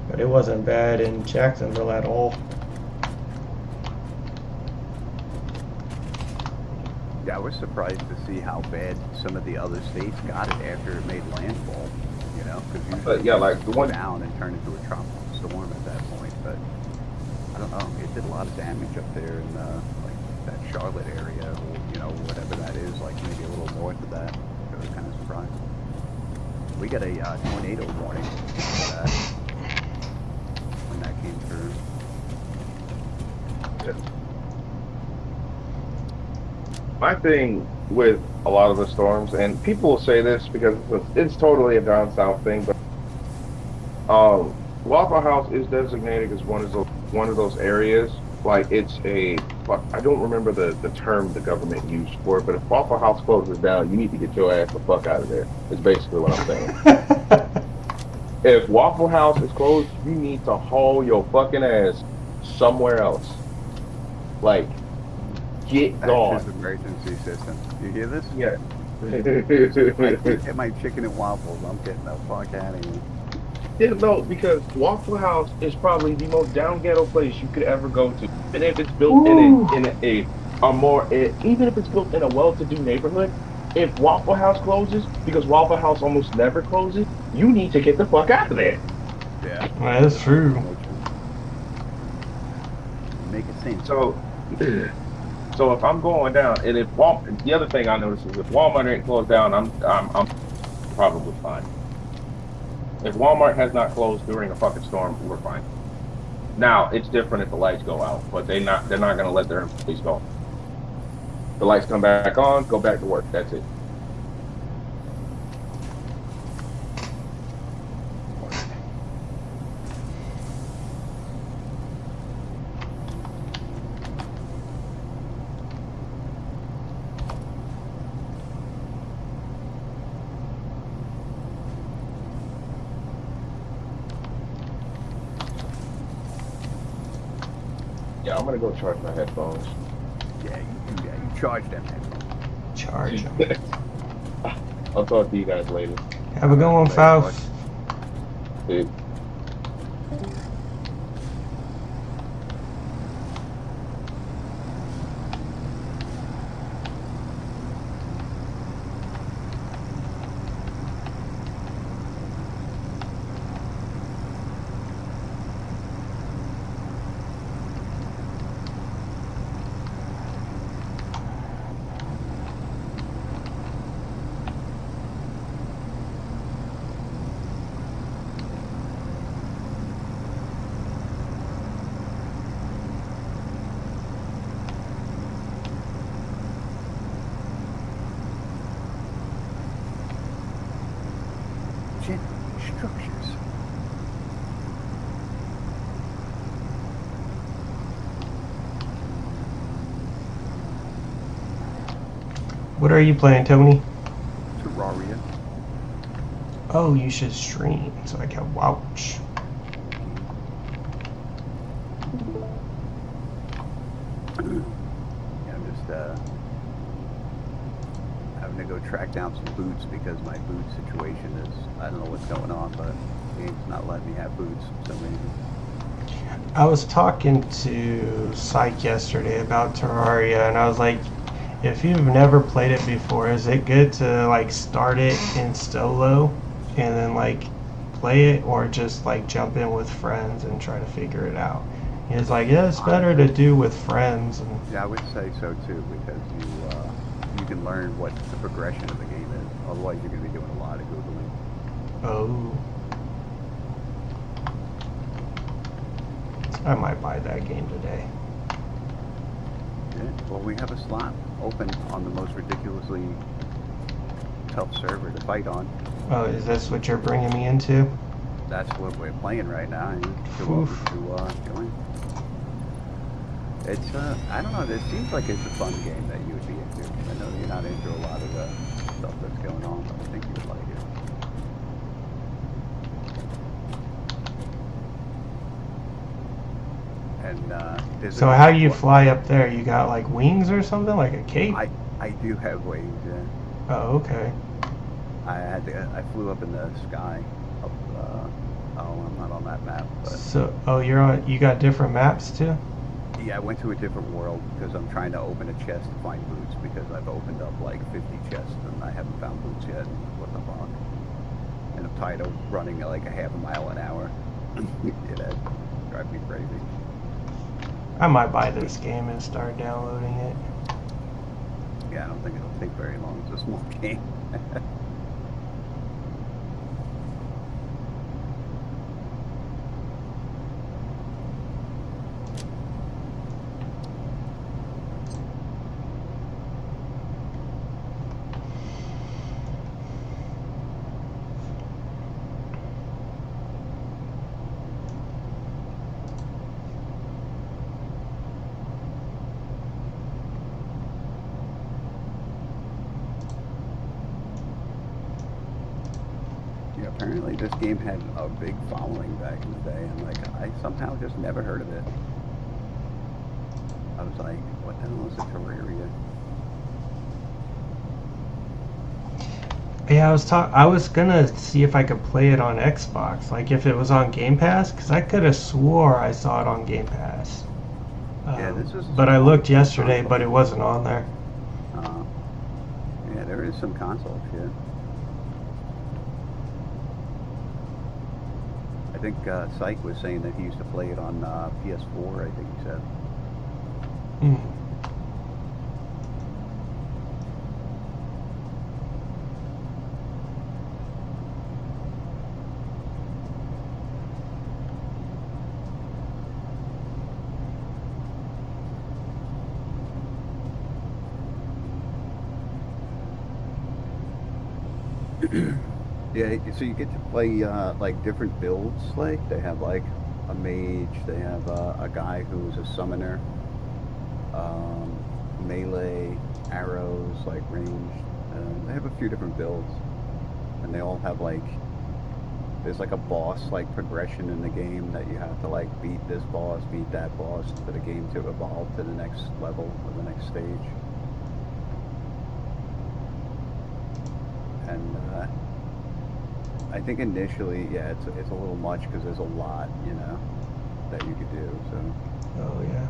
but it wasn't bad in Jacksonville at all. Yeah, I was surprised to see how bad some of the other states got it after it made landfall. You know, because usually Yeah, it like the would go one. down and turn into a tropical storm at that point. But I don't know. It did a lot of damage up there in like that Charlotte area, or whatever that is. Like maybe a little north of that. I was kind of surprised. We got a tornado warning when that came through. My thing with a lot of the storms, and people will say this because it's totally a down south thing, but Waffle House is designated as one of those areas. Like it's a, fuck, I don't remember the term the government used for it, but if Waffle House closes down, you need to get your ass the fuck out of there. Is basically what I'm saying. If Waffle House is closed, you need to haul your fucking ass somewhere else. Like, get That's gone. his emergency system. You hear this? Yeah. I can't get my chicken and waffles. I'm getting the fuck out of here. Yeah, no, because Waffle House is probably the most down ghetto place you could ever go to. Even if it's built Ooh. even if it's built in a well-to-do neighborhood, if Waffle House closes, because Waffle House almost never closes, you need to get the fuck out of there. Yeah. That is true. Make it sense. So, so if I'm going down, and if the other thing I notice is if Walmart ain't closed down, I'm probably fine. If Walmart has not closed during a fucking storm, we're fine. Now it's different if the lights go out, but they're not gonna let their employees go. The lights come back on, go back to work. That's it. Yeah, I'm gonna go charge my headphones. Yeah, you do that. You charge them. Charge him. I'll talk to you guys later. Have a good one, Later, Faust. Dude. What are you playing, Tony? Terraria. Oh, you should stream so I can watch. Yeah, I'm just having to go track down some boots because my boot situation is, I don't know what's going on, but the game's not letting me have boots for some reason. I was talking to Psych yesterday about Terraria, and I was like, if you've never played it before, is it good to like start it in solo and then like play it, or just like jump in with friends and try to figure it out? He was like, yeah, it's better to do with friends. And Yeah, I would say so too, because you can learn what the progression of the game is. Otherwise, you're going to be doing a lot of Googling. oh, I might buy that game today. Yeah, well, we have a slot open on the most ridiculously tough server to fight on. Oh, is this what you're bringing me into? That's what we're playing right now. And Oof. to join. It's I don't know. It seems like it's a fun game that you would be into. I know you're not into a lot of the stuff that's going on, but I think you would like it. And there's So how do you fly up there? You got like wings or something, like a cape? I do have wings. Yeah. Oh, okay. I flew up in the sky. Up, I'm not on that map, but So, oh, you got different maps too? yeah, I went to a different world because I'm trying to open a chest to find boots because I've opened up like 50 chests and I haven't found boots yet. What the fuck? And I'm tired of running at like a half a mile an hour. It drives me crazy. I might buy this game and start downloading it. Yeah, I don't think it'll take very long. It's a small game. Yeah, apparently this game had a big following back in the day, and like I somehow just never heard of it. I was like, what the hell is a Terraria? Yeah, I was gonna see if I could play it on Xbox, like if it was on Game Pass, because I could have swore I saw it on Game Pass. Yeah, this is. But I looked yesterday, but it wasn't on there. Yeah, there is some console shit. I think Psych was saying that he used to play it on PS4. I think he said. Mm. Yeah, so you get to play like different builds. Like they have like a mage, they have a guy who's a summoner, melee, arrows, like ranged. They have a few different builds, and they all have like there's like a boss like progression in the game that you have to like beat this boss, beat that boss for the game to evolve to the next level or the next stage. And I think initially, yeah, it's a little much because there's a lot, you know, that you could do. So Oh yeah.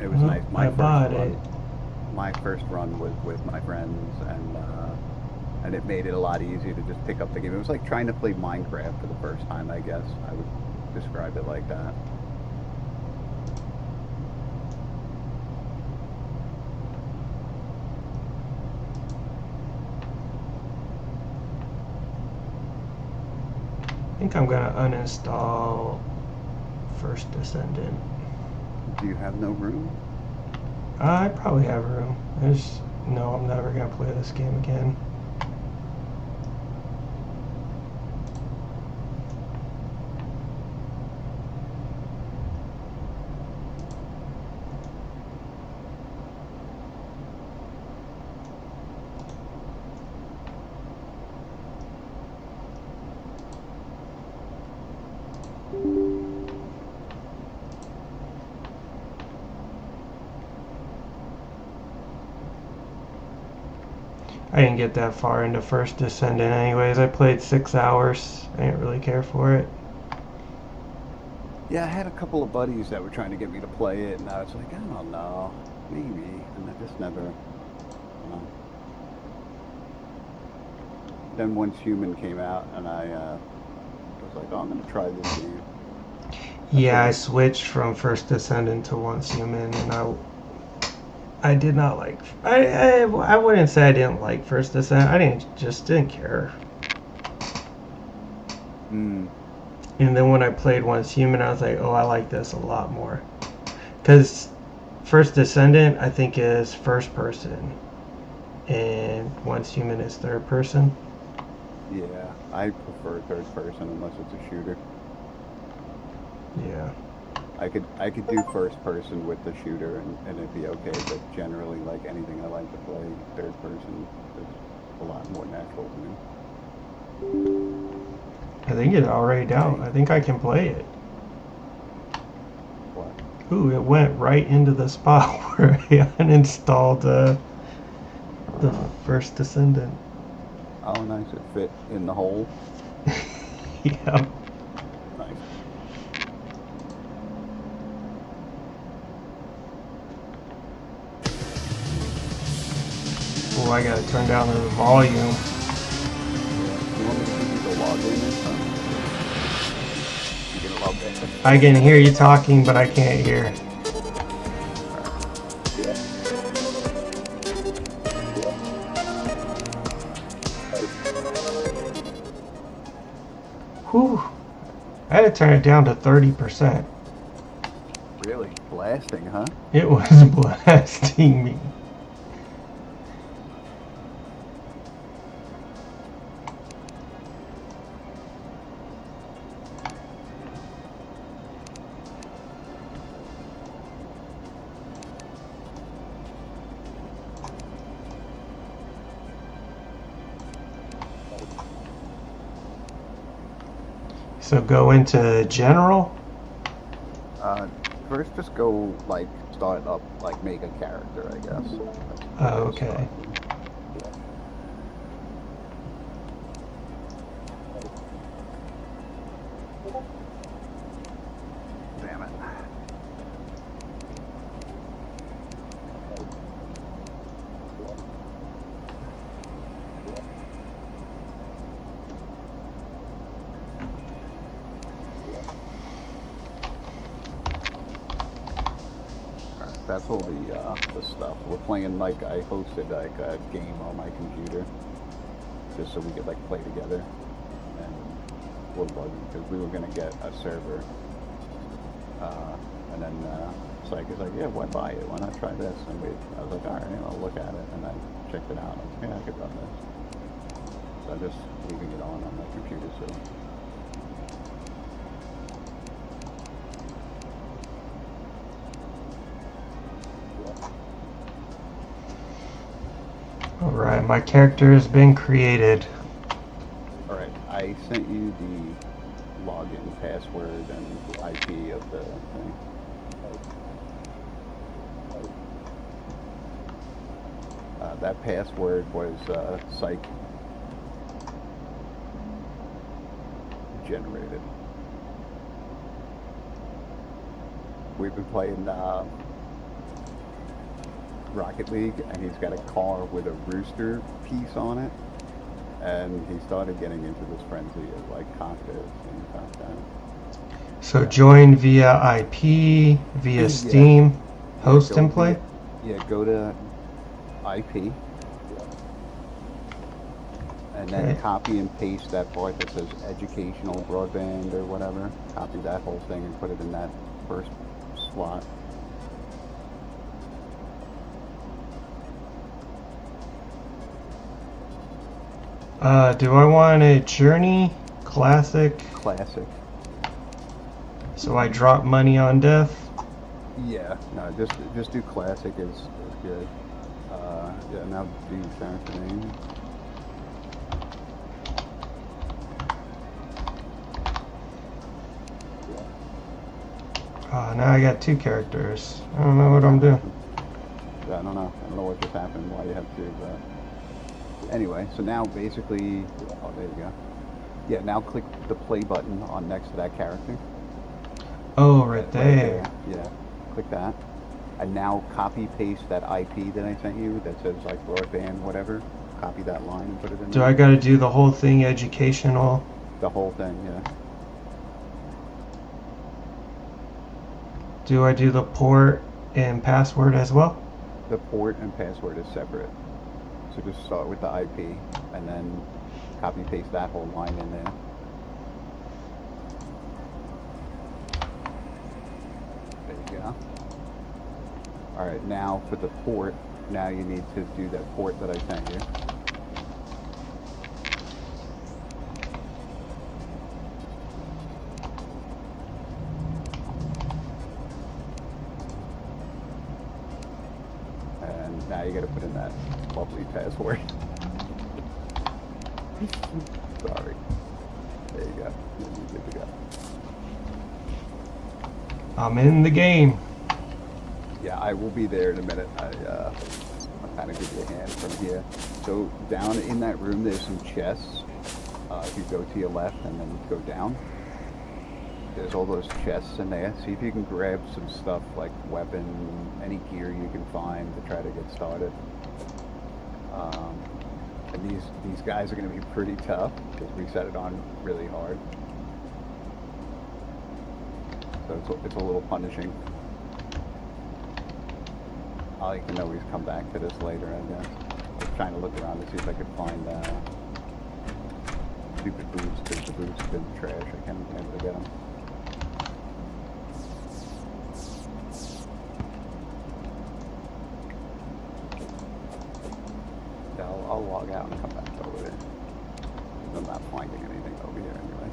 it was nice. I bought it. My first run was with my friends, and it made it a lot easier to just pick up the game. It was like trying to play Minecraft for the first time, I guess. I would describe it like that. I think I'm gonna uninstall First Descendant. Do you have no room? I probably have room. No, I'm never gonna play this game again. I didn't get that far into First Descendant anyways. I played 6 hours. I didn't really care for it. Yeah, I had a couple of buddies that were trying to get me to play it, and I was like, I don't know, maybe, and I just never. Then Once Human came out, and I was like, oh, I'm gonna try this game. Yeah, I switched from First Descendant to Once Human, and I did not like. I wouldn't say I didn't like First Descent. I just didn't care. Mm. And then when I played Once Human, I was like, oh, I like this a lot more. Because First Descendant, I think, is first person, and Once Human is third person. Yeah, I prefer third person unless it's a shooter. Yeah. I could do first person with the shooter and it'd be okay, but generally, like anything I like to play, third person is a lot more natural to me. I think it's already out. I think I can play it. What? Ooh, it went right into the spot where I uninstalled the First Descendant. Oh, nice. It fit in the hole. Yeah. Nice. Oh, I gotta turn down the volume. You want me to give you the login or something? You gonna log in? I can hear you talking, but I can't hear. Whew. I had to turn it down to 30%. Really? Blasting, huh? It was blasting me. So go into general. First, just go like start up, like make a character, I guess. Oh, okay. Damn it. That's all the stuff. We're playing, like, I hosted like a game on my computer just so we could like play together, and we're bugging because we were gonna get a server, and then Psych is like, yeah, why buy it? Why not try this? And I was like, all right, I'll look at it, and I checked it out. I was like, yeah, I could run this. So I'm just leaving it on my computer so. Alright, my character has been created. Alright, I sent you the login password and the IP of the thing. That password was Psych generated. We've been playing Rocket League, and he's got a car with a rooster piece on it, and he started getting into this frenzy of like cockpits and stuff like that. So join via IP, via Steam, host and play? Go to IP, and then copy and paste that part that says educational broadband or whatever. Copy that whole thing and put it in that first slot. Do I want a journey? Classic? Classic. So I drop money on death? Yeah, no, just do classic is good. Yeah, now do your character name. Now I got 2 characters. I don't know what I'm doing. Yeah, I don't know what just happened, why you have 2, but anyway, so now basically, oh, there you go. Yeah, now click the play button on next to that character. Oh, right there. Yeah, click that. And now copy paste that IP that I sent you that says like broadband, whatever. Copy that line and put it in Do there. I gotta do the whole thing educational? The whole thing, yeah. Do I do the port and password as well? The port and password is separate. So just start with the IP and then copy paste that whole line in there. There you go. Alright, now for the port, now you need to do that port that I sent you. And now you gotta put in that lovely password. Sorry. There you go. You're good to go. I'm in the game. Yeah, I will be there in a minute. I'll kind of give you a hand from here. So down in that room, there's some chests. If you go to your left and then go down, there's all those chests in there. See if you can grab some stuff like weapon, any gear you can find to try to get started. And these guys are going to be pretty tough because we set it on really hard. So it's a little punishing. I can always come back to this later, I guess. I was trying to look around to see if I could find stupid boots, because the boots have been trash. I can't be able to get them. Yeah, I'll log out and come back over there. I'm not finding anything over here anyway.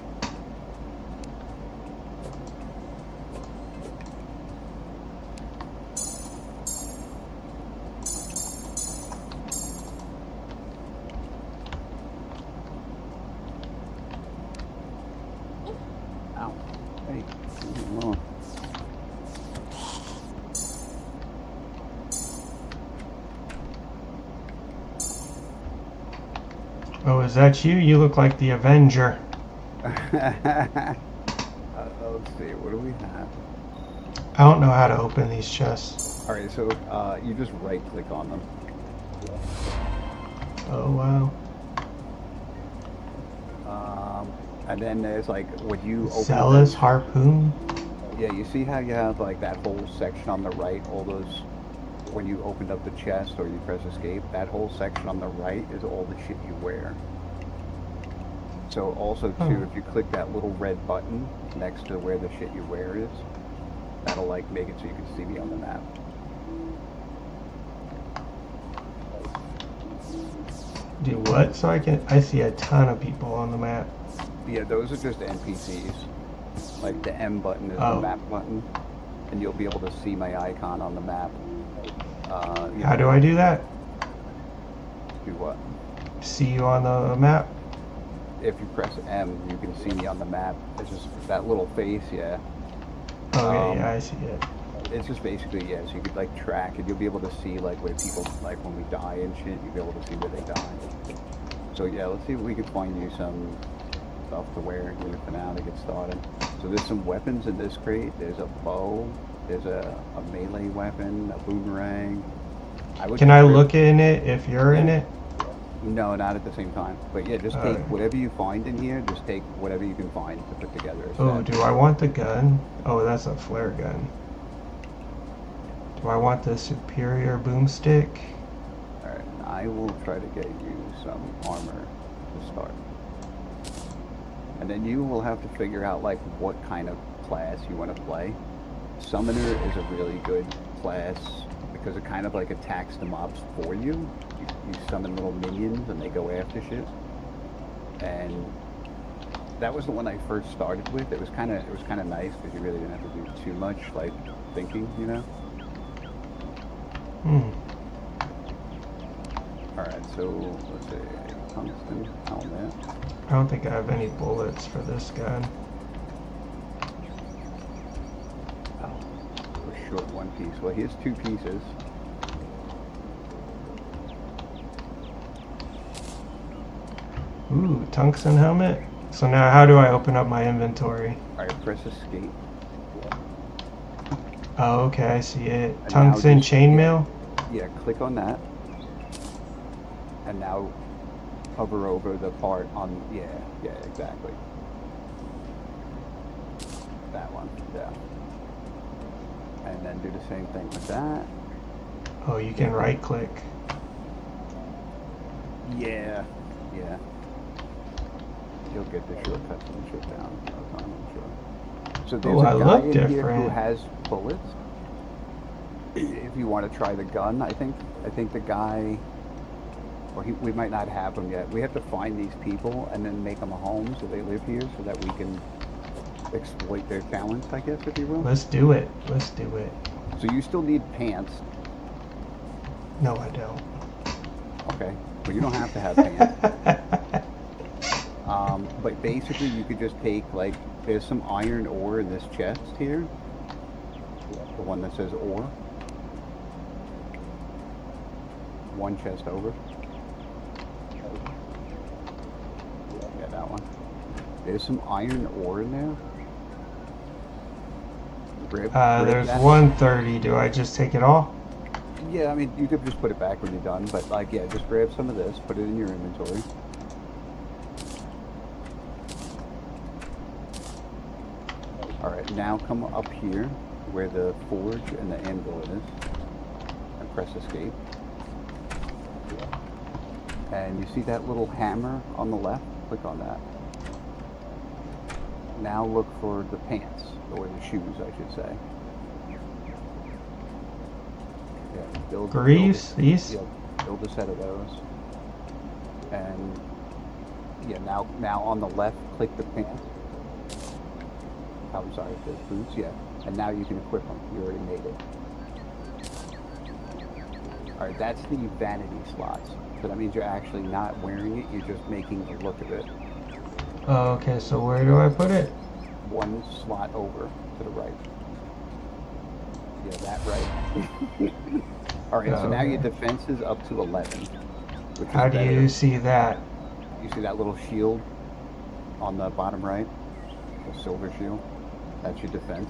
Ow. Hey, leave me alone. Oh, is that you? You look like the Avenger. Let's see, what do we have? I don't know how to open these chests. Alright, so you just right click on them. Oh, wow. And then there's like, when you open Zealous Harpoon? yeah, you see how you have like that whole section on the right, all those, when you opened up the chest or you press escape, that whole section on the right is all the shit you wear. So also too, if you click that little red button next to where the shit you wear is, that'll like make it so you can see me on the map. Do what? So I see a ton of people on the map. Yeah, those are just NPCs. Like the M button is Oh. the map button, and you'll be able to see my icon on the map. How do I do that? Do what? See you on the map? If you press M, you can see me on the map. It's just that little face, yeah. Okay, yeah, I see it. It's just basically, yeah, so you could like track and you'll be able to see like where people, like when we die and shit, you'll be able to see where they die. So yeah, let's see if we can find you some stuff to wear here for now to get started. So there's some weapons in this crate. There's a bow, there's a melee weapon, a boomerang. Can I look in it if you're in it? No, not at the same time. But yeah, just take Alright. whatever you find in here, just take whatever you can find to put together a set. Oh, do I want the gun? Oh, that's a flare gun. Do I want the superior boomstick? Alright, I will try to get you some armor to start. And then you will have to figure out like what kind of class you want to play. Summoner is a really good class because it kind of like attacks the mobs for you. You summon little minions and they go after shit. And that was the one I first started with. It was kind of nice because you really didn't have to do too much like thinking, you know. Alright, so let's see, tungsten helmet. I don't think I have any bullets for this gun. Oh, a short one piece. Well, here's two pieces. Ooh, tungsten helmet. So now how do I open up my inventory? Alright, press escape. Oh, okay, I see it. And Tungsten now just- chainmail? Yeah, click on that. And now hover over the part on, yeah, exactly. That one, yeah. And then do the same thing with that. Oh, you can right click. Yeah. You'll get the shortcuts and shit down. I'm sure. So there's Oh, I a guy look in here who different. has bullets. If you want to try the gun, I think the guy, or we might not have him yet. We have to find these people and then make them a home so they live here so that we can exploit their talents, I guess, if you will. Let's do it. Let's do it. So you still need pants. No, I don't. Okay. But you don't have to have pants. But basically you could just take, like, there's some iron ore in this chest here. The one that says ore. One chest over. Yeah, that one. There's some iron ore in there. Grab There's that. 130. Do I just take it all? Yeah, I mean, you could just put it back when you're done, but, like, yeah, just grab some of this, put it in your inventory. Alright, now come up here, where the forge and the anvil is, and press escape. And you see that little hammer on the left? Click on that. Now look for the pants, or the shoes, I should say. Yeah, build Greaves? These? Yeah, build a set of those. And yeah, now on the left, click the pants. I'm sorry, the boots, yeah. And now you can equip them. You already made it. Alright, that's the vanity slots. So that means you're actually not wearing it, you're just making the look of it. Oh, okay, so where do I put it? One slot over to the right. Yeah, that right. Alright, so now your defense is up to 11. Which is How do better. you see that? You see that little shield on the bottom right? The silver shield? That's your defense.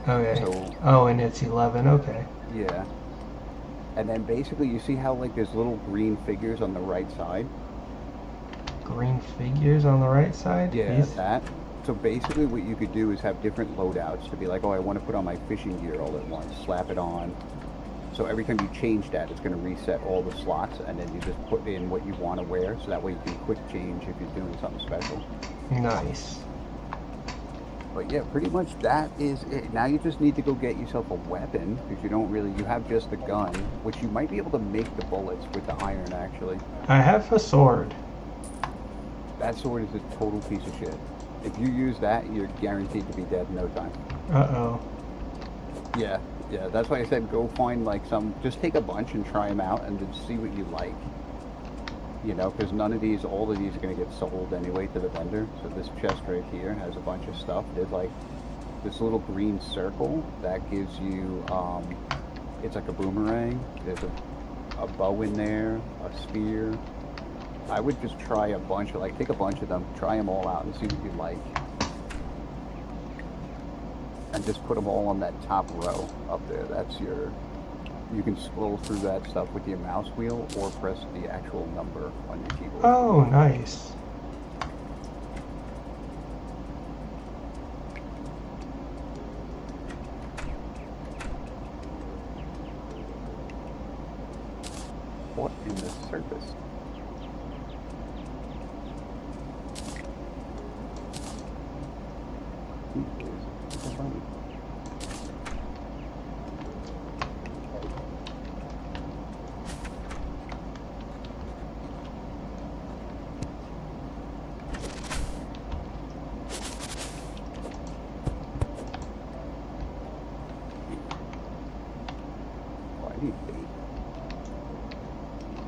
Okay. So, Oh, and it's 11. Okay. yeah. And then basically you see how like there's little green figures on the right side? Green figures on the right side? Yeah, These? that. So basically what you could do is have different loadouts to be like, oh, I want to put on my fishing gear all at once, slap it on. So every time you change that, it's going to reset all the slots, and then you just put in what you want to wear, so that way you can quick change if you're doing something special. Nice. But yeah, pretty much that is it. Now you just need to go get yourself a weapon, because you have just the gun, which you might be able to make the bullets with the iron, actually. I have a sword. That sword is a total piece of shit. If you use that, you're guaranteed to be dead in no time. Uh-oh. Yeah, that's why I said go find like just take a bunch and try them out and just see what you like. You know, because all of these are going to get sold anyway to the vendor. So this chest right here has a bunch of stuff. There's like this little green circle that gives you, it's like a boomerang. There's a bow in there, a spear. I would just try a bunch of, take a bunch of them, try them all out and see what you like. And just put them all on that top row up there. That's you can scroll through that stuff with your mouse wheel or press the actual number on your keyboard. Oh, nice. What in the surface?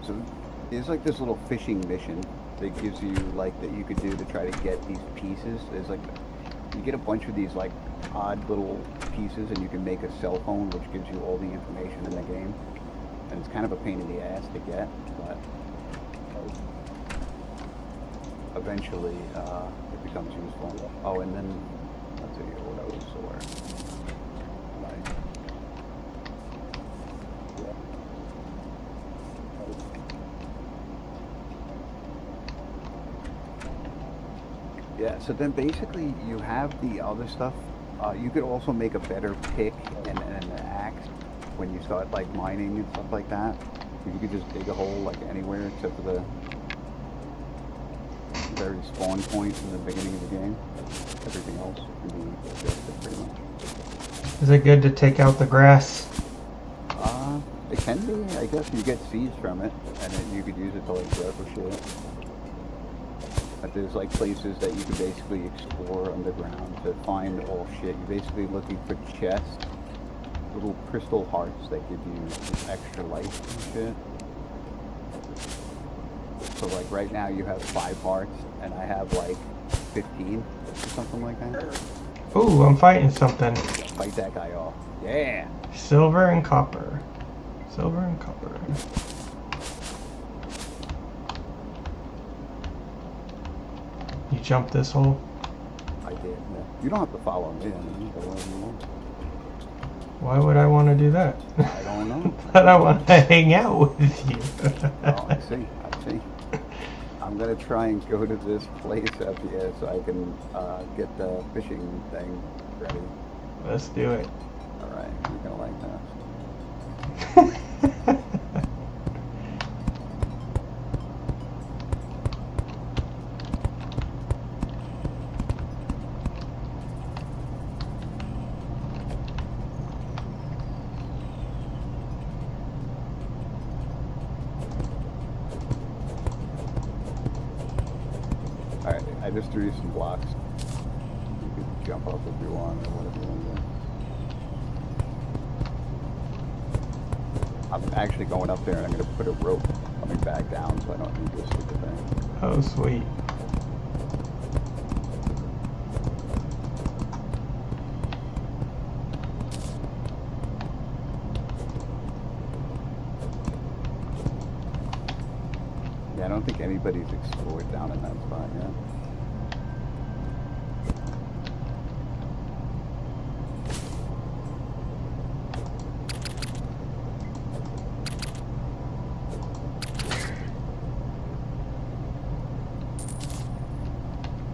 So there's like this little fishing mission that gives you that you could do to try to get these pieces. There's you get a bunch of these odd little pieces and you can make a cell phone which gives you all the information in the game. And it's kind of a pain in the ass to get, but eventually it becomes useful. Oh, and then let's see what else. Like, yeah. So then basically you have the other stuff. You could also make a better pick and an axe when you start like mining and stuff like that. You could just dig a hole like anywhere except for the very spawn point in the beginning of the game. Everything else can be adjusted pretty much. Is it good to take out the grass? It can be. I guess you get seeds from it, and then you could use it to like grow shit. But there's like places that you can basically explore underground to find all shit. You're basically looking for chests, little crystal hearts that give you extra life and shit. So like right now you have 5 hearts, and I have like 15 or something like that. Ooh, I'm fighting something. Fight that guy off. Yeah. Silver and copper. Silver and copper. You jumped this hole? I did, yeah. You don't have to follow me. I mean, you can go wherever you want. Why would I want to do that? I don't know. But I want to hang out with you. Oh, I see. I'm going to try and go to this place up here so I can get the fishing thing ready. Let's do it. Alright, you're going to like that. Alright, I just threw you some blocks. You can jump up if you want or whatever you want to do. I'm actually going up there and I'm going to put a rope coming back down so I don't need this stupid thing. Oh, sweet. Yeah, I don't think anybody's explored down in that spot yet.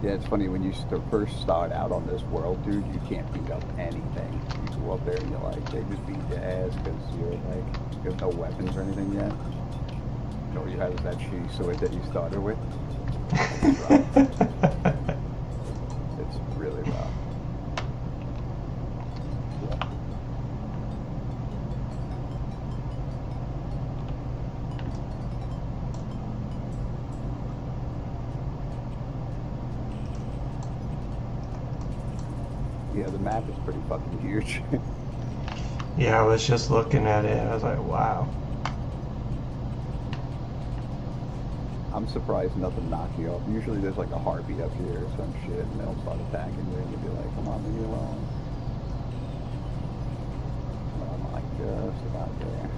Yeah, it's funny, when you first start out on this world, dude, you can't beat up anything. You go up there and you're like, they just beat your ass because you're like, you have no weapons or anything yet. All you have is that shitty sword that you started with. It's rough. It's really rough. Yeah, the map is pretty fucking huge. Yeah, I was just looking at it. I was like, wow. I'm surprised nothing knocked you off. Usually there's like a heartbeat up here or some shit, and they'll start attacking you, and you'll be like, come on, leave me alone. I'm like, just about there.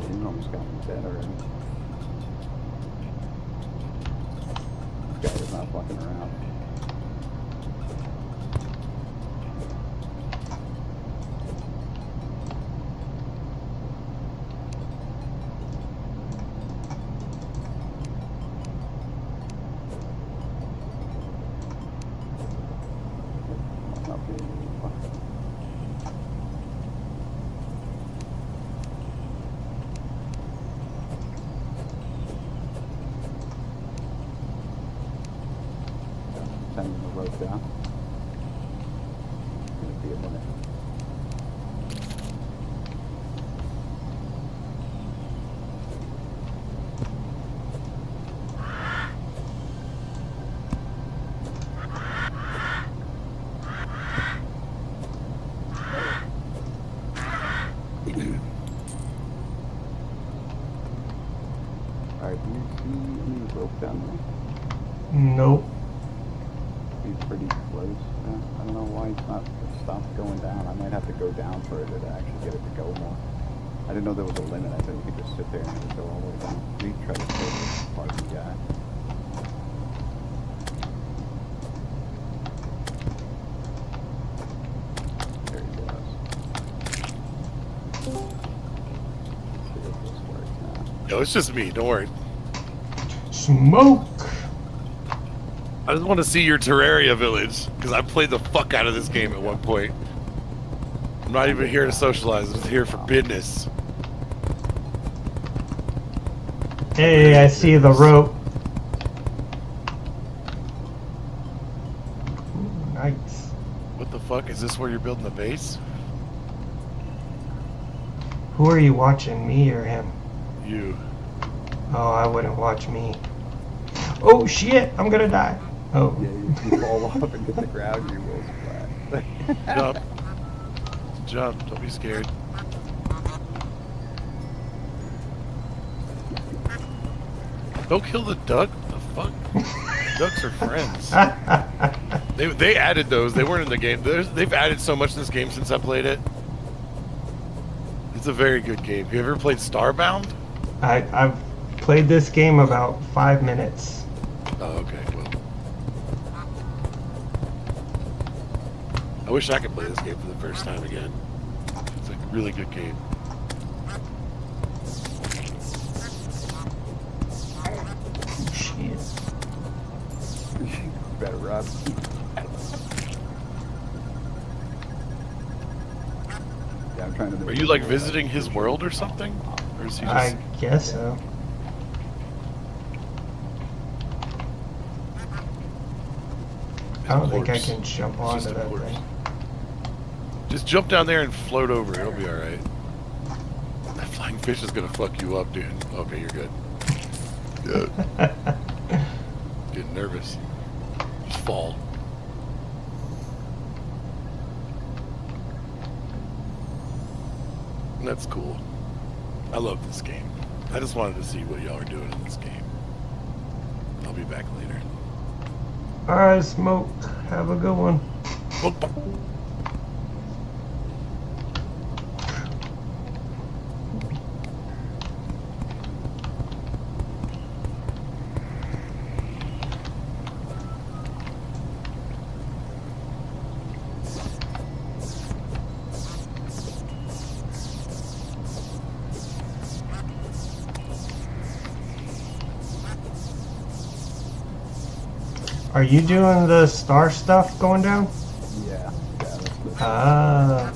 You almost got me dead already. This guy is not fucking around. Not being fucking. smoke down. It's gonna be a minute. Alright, do you see any rope down there? Nope. He's pretty close. I don't know why it's not stopped going down. I might have to go down for it to actually get it to go more. I didn't know there was a limit. I thought you could just sit there and it would go all the way down. We try to kill this party guy. There he goes. Let's see if this works now. Yo, it's just me. Don't worry. Smoke. I just want to see your Terraria village because I played the fuck out of this game at one point. I'm not even here to socialize. I'm just here for business. Hey, I see the rope. Ooh, nice. What the fuck? Is this where you're building the base? Who are you watching, me or him? You. Oh, I wouldn't watch me. Oh shit, I'm gonna die. Oh. Yeah, you fall off and hit the ground, you will splat. Jump. Jump. Don't be scared. Don't kill the duck. What the fuck? Ducks are friends. They added those. They weren't in the game. They've added so much in this game since I played it. It's a very good game. You ever played Starbound? I've played this game about 5 minutes. Oh, okay. Well, I wish I could play this game for the first time again. It's like a really good game. Shit. Better run. Yeah, I'm trying to. Are you like visiting his world or something? Or is he just... I guess so. I don't think I can jump onto that thing. Just jump down there and float over. It'll be alright. That flying fish is gonna fuck you up, dude. Okay, you're good. Good. Getting nervous. Just fall. That's cool. I love this game. I just wanted to see what y'all are doing in this game. I'll be back later. Alright, Smoke. Have a good one. Are you doing the star stuff going down? Yeah, that's the Ah.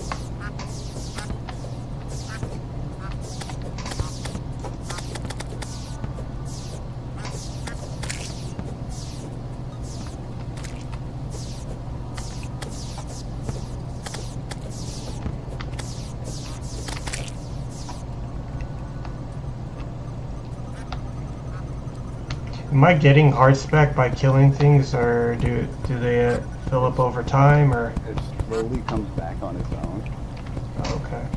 Am I getting hard spec by killing things, or do they fill up over time, or? It slowly comes back on its own. Oh, okay.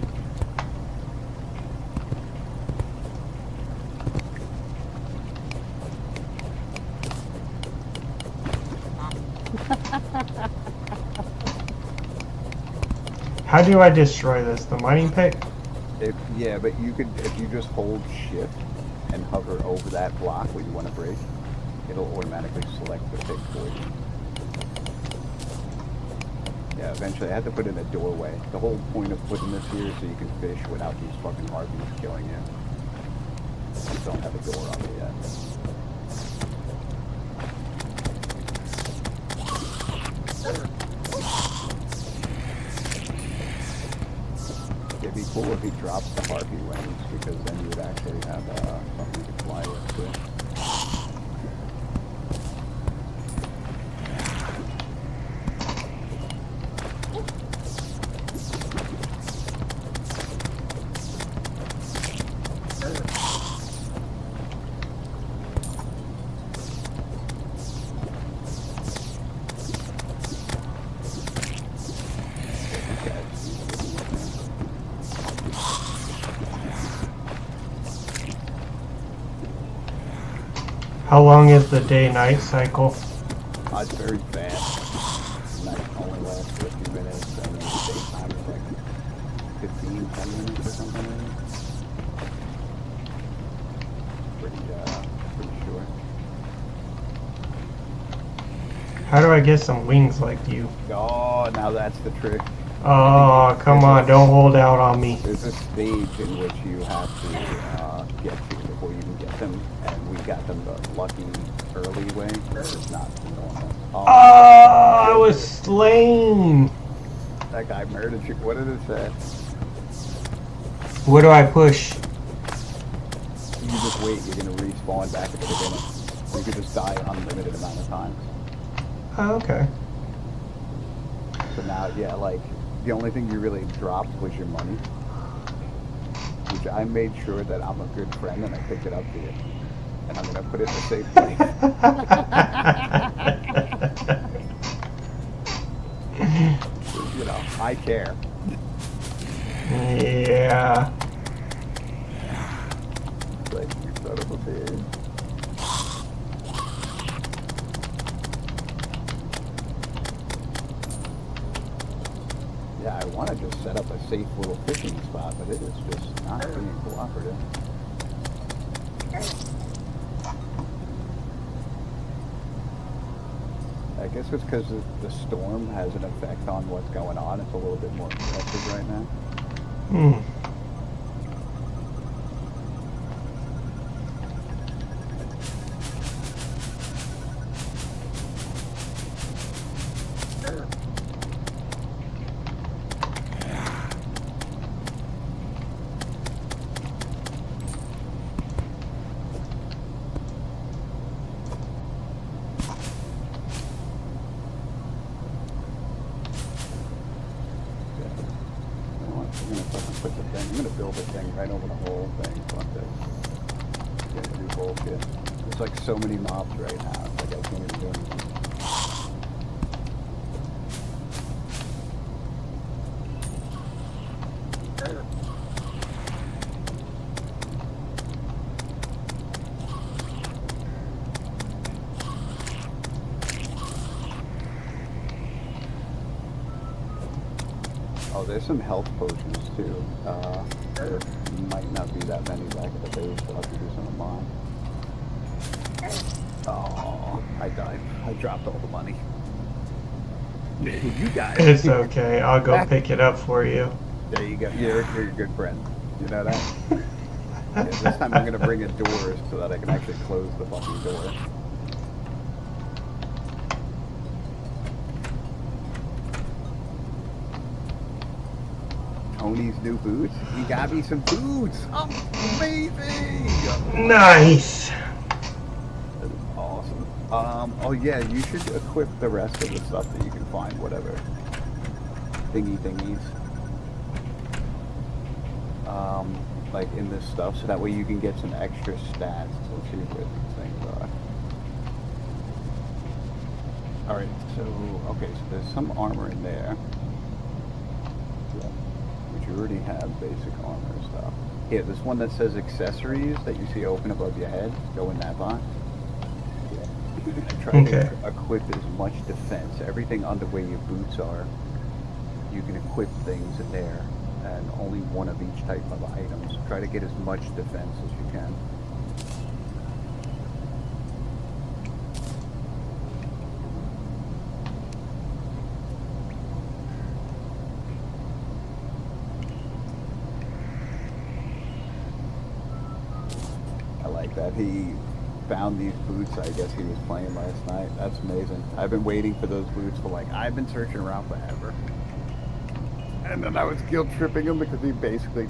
How do I destroy this? The mining pick? Yeah, but you could, if you just hold shift and hover over that block where you want to break, it'll automatically select the pick for you. Yeah, eventually I had to put in a doorway. The whole point of putting this here is so you can fish without these fucking harpies killing you. I just don't have a door on it yet. It'd be cool if he drops the harpy wings, because then you would actually have something to fly with too. How long is the day-night cycle? It's very fast. Night only lasts for a few minutes, and then the daytime is like 15, 10 minutes or something like that. Pretty short. How do I get some wings like you? Oh, now that's the trick. Oh, come on, don't hold out on me. There's a stage in which you have to get to before you can get them, and we got them the lucky early way, which is not the normal. Oh, I was slain. That guy murdered you. What did it say? What do I push? You just wait, you're gonna respawn back at the beginning. You could just die an unlimited amount of times. Oh, okay. So now, yeah, like, the only thing you really dropped was your money. Which I made sure that I'm a good friend and I picked it up for you. And I'm gonna put it in a safe place. You know, I care. Yeah. Like, you son of a bitch. Yeah, I want to just set up a safe little fishing spot, but it is just not being cooperative. I guess it's because the storm has an effect on what's going on. It's a little bit more aggressive right now. Hmm. I'm gonna build a thing right over the whole thing. Fuck this. It's gonna do bullshit. There's like so many mobs right now. It's like I can't even do anything. Oh, there's some health potions too. There might not be that many back at the base, so I'll have to do some of mine. Oh, I died. I dropped all the money. You guys. It's okay. I'll go pick it up for you. There you go. You're a good friend. You know that? Yeah, this time I'm going to bring in doors so that I can actually close the fucking door. Tony's new boots. He got me some boots. Amazing. Nice. That is awesome. Oh yeah, you should equip the rest of the stuff that you can find, whatever thingies. Like in this stuff, so that way you can get some extra stats. So let's see where these things are. Alright, so, okay, so there's some armor in there. Which you already have basic armor and stuff. Here, there's one that says accessories that you see open above your head. Go in that box. Try to equip as much defense. Everything under where your boots are, you can equip things in there. And only one of each type of items. Try to get as much defense as you can. I like that he found these boots. I guess he was playing last night. That's amazing. I've been waiting for those boots for I've been searching around forever. And then I was guilt tripping him because he basically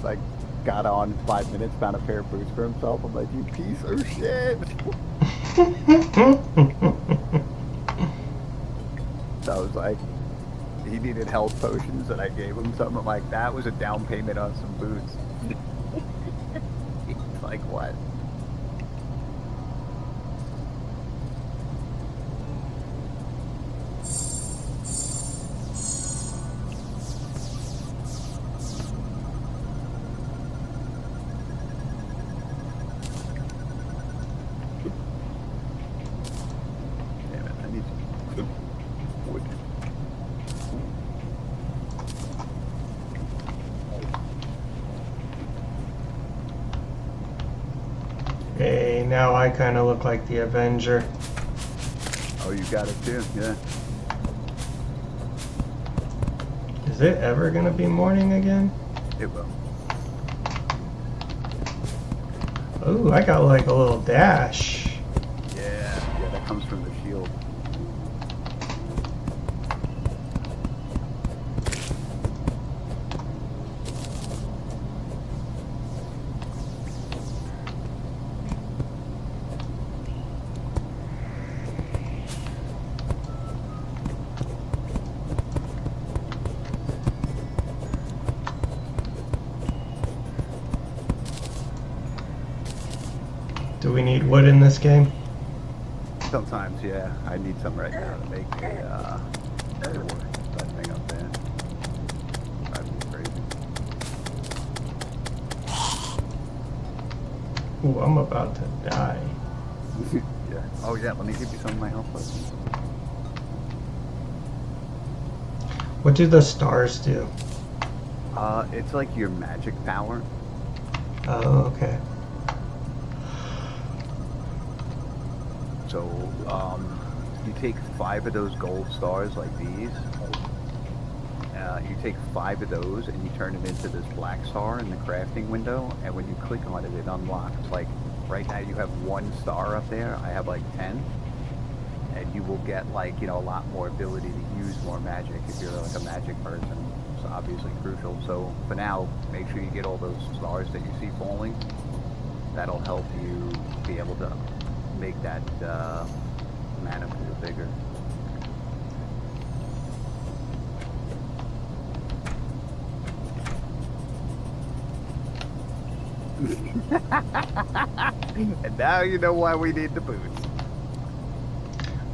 got on 5 minutes, found a pair of boots for himself. I'm like, you piece of shit. So I was like, he needed health potions and I gave him some. I'm like, that was a down payment on some boots. He's like, what? Hey, now I kind of look like the Avenger. Oh, you got it too, yeah. Is it ever gonna be morning again? It will. Ooh, I got like a little dash. Yeah, that comes from the shield. Do we need wood in this game? Sometimes, yeah. I need some right now to make a door. That thing up there. Drives me crazy. Ooh, I'm about to die. Yeah. Oh yeah, let me give you some of my health potions. What do the stars do? It's like your magic power. Oh, okay. So, you take 5 of those gold stars like these. You take 5 of those and you turn them into this black star in the crafting window. And when you click on it, it unlocks. Like right now, you have 1 star up there. I have like 10. And you will get like a lot more ability to use more magic if you're like a magic person. It's obviously crucial. So for now, make sure you get all those stars that you see falling. That'll help you be able to make that mana pool bigger. And now you know why we need the boots.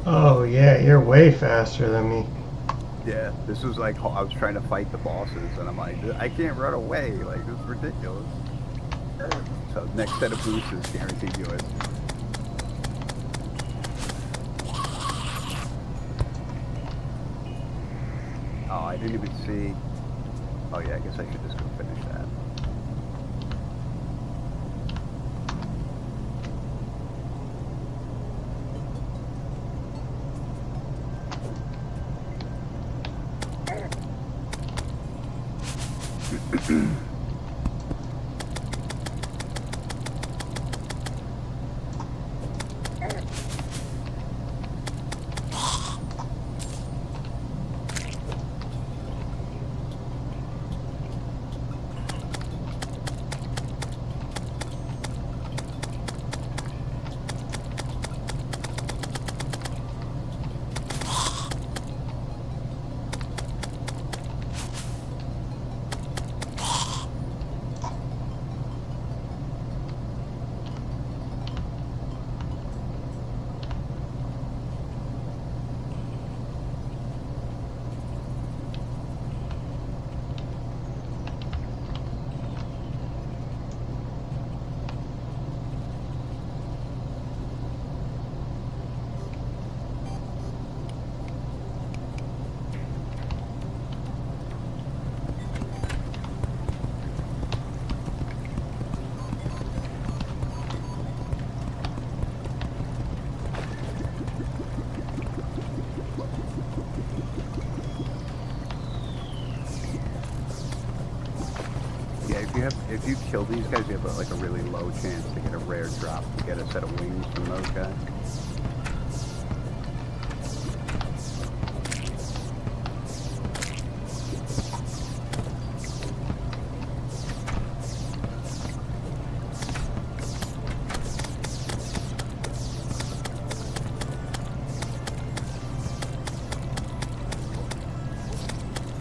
Oh yeah, you're way faster than me. Yeah, this was like I was trying to fight the bosses, and I'm like, I can't run away. Like this is ridiculous. So next set of boots is guaranteed yours. Oh, I didn't even see. Oh yeah, I guess I should just go finish that. If you kill these guys, you have like a really low chance to get a rare drop to get a set of wings from those guys.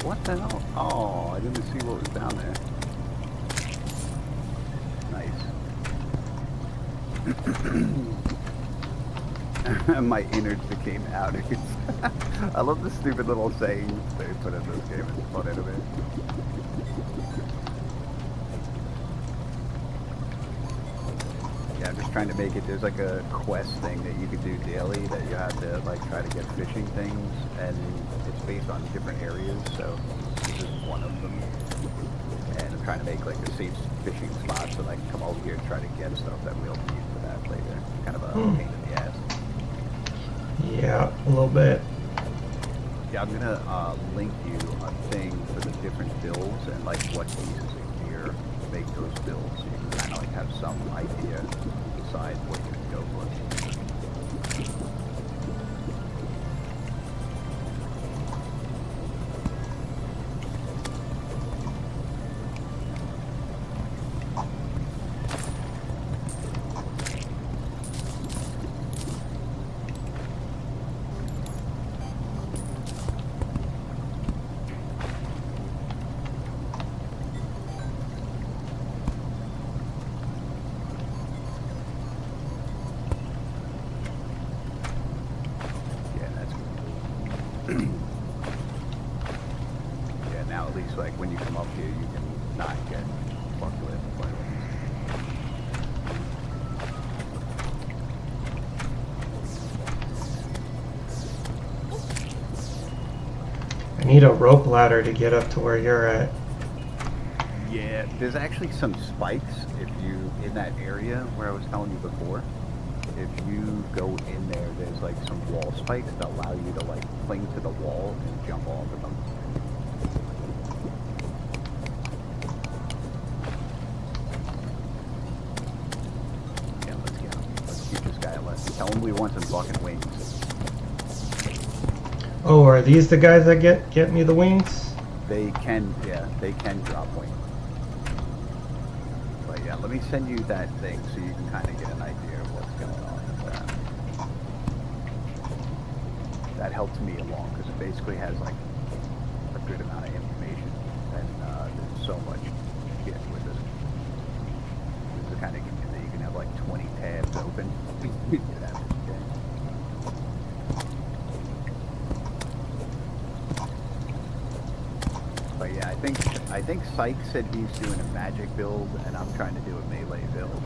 What the hell? Oh, I didn't see what was down there. My innards became outies. I love the stupid little sayings they put in this game. It's fun anyway. Yeah, I'm just trying to make it. There's like a quest thing that you could do daily that you have to like try to get fishing things, and it's based on different areas. So this is one of them. And I'm trying to make like a safe fishing spot so I can come over here and try to get stuff that we'll need for that. later. Kind of a pain in the ass. Yeah, a little bit. Yeah, I'm gonna link you a thing for the different builds and like what pieces of gear make those builds, so you can kind of like have some idea, decide what you're gonna go for. Yeah, now at least like when you come up here, you can not get fucked with by I need a rope ladder to get up to where you're at. Yeah, there's actually some spikes if you in that area where I was telling you before. If you go in there, there's like some wall spikes that allow you to like cling to the wall and jump off of them. Yeah, let's get him. Let's keep this guy alive. Tell him we want some fucking wings. Oh, are these the guys that get me the wings? They can, yeah, they can drop wings. But yeah, let me send you that thing so you can kind of get an idea of what's going on with that. That helped me along because it basically has like a good amount of information and there's so much shit with it. This is the kind of game that you can have like 20 tabs open. You can have this game. But yeah, I think Sykes said he's doing a magic build, and I'm trying to do a melee build.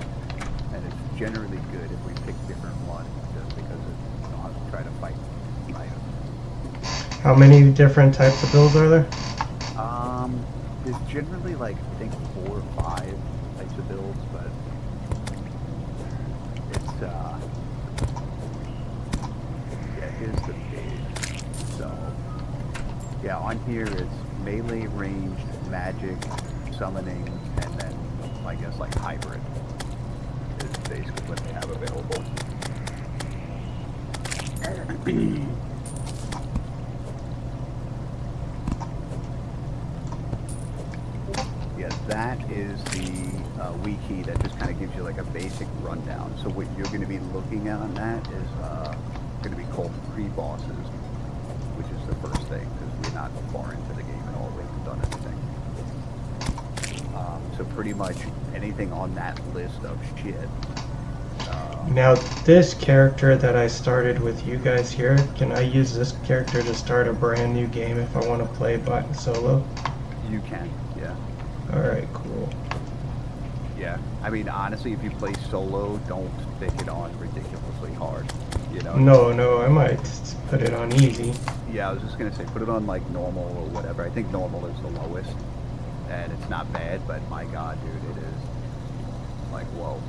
And it's generally good if we pick different ones, just because you don't have to try to fight items. How many different types of builds are there? There's generally like I think 4 or 5 types of builds, but it's yeah, here's the page. So yeah, on here it's melee, ranged, magic, summoning, and then I guess like hybrid is basically what they have available. Yeah, that is the wiki that just kind of gives you like a basic rundown. So what you're going to be looking at on that is going to be called pre-bosses, which is the first thing because we're not far into the game at all. We haven't done anything. So pretty much anything on that list of shit. Now, this character that I started with you guys here, can I use this character to start a brand new game if I want to play by solo? You can, yeah. Alright, cool. Yeah, I mean, honestly, if you play solo, don't stick it on ridiculously hard. You know? No, I might put it on easy. Yeah, I was just gonna say, put it on like normal or whatever. I think normal is the lowest, and it's not bad, but my god, dude, it is like, whoa.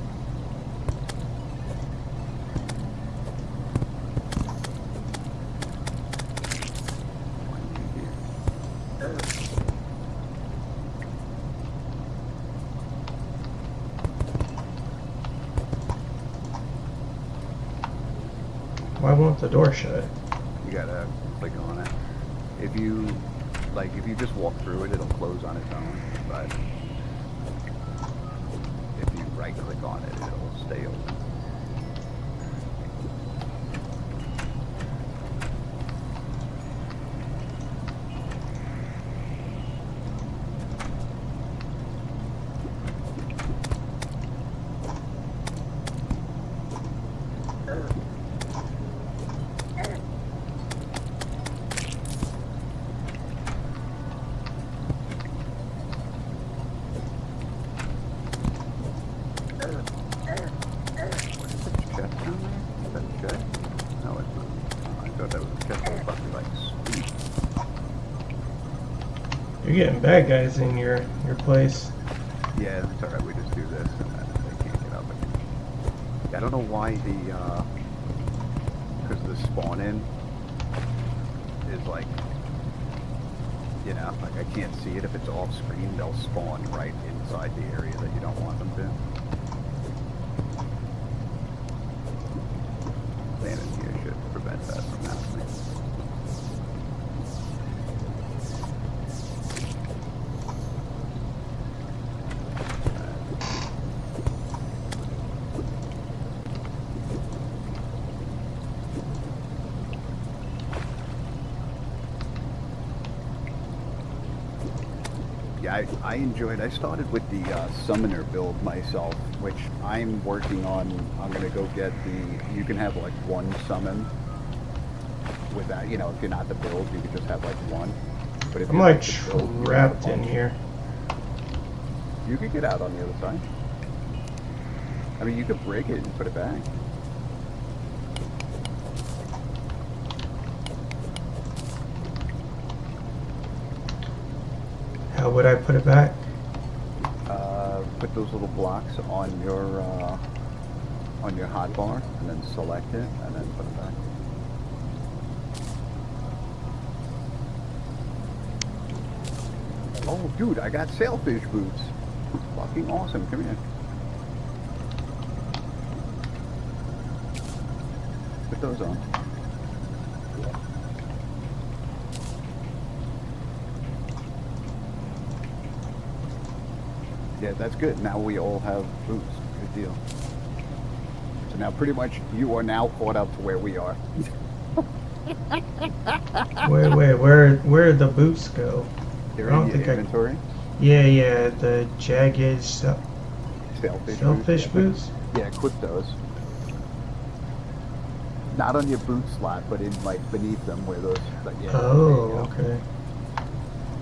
Why won't the door shut? You gotta click on it. If you just walk through it, it'll close on its own, but if you right click on it, it'll stay open. You're getting bad guys in your place. Yeah, it's alright, we just do this and then they can't get up again. I don't know why because the spawn in is like, you know, like I can't see it. If it's off screen, they'll spawn right inside the area that you don't want them to. Landing here should prevent that from happening. Yeah, I enjoyed. I started with the summoner build myself, which I'm working on. I'm gonna go get the. You can have like one summon. With that, you know, if you're not the build, you can just have like one. But if I'm you're like the build, you trapped have a in bunch. here. You could get out on the other side. I mean, you could break it and put it back. How would I put it back? Put those little blocks on your hotbar, and then select it, and then put it back. Oh, dude, I got sailfish boots. Fucking awesome. Come here. Put those on. Yeah, that's good. Now we all have boots. Good deal. So now pretty much you are now caught up to where we are. Wait, where did the boots go? They're I don't in your think I- inventory. Yeah, the jagged Sailfish boots. Yeah, equip those. Not on your boot slot, but in like beneath them where those. Like, yeah, there you Oh, go. okay.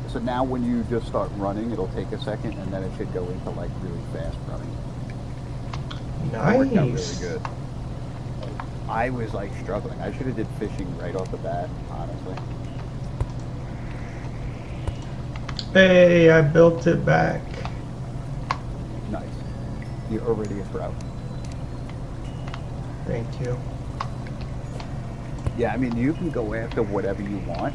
So now when you just start running, it'll take a second, and then it should go into like really fast running. That worked out really Nice. good. I was like struggling. I should have did fishing right off the bat, honestly. Hey, I built it back. Nice. You're already a pro. Thank you. Yeah, I mean, you can go after whatever you want,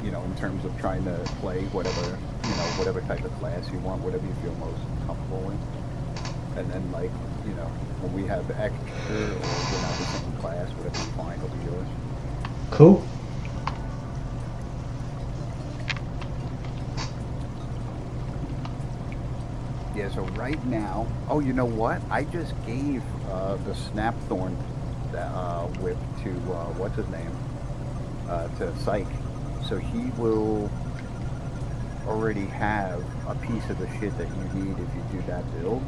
you know, in terms of trying to play whatever, you know, whatever type of class you want, whatever you feel most comfortable with. And then, like, you know, when we have extra or we're not the same class, whatever you find will be yours. Cool. Yeah, so right now, oh, you know what? I just gave the Snapthorn whip to, what's his name? To Psych. So he will already have a piece of the shit that you need if you do that build.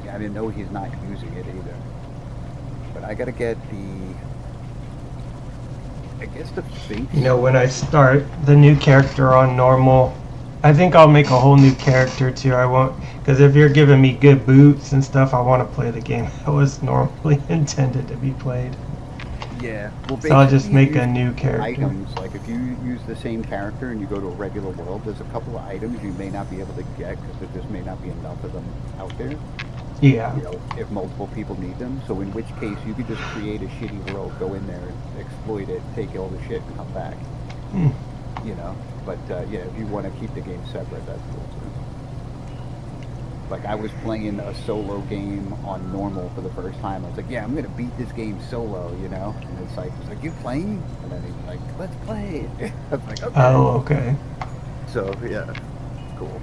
Yeah, I didn't know he's not using it either. But I gotta get I guess the Sphinx. You know, when I start the new character on normal, I think I'll make a whole new character too. I won't, because if you're giving me good boots and stuff, I want to play the game that was normally intended to be played. Yeah, well, So I'll just basically make a use new character. items. Like if you use the same character and you go to a regular world, there's a couple of items you may not be able to get because there just may not be enough of them out there. Yeah. You know, if multiple people need them. So in which case you could just create a shitty world, go in there, exploit it, take all the shit, and come back. You know, but yeah, if you want to keep the game separate, that's cool too. Like I was playing a solo game on normal for the first time. I was like, yeah, I'm gonna beat this game solo, you know. And it's like, you playing? And then he's like, let's play. I was like, okay. Oh, okay. So yeah, cool.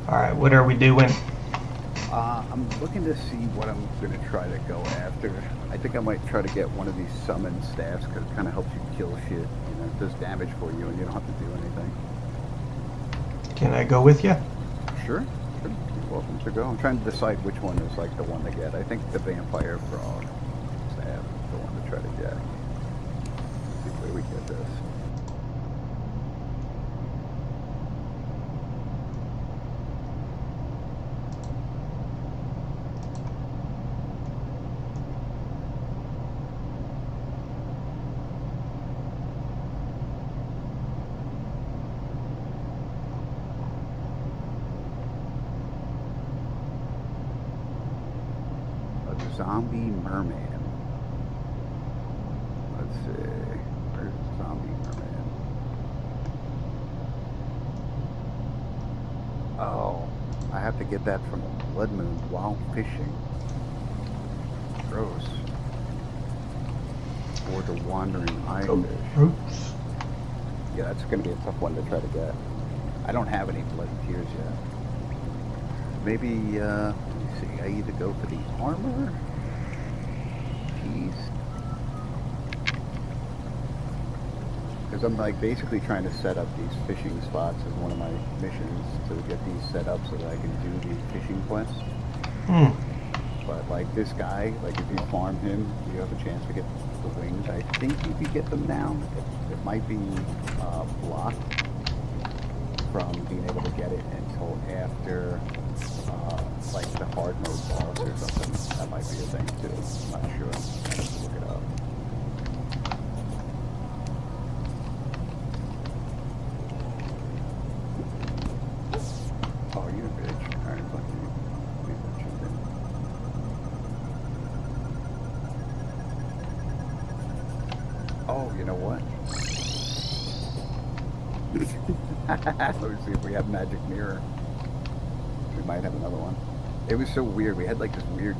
All right, what are we doing? I'm I'm looking to see what I'm going to try to go after. I think I might try to get one of these summon staffs because it kind of helps you kill shit. You know, it does damage for you and you don't have to do anything. Can I go with you? Sure. You're welcome to go. I'm trying to decide which one is like the one to get. I think the vampire frog staff is the one to try to get. Let's see where we get this. Zombie merman. Let's see. Where's zombie merman? Oh, I have to get that from a blood moon while fishing. Gross. Or the wandering eyefish. Oops. Yeah, that's going to be a tough one to try to get. I don't have any bloody tears yet. Maybe, let me see, I either go for the armor, piece, because I'm like basically trying to set up these fishing spots as one of my missions to get these set up so that I can do the fishing quests. But like this guy, like if you farm him, you have a chance to get the wings. I think you could get them now. It might be blocked from being able to get it until after like the hard mode boss or something. That might be a thing too. I'm not sure. I have to look it up. Oh, you're a bitch. Alright, fuck you. Leave that shit there. Oh, you know what? Let me see if we have magic mirror. We might have another one. It was so weird. We had like this weird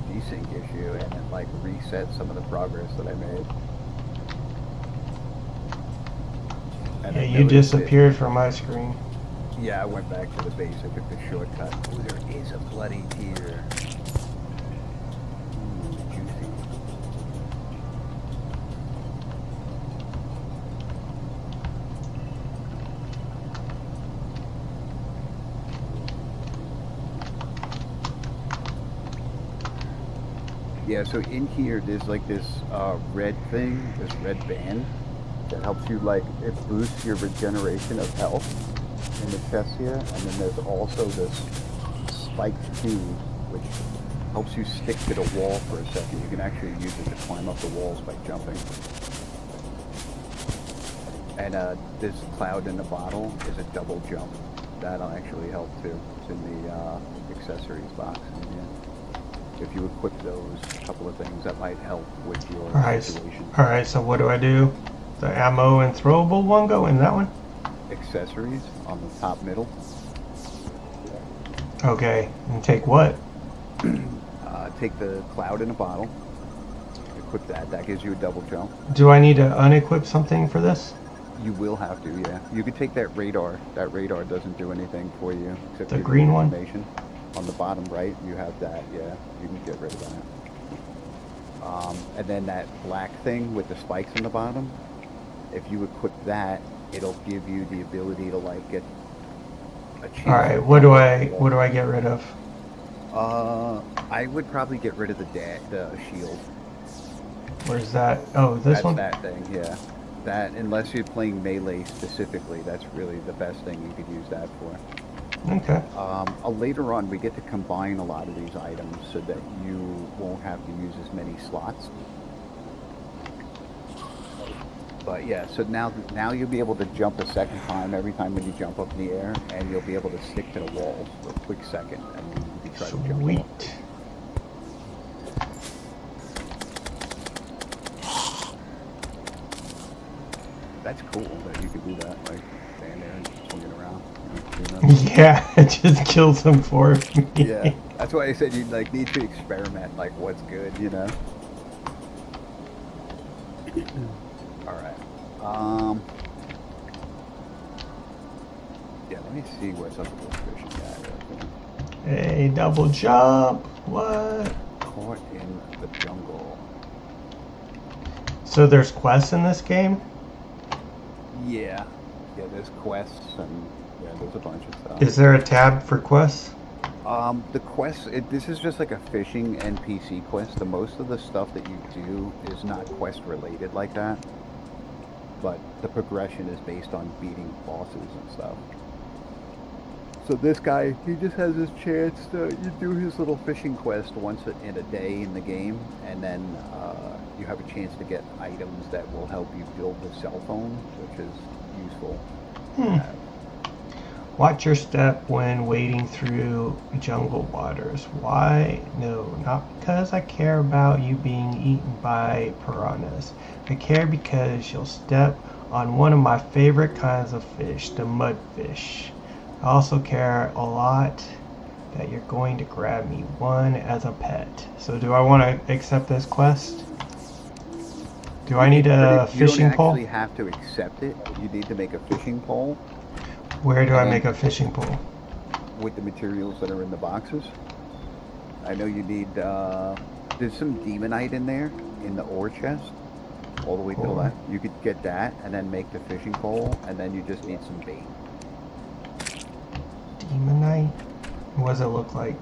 desync issue, and it like reset some of the progress that I made. And Yeah, you disappeared from my screen. Yeah, I went back to the base. I took the shortcut. Oh, there is a bloody tear. Juicy. Yeah, so in here, there's like this red thing, this red band that helps you, like, it boosts your regeneration of health in the chest here. And then there's also this spiked tube, which helps you stick to the wall for a second. You can actually use it to climb up the walls by jumping. And this cloud in the bottle is a double jump. That'll actually help too. It's in the accessories box in here. If you equip those couple of things, that might help with your situation. Alright, so what do I do? The ammo and throwable one go in that one? Accessories on the top middle. Okay, and take what? Take the cloud in a bottle. Equip that. That gives you a double jump. Do I need to unequip something for this? You will have to, yeah. You could take that radar. That radar doesn't do anything for you. Except The green one? On the bottom right, you have that, yeah. You can get rid of that. And then that black thing with the spikes in the bottom, if you equip that, it'll give you the ability to, like, get a chance. Alright, what do I get rid of? I would probably get rid of the shield. Where's that? Oh, this one? That thing, yeah. That, unless you're playing melee specifically, that's really the best thing you could use that for. Okay. Later on, we get to combine a lot of these items so that you won't have to use as many slots. But yeah, so now you'll be able to jump a second time every time when you jump up in the air, and you'll be able to stick to the walls for a quick second, and you can try to jump Sweet. off. That's cool that you can do that, like stand there and swing it around. Yeah, it just kills them for me. Yeah, that's why I said you like need to experiment, like what's good, you know. All right. Yeah, let me see what's up with this fishing guy. Hey, double jump. What? Caught in the jungle. So there's quests in this game? Yeah. Yeah, there's quests and yeah, there's a bunch of stuff. Is there a tab for quests? The quests, this is just like a fishing NPC quest. The most of the stuff that you do is not quest related like that. But the progression is based on beating bosses and stuff. So this guy, he just has his chance to, you do his little fishing quest once in a day in the game, and then you have a chance to get items that will help you build the cell phone, which is useful. Watch your step when wading through jungle waters. Why? No, not because I care about you being eaten by piranhas. I care because you'll step on one of my favorite kinds of fish, the mudfish. I also care a lot that you're going to grab me one as a pet. So do I want to accept this quest? Do I need a fishing pole? You don't actually have to accept it. You need to make a fishing pole. Where do I make a fishing pole? With the materials that are in the boxes. I know you need, there's some demonite in there, in the ore chest. All the way to the left. You could get that, and then make the fishing pole, and then you just need some bait. Demonite? What does it look like?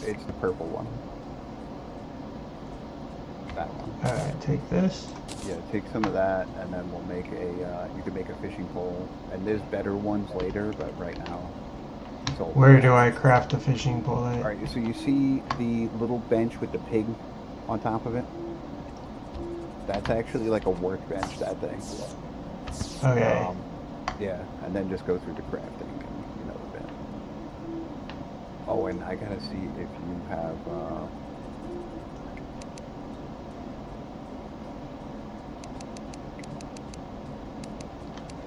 It's the purple one. That one. Alright, take this. Yeah, take some of that, and then we'll make a, you can make a fishing pole. And there's better ones later, but right now, it's all. Where do I craft a fishing pole at? Alright, so you see the little bench with the pig on top of it? That's actually like a workbench, that thing. Okay. Yeah, and then just go through the crafting and, you know, the bit. Oh, and I gotta see if you have,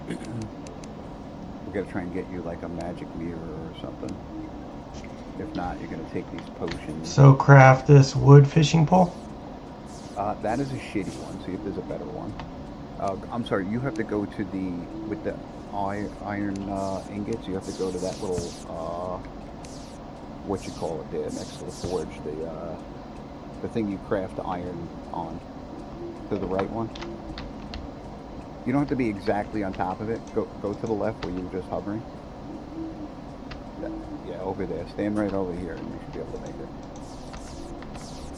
we gotta try and get you like a magic mirror or something. If not, you're gonna take these potions. So craft this wood fishing pole? That is a shitty one, see if there's a better one. I'm sorry, you have to go to the, with the iron ingots, you have to go to that little, what you call it there, next to the forge, the thing you craft the iron on. To the right one. You don't have to be exactly on top of it. Go to the left where you were just hovering. Yeah, over there. Stand right over here and you should be able to make it.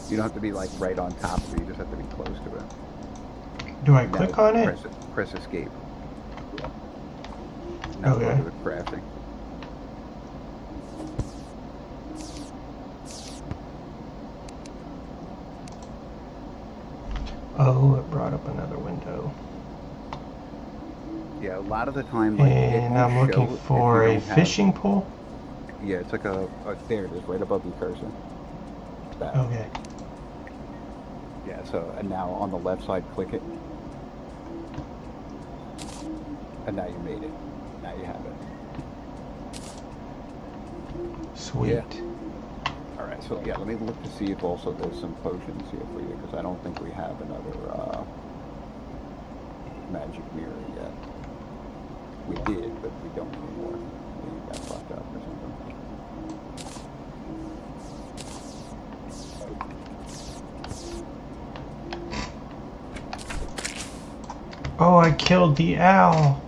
You don't have to be like right on top of it, you just have to be close to it. Do I click on it? Press escape. Now go to the crafting. Oh, it brought up another window. Yeah, a lot of the time, like, and I'm looking for a fishing pole. Yeah, it's like a there it is, right above your cursor. That. Okay. Yeah, so, and now on the left side, click it. And now you made it. Now you have it. Sweet. Yeah. Alright, so yeah, let me look to see if also there's some potions here for you, because I don't think we have another, magic mirror yet. We did, but we don't anymore. We got fucked up or something. Oh, I killed the owl.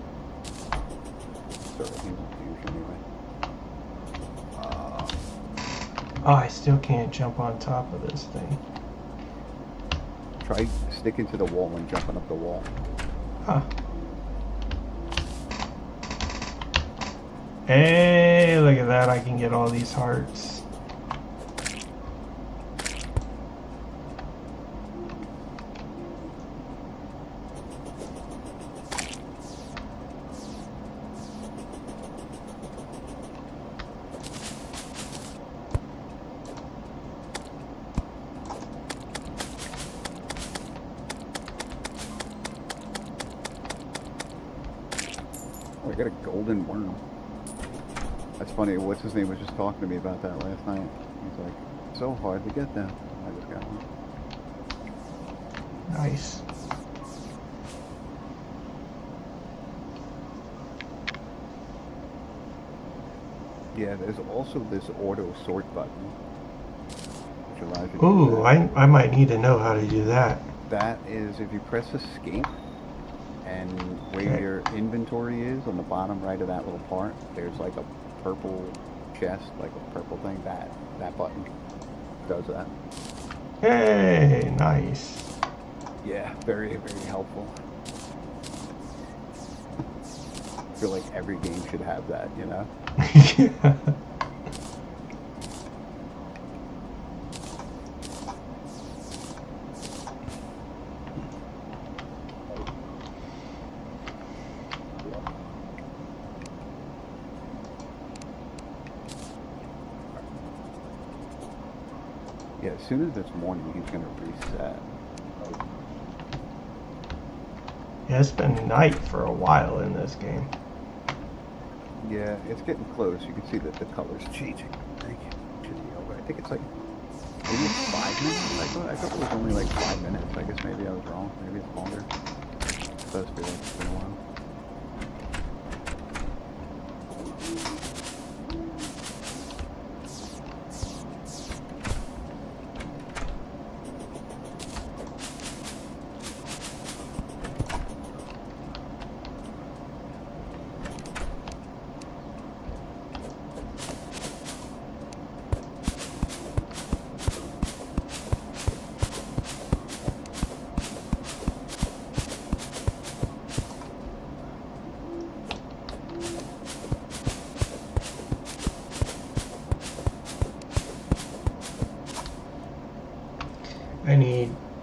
Oh, I still can't jump on top of this thing. Try sticking to the wall and jumping up the wall. Huh. Hey, look at that. I can get all these hearts. Oh, I got a golden worm. That's funny. What's his name was just talking to me about that last night. He's like, so hard to get them. I just got one. Nice. Yeah, there's also this auto sort button, which allows you to do Ooh, that. I might need to know how to do that. That is if you press escape and where Okay. your inventory is on the bottom right of that little part, there's like a purple chest, like a purple thing. That button does that. Hey, nice. Yeah, very, very helpful. I feel like every game should have that, you know? Yeah. Yeah, as soon as it's morning, he's gonna reset. Yeah, it's been night for a while in this game. Yeah, it's getting close. You can see that the color's changing. I think it should be over. I think it's like maybe it's 5 minutes. I thought it was only like 5 minutes. I guess maybe I was wrong. Maybe it's longer. It does feel like it's been a while.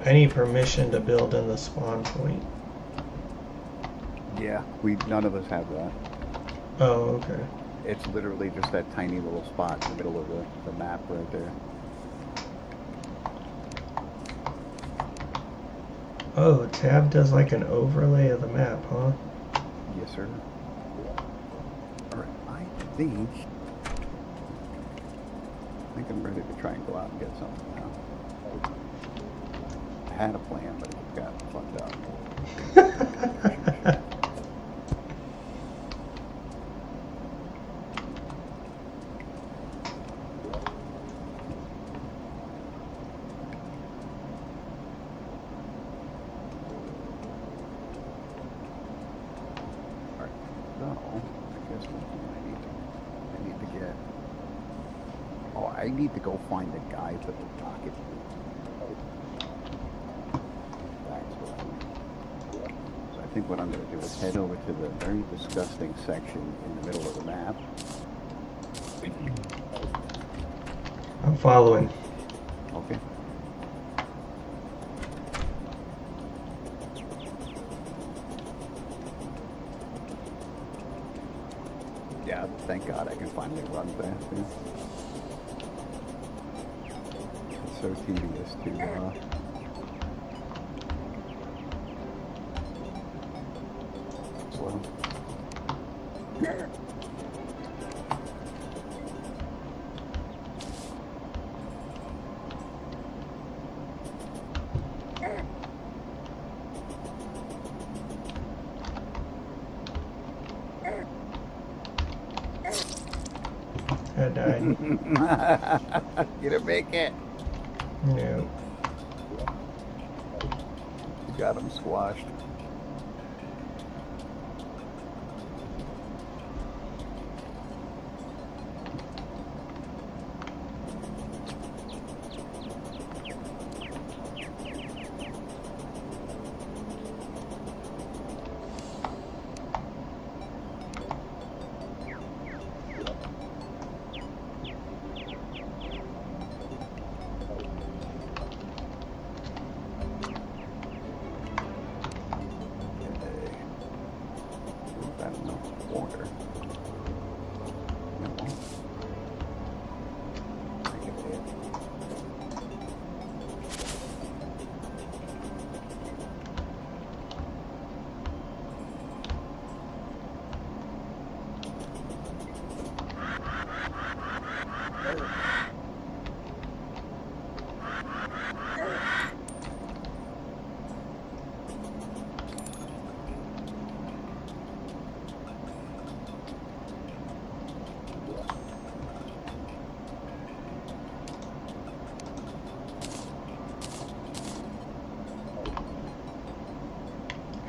I need permission to build in the spawn point. Yeah, none of us have that. Oh, okay. It's literally just that tiny little spot in the middle of the map right there. Oh, tab does like an overlay of the map, huh? Yes, sir. Alright, I think I'm ready to try and go out and get something now. I had a plan, but it got fucked up. Alright, so I guess what I need to get. Oh, I need to go find the guy for the docket. That's what I need. So I think what I'm going to do is head over to the very disgusting section in the middle of the map. I'm following. Okay. Yeah, thank God I can finally run fast. Yeah. It's so tedious to slow. I died. You didn't make it. No. You got him squashed.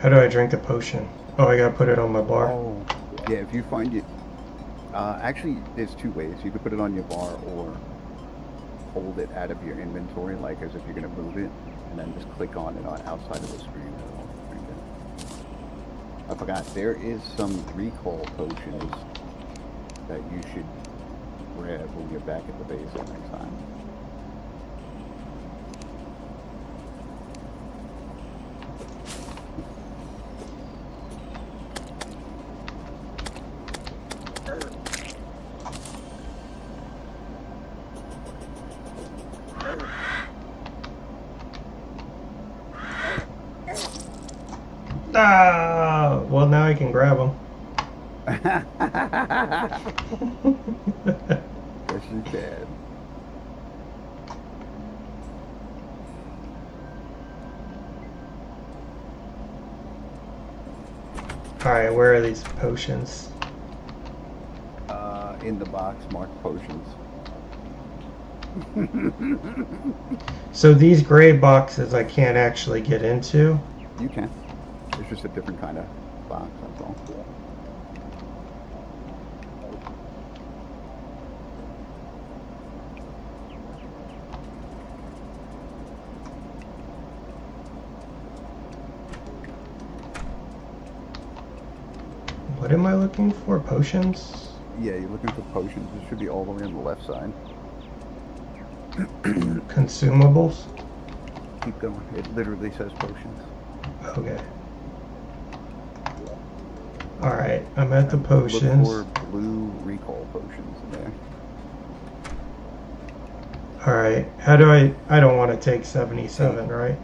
How do I drink a potion? Oh, I gotta put it on my bar. Oh, yeah, if you find it... actually, there's two ways. You could put it on your bar or hold it out of your inventory, like as if you're going to move it, and then just click on it on outside of the screen. I forgot, there is some recall potions that you should grab when you're back at the base next time. Ah, well now I can grab them. Yes, you can. Alright, where are these potions? In the box marked potions. So these gray boxes I can't actually get into? You can. It's just a different kind of box, that's all. What am I looking for? Potions? Yeah, you're looking for potions. It should be all the way on the left side. Consumables? Keep going. It literally says potions. Okay. Alright, I'm at the potions. Look for blue recall potions in there. Alright, how do I don't want to take 77, right?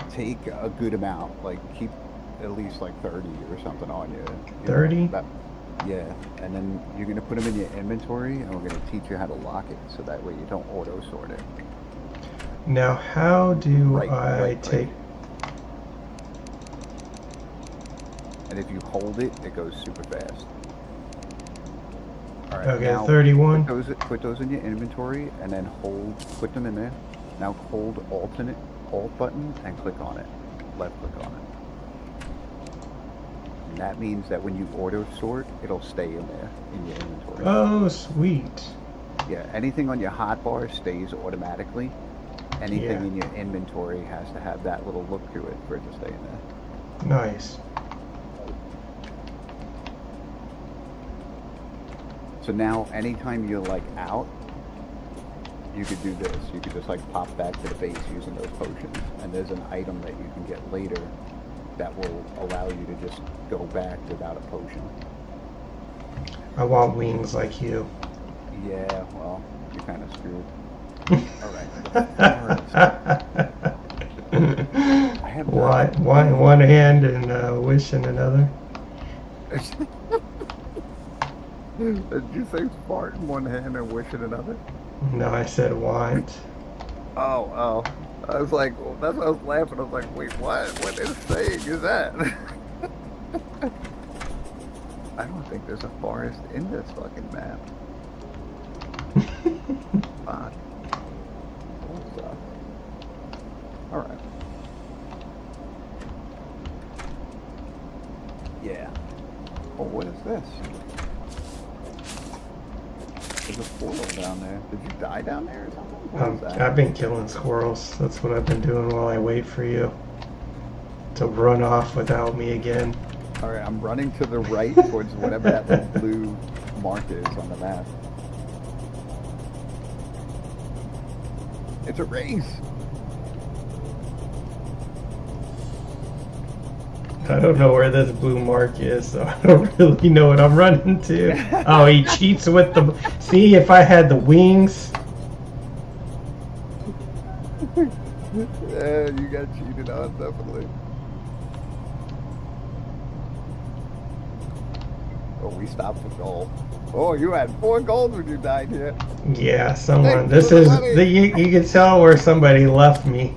Take a good amount. Like, keep at least like 30 or something on you. 30? Yeah, and then you're going to put them in your inventory, and we're going to teach you how to lock it, so that way you don't auto-sort it. Now, how do I right. take... And if you hold it, it goes super fast. All right, Okay, now 31. Put those in your inventory, and then put them in there. Now hold alt button, and click on it. Left click on it. And that means that when you auto sort, it'll stay in there in your inventory. Oh, sweet. Yeah, anything on your hotbar stays automatically. Anything Yeah. in your inventory has to have that little look to it for it to stay in there. Nice. So now, anytime you're like out, you could do this. You could just like pop back to the base using those potions. And there's an item that you can get later that will allow you to just go back without a potion. I want wings like you. Yeah, well, you're kind of screwed. Alright. I have one hand and wish in another. Did you say fart in one hand and wish in another? No, I said want. Oh. I was like, well, that's why I was laughing. I was like, wait, what? What is saying is that? I don't think there's a forest in this fucking map. Fuck. What's up? Alright. Yeah. Oh, what is this? There's a squirrel down there. Did you die down there or something? What is that? I've been killing squirrels. That's what I've been doing while I wait for you to run off without me again. Alright, I'm running to the right towards whatever that little blue mark is on the map. It's a race! I don't know where this blue mark is, so I don't really know what I'm running to. Oh, he cheats with the... See, if I had the wings... Yeah, you got cheated on, definitely. Oh, we stopped for gold. Oh, you had 4 gold when you died here. Yeah, someone... This is... You can tell where somebody left me.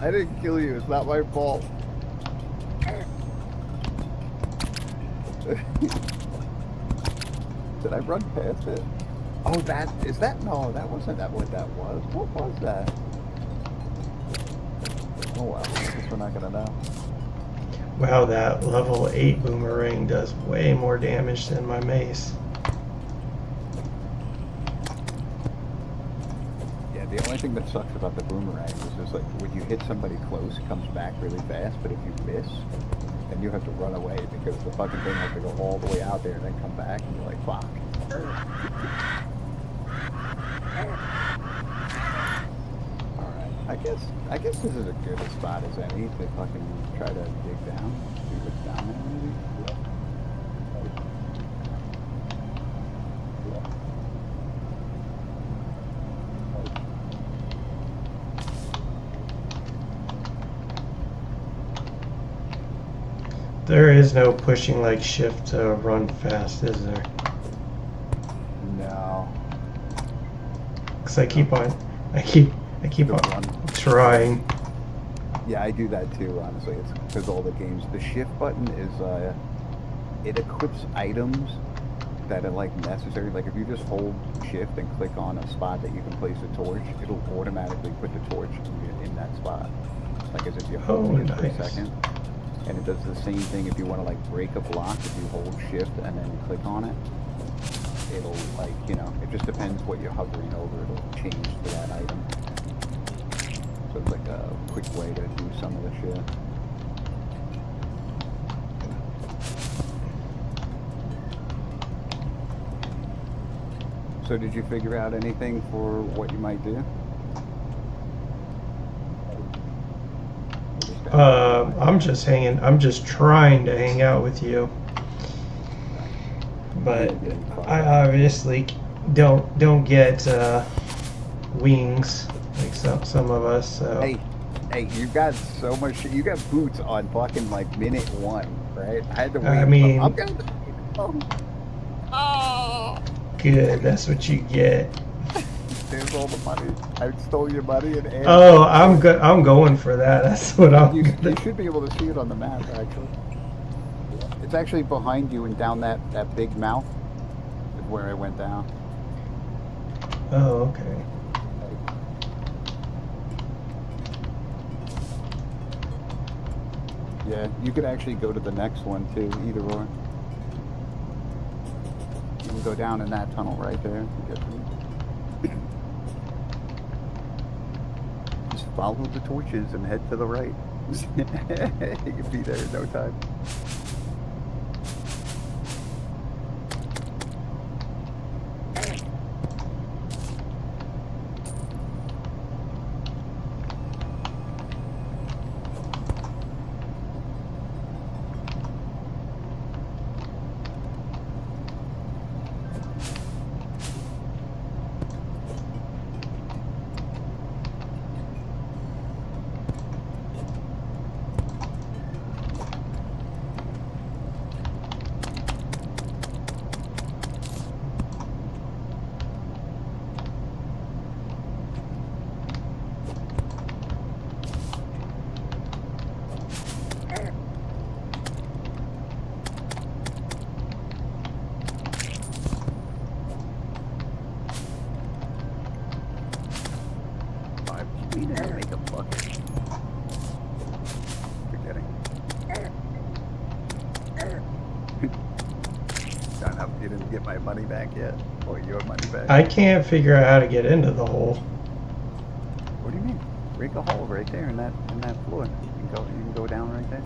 I didn't kill you, it's not my fault. Did I run past it? Oh, that, is that, no, that wasn't that what that was. What was that? Oh well, I guess we're not gonna know. Wow, that level 8 boomerang does way more damage than my mace. Yeah, the only thing that sucks about the boomerang is just like when you hit somebody close, it comes back really fast, but if you miss, then you have to run away because the fucking thing has to go all the way out there and then come back and you're like, fuck. Alright, I guess this is a good a spot as any to fucking try to dig down. See what's down there maybe. There is no pushing like shift to run fast, is there? No. Because I keep on trying. Yeah, I do that too, honestly. It's because all the games. The shift button is, it equips items that are like necessary. Like if you just hold shift and click on a spot that you can place a torch, it'll automatically put the torch in that spot. Like as if you're holding it for a second. And it does the same thing if you want to like break a block. If you hold shift and then click on it, it'll like, you know, it just depends what you're hovering over. It'll change to that item. So it's like a quick way to do some of the shit. So did you figure out anything for what you might do? I'm just trying to hang out with you. But I obviously don't get wings like some of us. So. Hey, you got so much shit. You got boots on fucking like minute 1, right? I had to wait. I mean, I'm gonna. Oh. Good. That's what you get. There's all the money. I stole your money and. Oh, I'm good. I'm going for that. That's what I'm. You should be able to see it on the map, actually. It's actually behind you and down that big mouth is where I went down. Oh, okay. Yeah, you could actually go to the next one too, either or. You can go down in that tunnel right there. Just follow the torches and head to the right. You can be there in no time. We didn't make a bucket. Forgetting. Don't know if you didn't get my money back yet, or your money back. I can't figure out how to get into the hole. What do you mean? Break a hole right there in that floor. You can go down right there.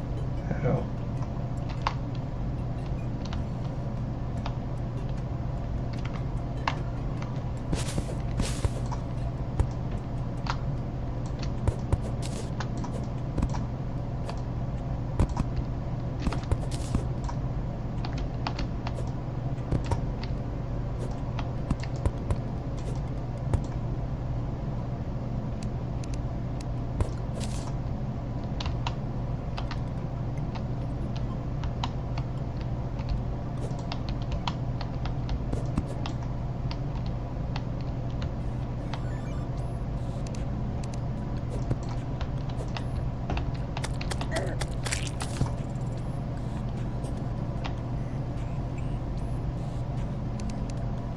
Oh.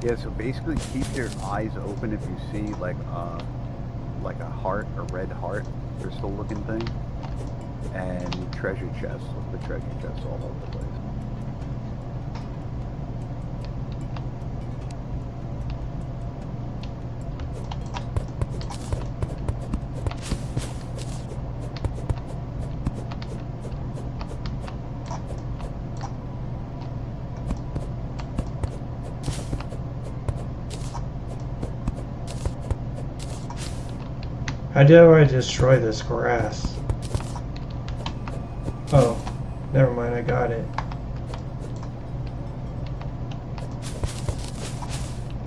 Yeah, so basically keep your eyes open if you see like like a heart, a red heart, crystal looking thing, and treasure chests. Look, the treasure chests all over the place. How do I destroy this grass? Oh, never mind, I got it.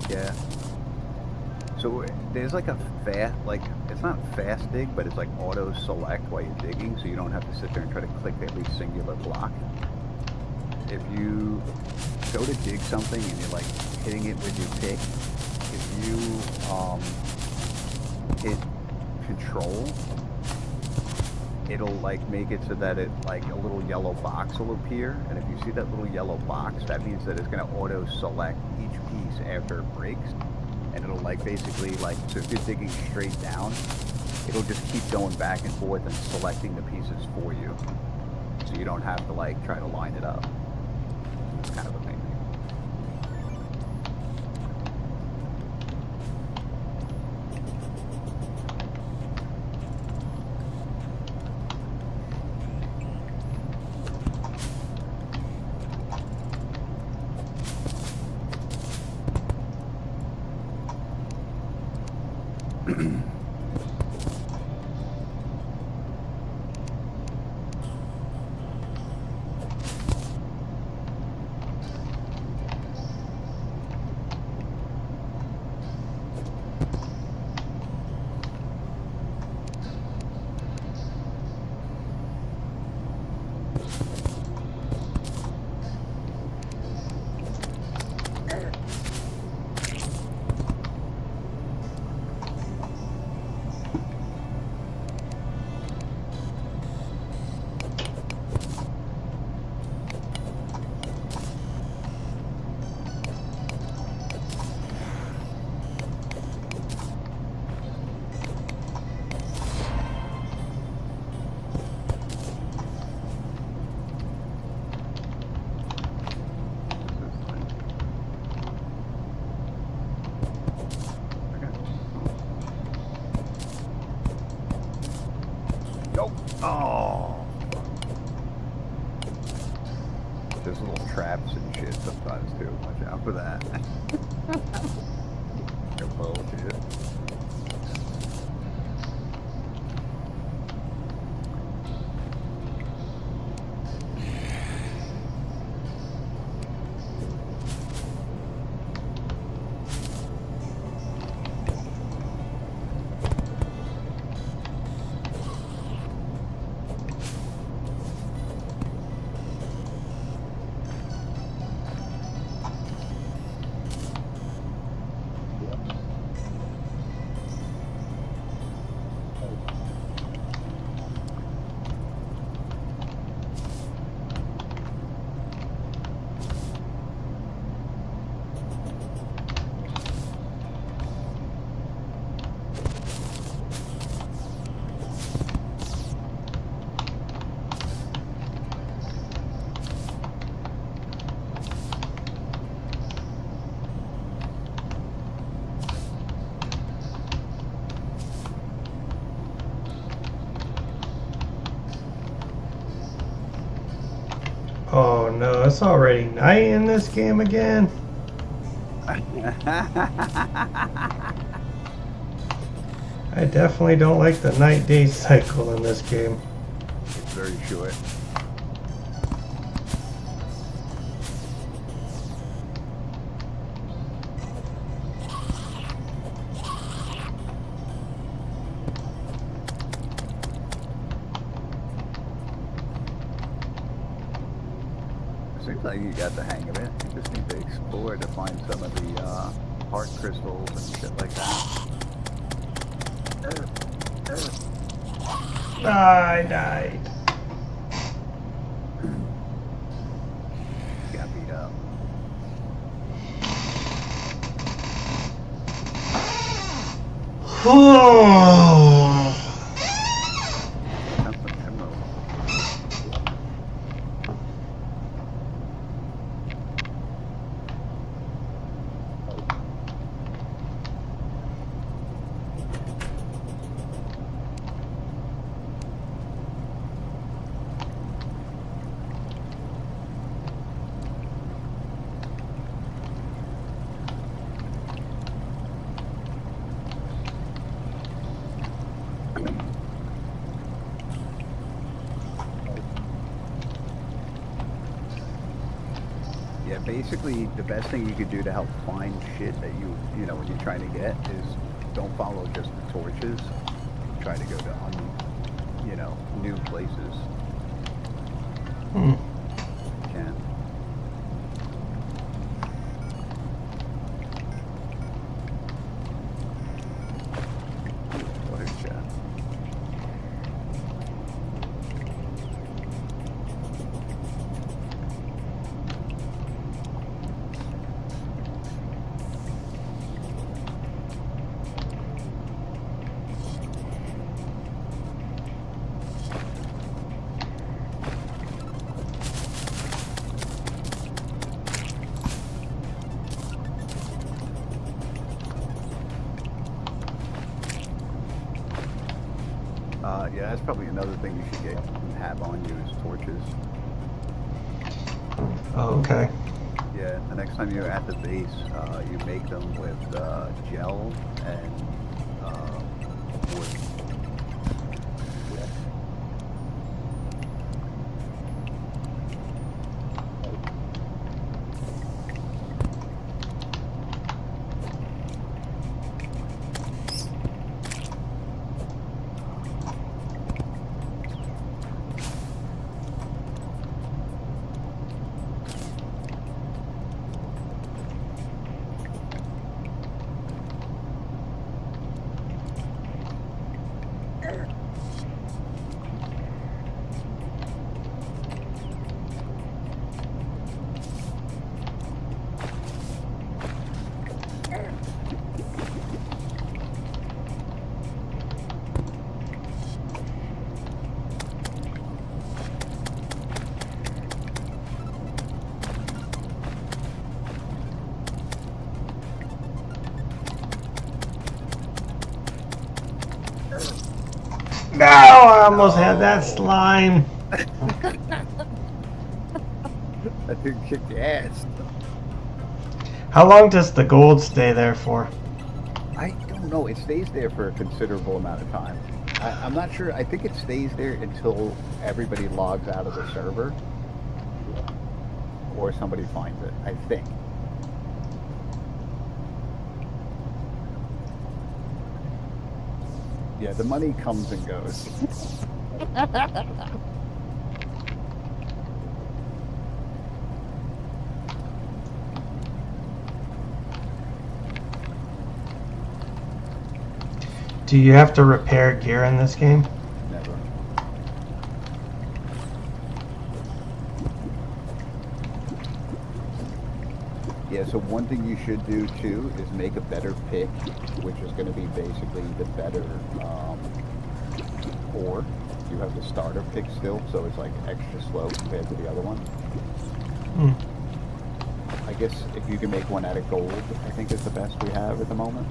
Yeah. So there's like a fast, like, it's not fast dig, but it's like auto select while you're digging, so you don't have to sit there and try to click every singular block. If you go to dig something and you're like hitting it with your pick, if you hit control, it'll like make it so that it like a little yellow box will appear, and if you see that little yellow box, that means that it's going to auto select each piece after it breaks, and it'll like basically like, so if you're digging straight down, it'll just keep going back and forth and selecting the pieces for you, so you don't have to like try to line it up. It's kind of a pain. Oh. There's little traps and shit sometimes too. Watch out for that. Bullshit. Oh no, it's already night in this game again. I definitely don't like the night-day cycle in this game. It's very short. Seems like you got the hang of it. You just need to explore to find some of the heart crystals and shit like that. I died. Got beat up. Oh. basically the best thing you could do to help find shit that you know when you're trying to get is don't follow just the torches. Try to go to new places. Hmm. Can. What a chat. Yeah, that's probably another thing you should get and have on you is torches. Oh, okay. Yeah, the next time you're at the base, you make them with gel and wood. No, I almost had that slime. That dude kicked ass. How long does the gold stay there for? I don't know. It stays there for a considerable amount of time. I'm not sure. I think it stays there until everybody logs out of the server. Or somebody finds it, I think. Yeah, the money comes and goes. Do you have to repair gear in this game? Never. Yeah, so one thing you should do too is make a better pick, which is going to be basically the better ore. You have the starter pick still, so it's like extra slow compared to the other one. I guess if you can make one out of gold, I think is the best we have at the moment.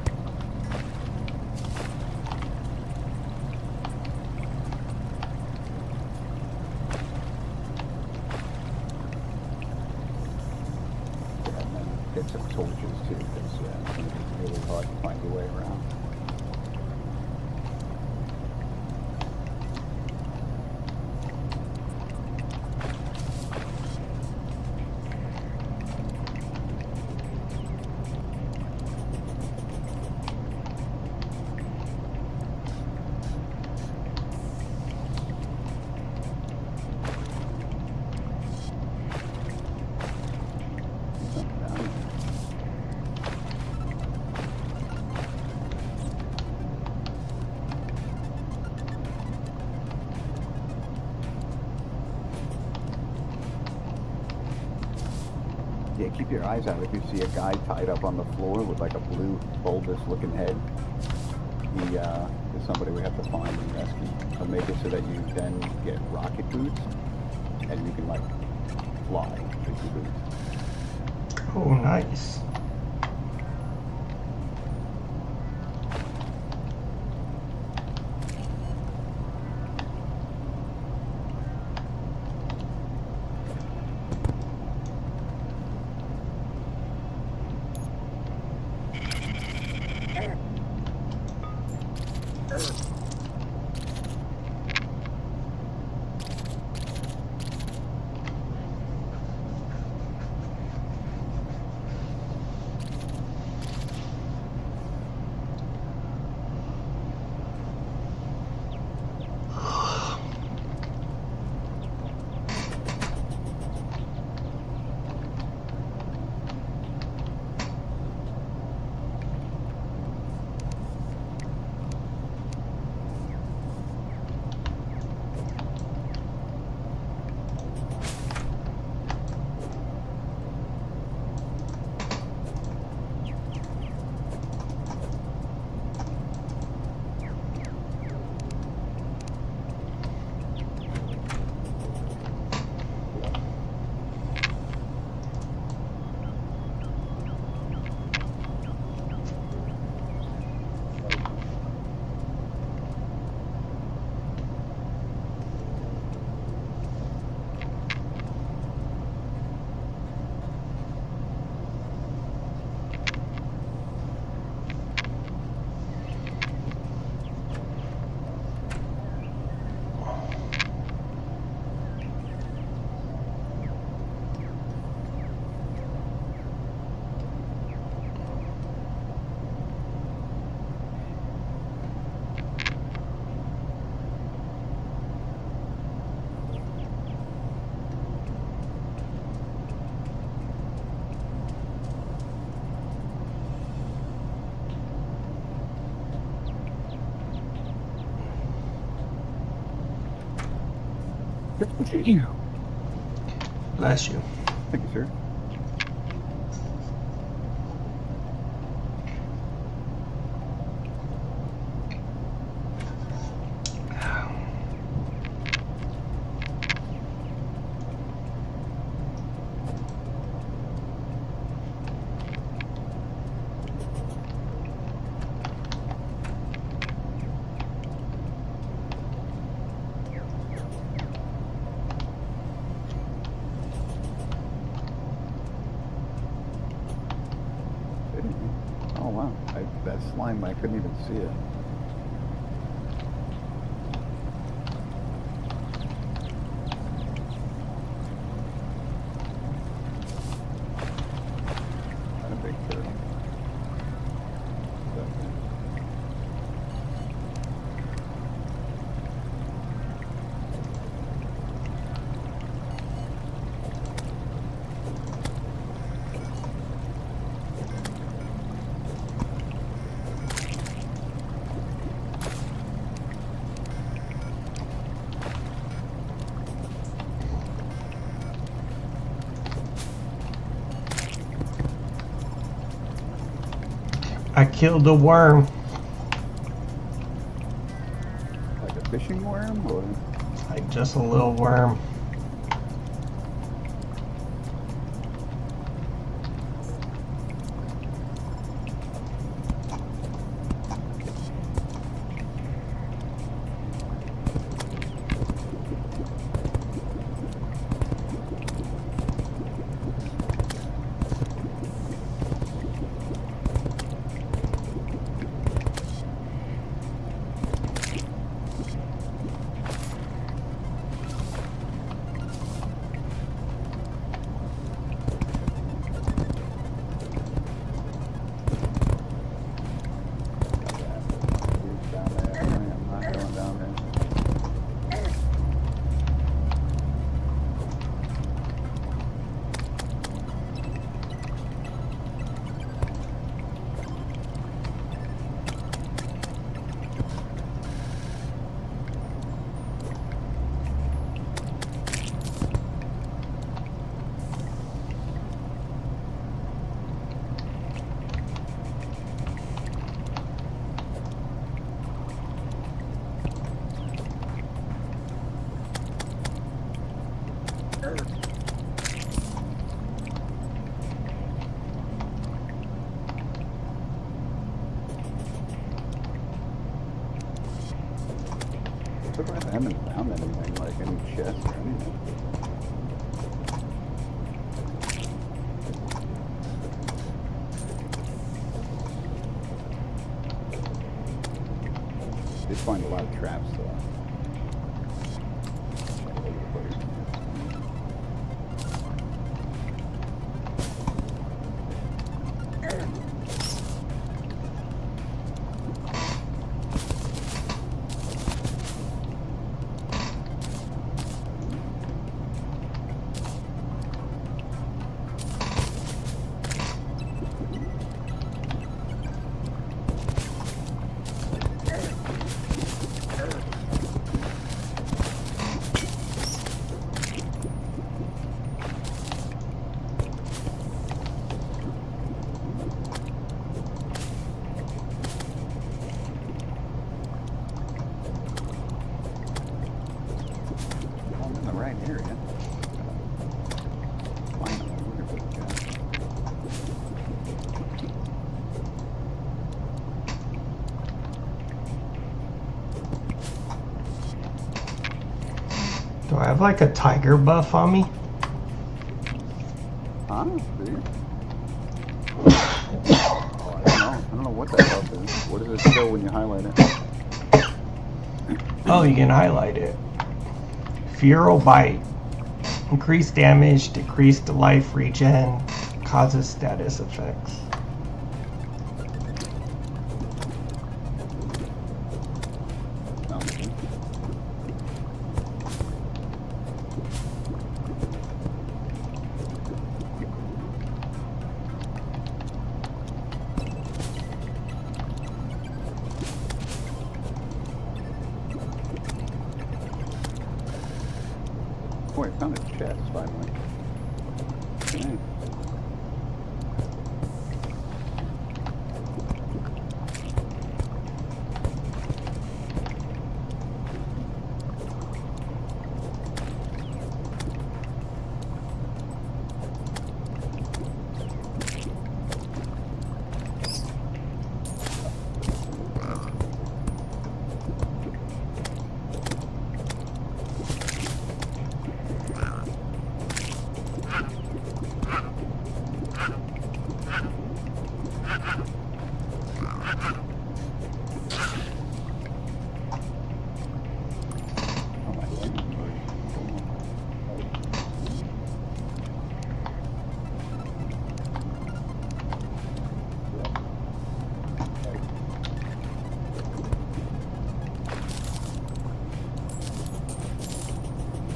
And then get some torches too, because it's going to be really hard to find your way around. Yeah, keep your eyes out. If you see a guy tied up on the floor with like a blue bulbous looking head, he is somebody we have to find and rescue. I'll make it so that you then get rocket boots and you can like fly with your boots. Oh, nice. Bless you. Thank you, sir. Oh wow, that slime, I couldn't even see it. Not a big turtle. I killed a worm. Like a fishing worm, or Like just a little worm. down there? I'm not going down there. Surprised I haven't found anything, like any chest or anything. Did find a lot of traps though. All over the place. I'm in the right area. Find them. I wonder if it's got- Do I have like a tiger buff on me? Huh? Do you? Oh, I don't know. I don't know what that buff is. What does it show when you highlight it? Oh, you can highlight it. Feral Bite. Increased damage, decreased life regen, causes status effects. No. Oh, I found a chest finally. Okay.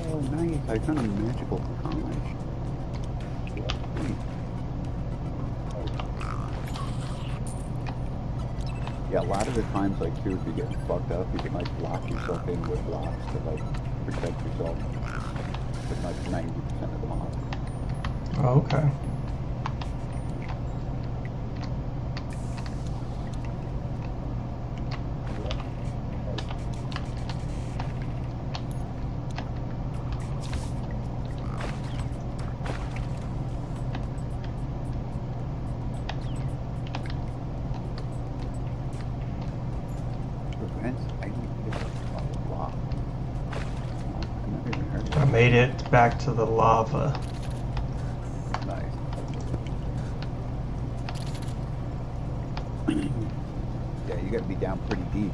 Oh, nice. I found a magical conch. Yeah, a lot of the times, like, too, if you get fucked up, you can, like, lock yourself in with blocks to, like, protect yourself with, like, 90% of the mobs. Oh, okay. Prevents, I need to get a block. I never even heard of I made it back to the lava. that. Nice. Yeah, you gotta be down pretty deep.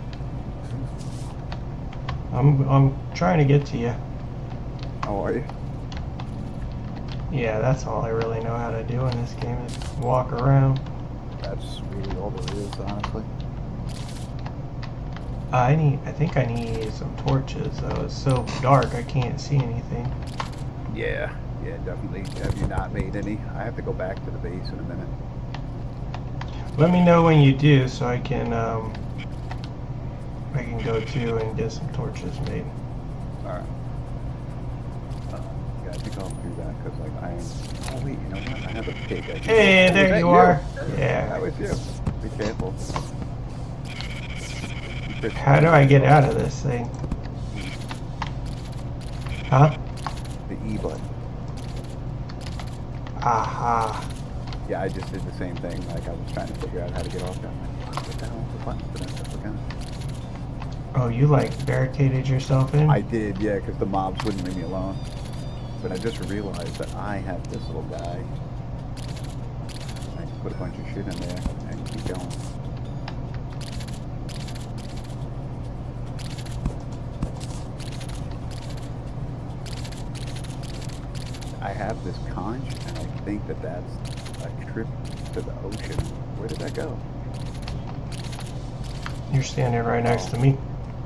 I'm trying to get to you. How are you? Yeah, that's all I really know how to do in this game is walk around. That's really all there is, honestly. I think I need some torches though. It's so dark I can't see anything. Yeah, definitely. Have you not made any? I have to go back to the base in a minute. Let me know when you do so I can go to and get some torches made. Alright. Yeah, I think I'll do that because, like, I am. Oh, wait, you know what? I have a pig. I can Hey, Was there that you are. That Yeah. was you. Be careful. How do I get out of this thing? Huh? The E button. Aha. Yeah, I just did the same thing. Like, I was trying to figure out how to get off that. I'm like, what the hell is the button for that? I forgot. Oh, you like barricaded yourself in? I did, yeah, because the mobs wouldn't leave me alone. But I just realized that I have this little guy. I can put a bunch of shit in there and keep going. I have this conch, and I think that that's a trip to the ocean. Where did that go? You're standing right next to me.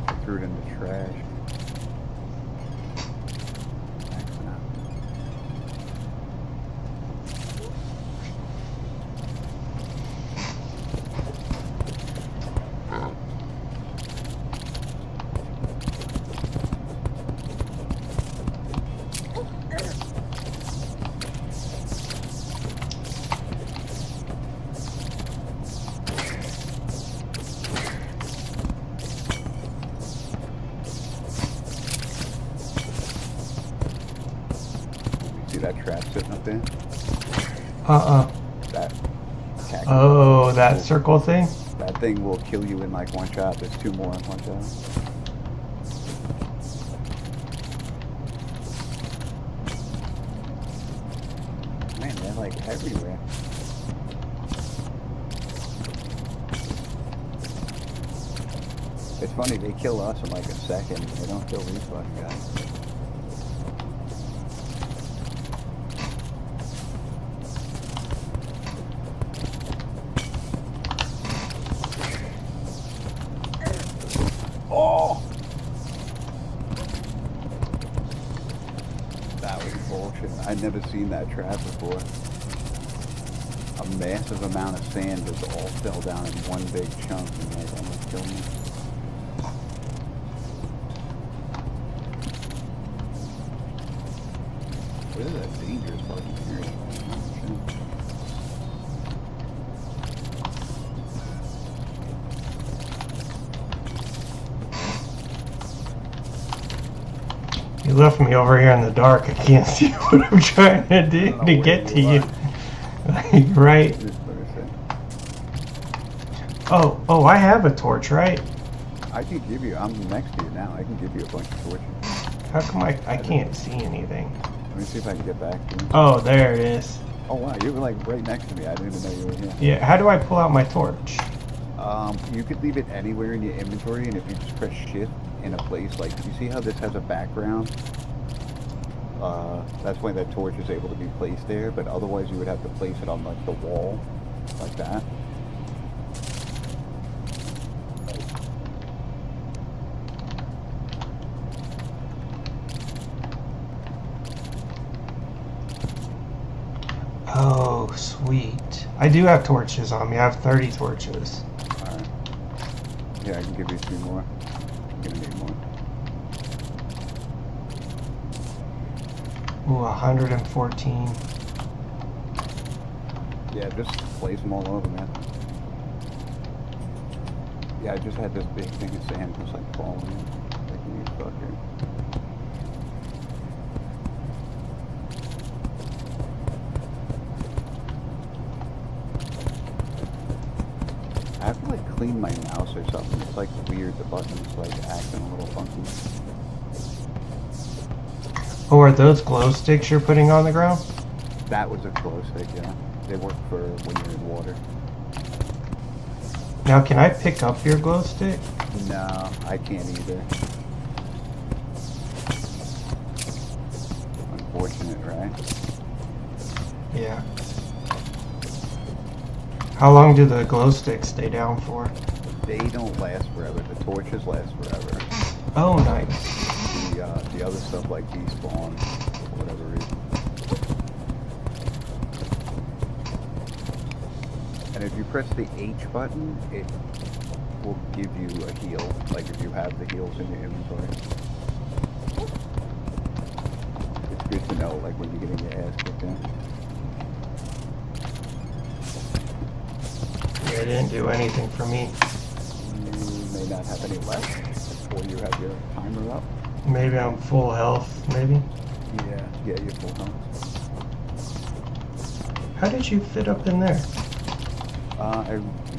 I threw it in the trash. Excellent. See that trap sitting up there? That cactus. Oh, that circle thing? That thing will kill you in like one shot. There's two more in one shot. Man, they're like everywhere. It's funny, they kill us in like a second. They don't kill these fucking guys. Oh! That was bullshit. I'd never seen that trap before. A massive amount of sand just all fell down in one big chunk and like almost killed me. You left me over here in the dark. I can't see what I'm trying to do to get to you. Like, right. Oh, I have a torch, right? I can give you, I'm next to you now, I can give you a bunch of torches. How come I can't see anything? Let me see if I can get back to you. Oh, there it is. Oh wow, you were like right next to me. I didn't even know you were here. Yeah, how do I pull out my torch? You could leave it anywhere in your inventory, and if you just press shift in a place, like, you see how this has a background? That's why that torch is able to be placed there, but otherwise you would have to place it on like the wall, like that. Oh, sweet. I do have torches on me. I have 30 torches. Alright. Yeah, I can give you 2 more. I'm gonna need more. Ooh, 114. Yeah, just place them all over, man. Yeah, I just had this big thing of sand just like falling in. Like you fucker. I have to like clean my mouse or something. It's like weird. The button's like acting a little funky. Oh, are those glow sticks you're putting on the ground? That was a glow stick, yeah. They work for when you're in water. Now, can I pick up your glow stick? No, I can't either. Unfortunate, right? Yeah. How long do the glow sticks stay down for? They don't last forever. The torches last forever. Oh, nice. The other stuff like despawn for whatever reason. And if you press the H button, it will give you a heal. Like if you have the heals in your inventory. It's good to know, like when you're getting your ass kicked in. Yeah, it didn't do anything for me. You may not have any left before you have your timer up. Maybe I'm full health, maybe? Yeah, you're full health. How did you fit up in there?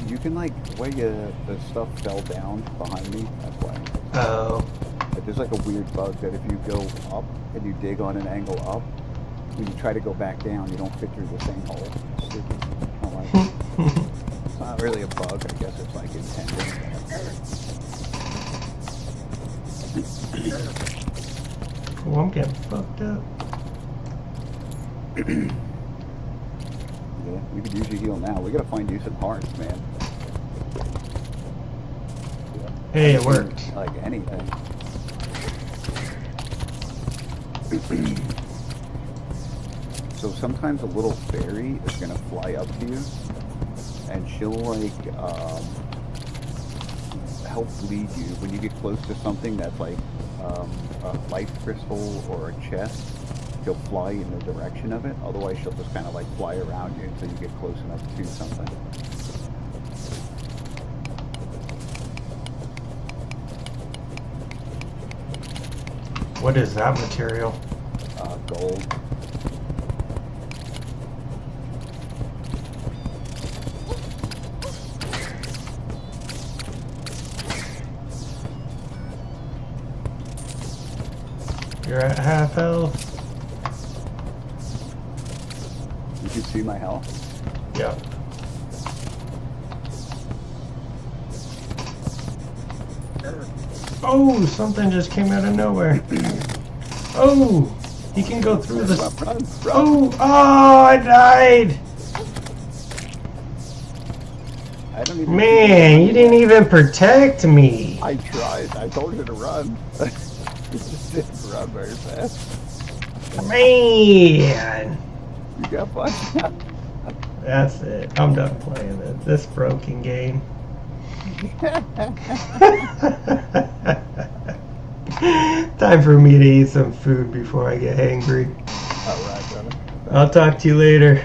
You can like, where the stuff fell down behind me, that's why. Oh. But there's like a weird bug that if you go up and you dig on an angle up, when you try to go back down, you don't fit through the same hole. It's stupid. I don't like it. It's not really a bug, I guess it's like intended. Oh, I'm getting fucked up. Yeah, we could use your heal now. We gotta find you some hearts, man. Hey, it worked. Like anything. So sometimes a little fairy is gonna fly up to you, and she'll like help lead you when you get close to something that's like a life crystal or a chest. She'll fly in the direction of it. Otherwise, she'll just kind of like fly around you until you get close enough to something. What is that material? Gold. You're at half health. You can see my health. Yeah. Oh, something just came out of nowhere. Oh, he can go through this. Run. Oh, I died. I don't even. Man, you didn't even protect me. I tried. I told you to run. You just didn't run very fast. Man. You got punched. That's it. I'm done playing this broken game. Time for me to eat some food before I get hangry. Alright, brother. I'll talk to you later.